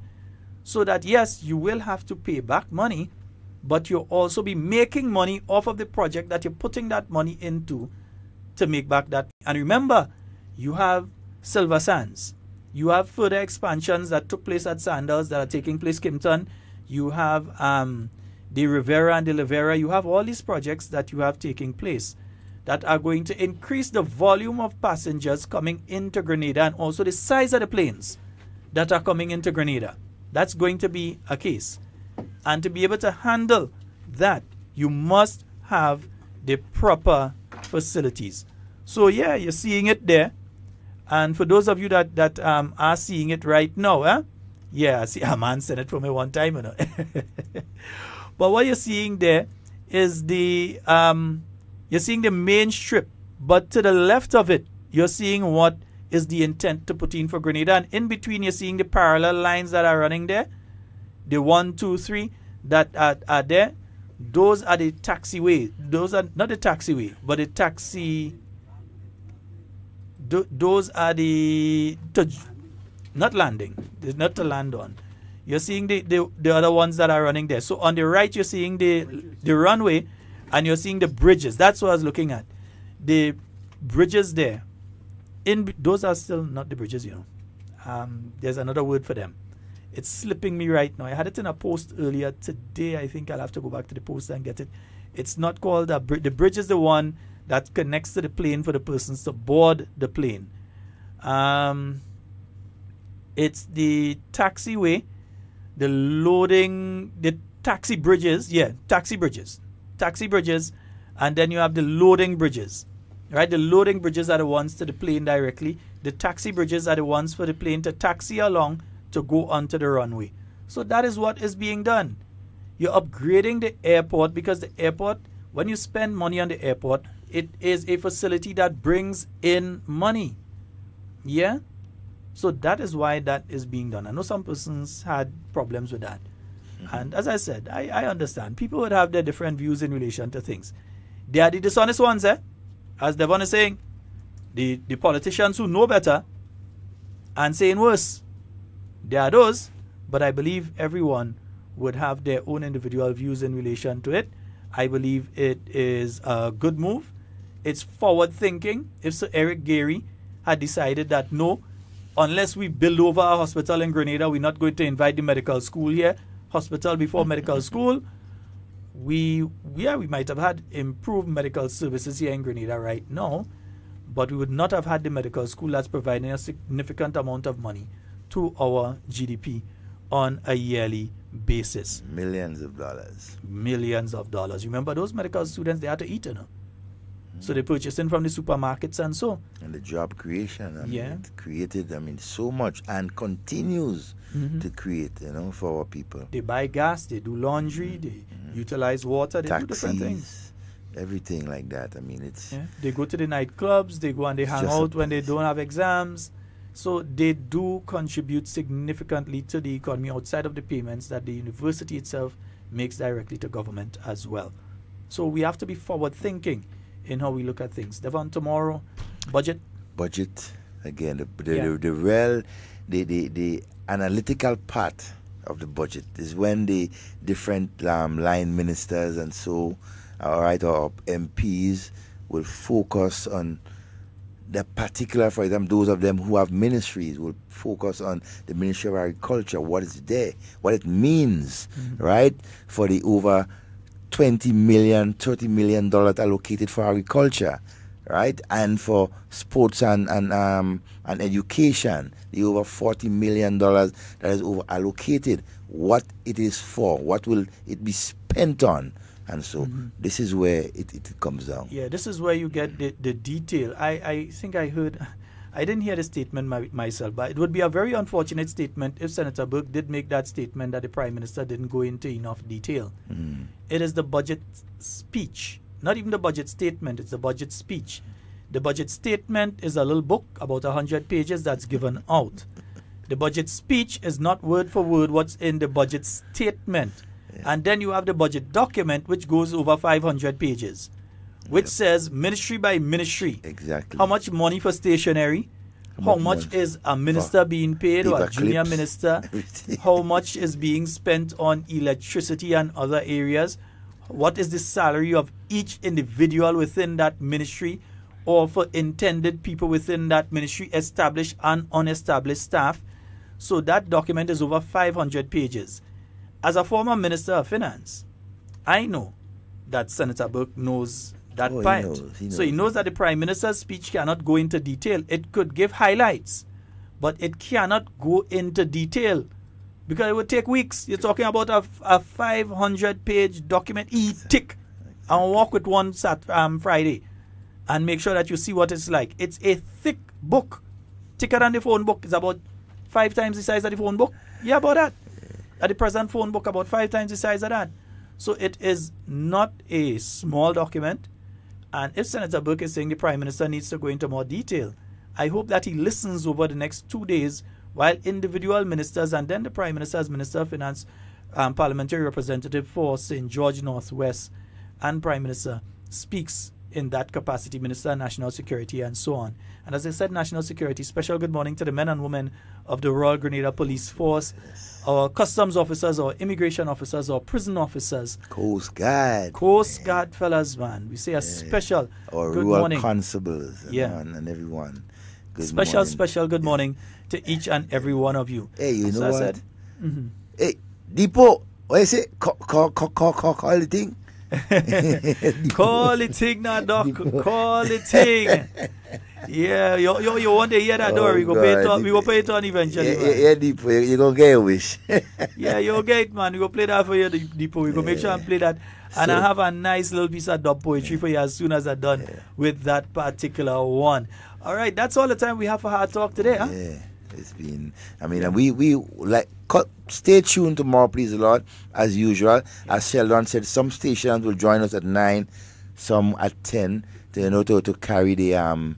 So that, yes, you will have to pay back money, but you'll also be making money off of the project that you're putting that money into to make back that. And remember, you have Silver Sands. You have further expansions that took place at Sandals that are taking place Kimpton. You have the Rivera and the Livera. You have all these projects that you have taking place that are going to increase the volume of passengers coming into Grenada and also the size of the planes that are coming into Grenada. That's going to be a case. And to be able to handle that, you must have the proper facilities. So yeah, you're seeing it there. And for those of you that are seeing it right now, yeah, I see a man said it for me one time, you know. But what you're seeing there is you're seeing the main strip, but to the left of it, you're seeing what is the intent to put in for Grenada, and in between you're seeing the parallel lines that are running there. The 1, 2, 3 that are there, those are the taxiway. Those are not the taxiway, but the taxi. Those are the not landing. There's not to land on. You're seeing the other ones that are running there. So on the right, you're seeing the runway, and you're seeing the bridges. That's what I was looking at. The bridges there. Those are still not the bridges, you know. There's another word for them. It's slipping me right now. I had it in a post earlier today. I think I'll have to go back to the post and get it. It's not called a bridge. The bridge is the one that connects to the plane for the persons to board the plane. It's the taxiway, the loading, the taxi bridges. Yeah, taxi bridges. taxi bridges, and then you have the loading bridges. Right? The loading bridges are the ones to the plane directly. The taxi bridges are the ones for the plane to taxi along to go onto the runway. So that is what is being done. You're upgrading the airport, because the airport, when you spend money on the airport, it is a facility that brings in money. Yeah? So that is why that is being done. I know some persons had problems with that. And as I said, I understand. People would have their different views in relation to things. They are the dishonest ones, as Devon is saying. The politicians who know better and saying worse. They are those, but I believe everyone would have their own individual views in relation to it. I believe it is a good move. It's forward thinking. If Sir Eric Gary had decided that no, unless we build over a hospital in Grenada, we're not going to invite the medical school here, hospital before medical school, we might have had improved medical services here in Grenada right now, but we would not have had the medical school that's providing a significant amount of money to our GDP on a yearly basis. Millions of dollars. Millions of dollars. Remember, those medical students, they had to eat, So they're purchasing from the supermarkets and so. And the job creation. It created, so much and continues to create, for our people. They buy gas, they do laundry, they utilize water, they do different things. Everything like that. It's... Yeah. They go to the nightclubs, they go and they hang out when they don't have exams. So they do contribute significantly to the economy outside of the payments that the university itself makes directly to government as well. So we have to be forward thinking in how we look at things. Devon, tomorrow, budget. Budget, again, the analytical part of the budget is when the different line ministers and so, or MPs will focus on the particular, for example, those of them who have ministries will focus on the Ministry of Agriculture, what is there, what it means, right, for the over $20 million, $30 million allocated for agriculture, right, and for sports and education, the over $40 million that is over allocated, what it is for, what will it be spent on. And so this is where it comes down. Yeah, this is where you get the detail. I think I heard, I didn't hear the statement myself, but it would be a very unfortunate statement if Senator Burke did make that statement that the Prime Minister didn't go into enough detail. It is the budget speech, not even the budget statement, it's the budget speech. The budget statement is a little book, about 100 pages, that's given out. The budget speech is not word for word what's in the budget statement. And then you have the budget document, which goes over 500 pages, which says ministry by ministry. Exactly. How much money for stationery? How much is a minister being paid, or a junior minister? How much is being spent on electricity and other areas? What is the salary of each individual within that ministry, or for intended people within that ministry, established and unestablished staff? So that document is over 500 pages. As a former Minister of Finance, I know that Senator Burke knows that part. He knows. So he knows that the Prime Minister's speech cannot go into detail. It could give highlights, but it cannot go into detail because it would take weeks. You're talking about a 500-page document, tick, and walk with one Friday and make sure that you see what it's like. It's a thick book, thicker than the phone book. It's about 5 times the size of the phone book. Yeah, about that. At the present phone book, about 5 times the size of that. So it is not a small document. And if Senator Burke is saying the Prime Minister needs to go into more detail, I hope that he listens over the next 2 days while individual ministers and then the Prime Minister as Minister of Finance, Parliamentary Representative for St. George Northwest, and Prime Minister speaks in that capacity, Minister of National Security and so on. And as I said, national security, special good morning to the men and women of the Royal Grenada Police Force, our customs officers, our immigration officers, our prison officers. Coast Guard. Coast Guard fellas, man. We say a special our good rural morning. Constables and everyone. Good special good morning to each and every one of you. Hey, you know what? Hey, Depot, what is it? Call the thing. Call it thing now, Doc. Call it thing. Yeah, you want to hear that, or we go pay it on. We go pay it on eventually. Yeah, Deepo, you gonna get a wish. Yeah, you'll get it, man. We go play that for you, Deepo. We go make sure and play that. And I have a nice little piece of dub poetry for you as soon as I'm done with that particular one. All right, that's all the time we have for Hard Talk today, huh? Yeah, it's been, I mean, and we like, stay tuned tomorrow, please, Lord, as usual. As Sheldon said, some stations will join us at 9, some at 10, to carry the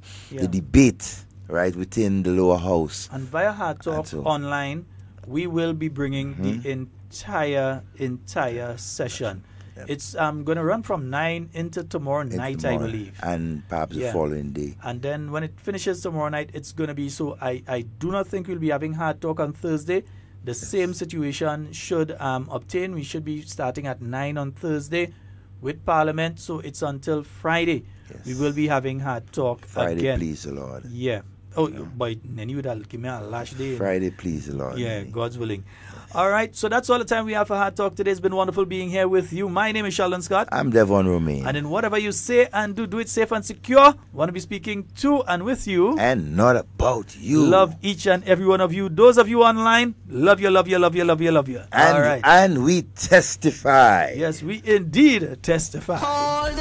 debate, right, within the lower house. And via Hard Talk online, we will be bringing the entire session. Yep. It's going to run from 9 into tomorrow night, I believe. And perhaps the following day. And then when it finishes tomorrow night, it's going to be, so I do not think we'll be having Hard Talk on Thursday. The same situation should obtain. We should be starting at 9 on Thursday with Parliament. So it's until Friday. Yes. We will be having Hard Talk Friday, again. Please the Lord. Yeah. Oh, boy, then you would give me a last day. Friday, please the Lord. Yeah, God's willing. All right, so that's all the time we have for Hard Talk today. It's been wonderful being here with you. My name is Sheldon Scott. I'm Devon Romain. And in whatever you say and do it safe and secure. Want to be speaking to and with you. And not about you. Love each and every one of you. Those of you online, love you, love you, love you, love you, love you. And, all right. And we testify. Yes, we indeed testify.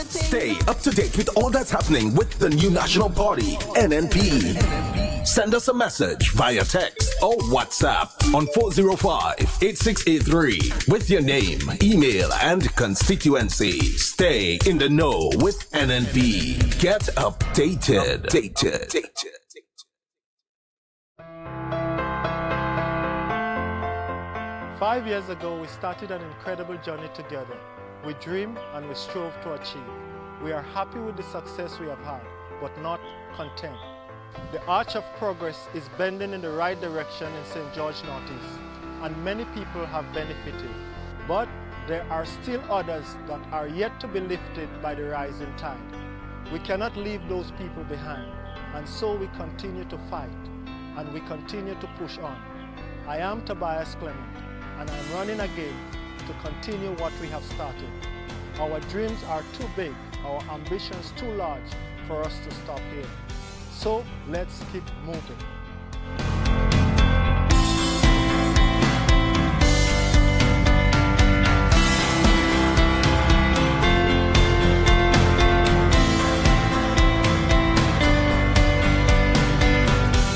Stay up to date with all that's happening with the new National Party, NNP. Send us a message via text or WhatsApp on 405-8683 with your name, email, and constituency. Stay in the know with NNP. Get updated. 5 years ago, we started an incredible journey together. We dreamed and we strove to achieve. We are happy with the success we have had, but not content. The arch of progress is bending in the right direction in St. George Northeast, and many people have benefited. But there are still others that are yet to be lifted by the rising tide. We cannot leave those people behind, and so we continue to fight, and we continue to push on. I am Tobias Clement, and I'm running again to continue what we have started. Our dreams are too big, our ambitions too large for us to stop here. So let's keep moving.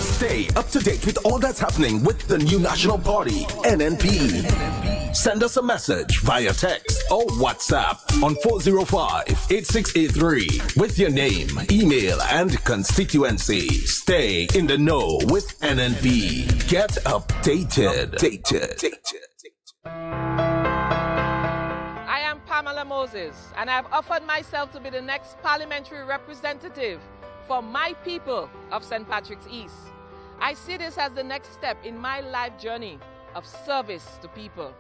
Stay up to date with all that's happening with the new National Party, NNP. Send us a message via text or WhatsApp on 405-8683 with your name, email, and constituency. Stay in the know with NNP. Get updated. I am Pamela Moses, and I have offered myself to be the next parliamentary representative for my people of St. Patrick's East. I see this as the next step in my life journey of service to people,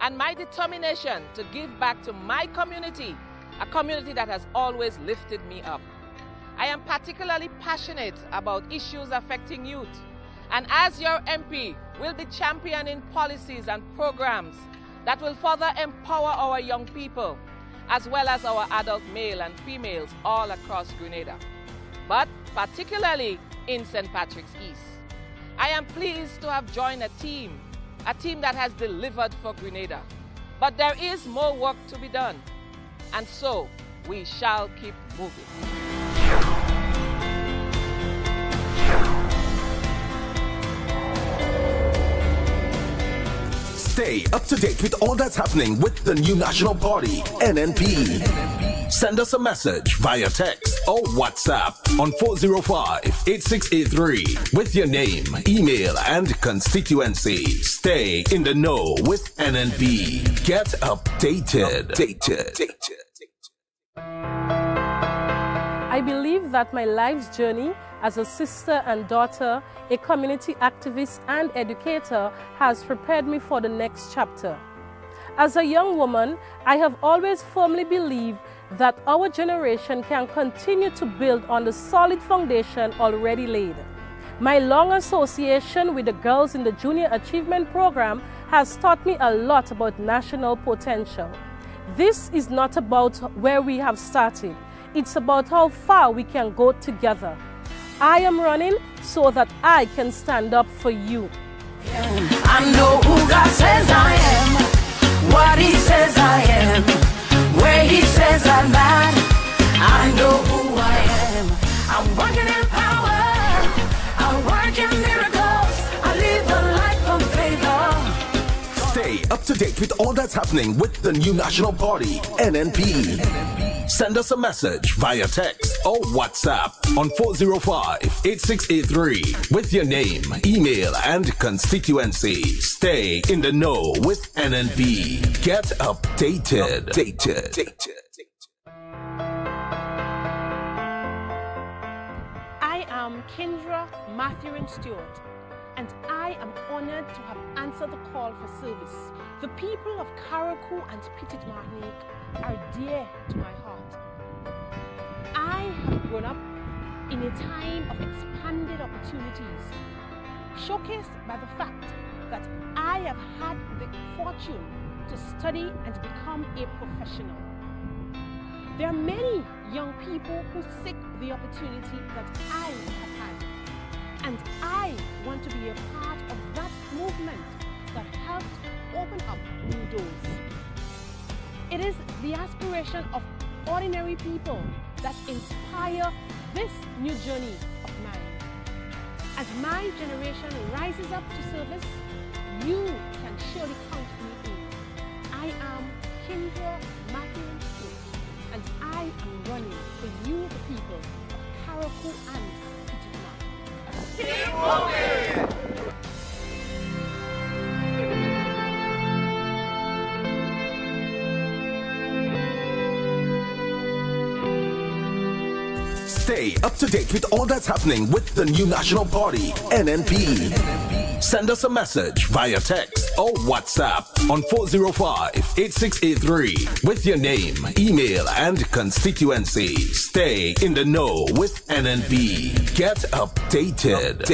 and my determination to give back to my community, a community that has always lifted me up. I am particularly passionate about issues affecting youth, and as your MP, will be championing policies and programs that will further empower our young people, as well as our adult male and females all across Grenada, but particularly in St. Patrick's East. I am pleased to have joined a team that has delivered for Grenada. But there is more work to be done, and so we shall keep moving. Stay up to date with all that's happening with the new National Party, NNP. Send us a message via text or WhatsApp on 405-8683 with your name, email, and constituency. Stay in the know with NNP. Get updated. I believe that my life's journey as a sister and daughter, a community activist and educator has prepared me for the next chapter. As a young woman, I have always firmly believed that our generation can continue to build on the solid foundation already laid. My long association with the girls in the Junior Achievement Program has taught me a lot about national potential. This is not about where we have started. It's about how far we can go together. I am running so that I can stand up for you. I know who God says I am, what He says I am, where He says I'm at. I know who I am. I'm working in power, I work in miracles, I live a life of favor. Stay up to date with all that's happening with the new National Party, NNP. Send us a message via text or WhatsApp on 405-8683 with your name, email, and constituency. Stay in the know with NNP. Get updated. I am Kendra Matthew Stewart, and I am honored to have answered the call for service. The people of Carriacou and Petite Martinique are dear to my heart. I have grown up in a time of expanded opportunities, showcased by the fact that I have had the fortune to study and become a professional. There are many young people who seek the opportunity that I have had, and I want to be a part of that movement that helps open up new doors. It is the aspiration of ordinary people that inspire this new journey of mine. As my generation rises up to service, you can surely count me in. I am Kendra Matthew Stewart, and I am running for you, the people of Carriacou and Petite Martinique. Keep moving! Stay up to date with all that's happening with the new National Party, NNP. Send us a message via text or WhatsApp on 405-8683 with your name, email, and constituency. Stay in the know with NNP. Get updated.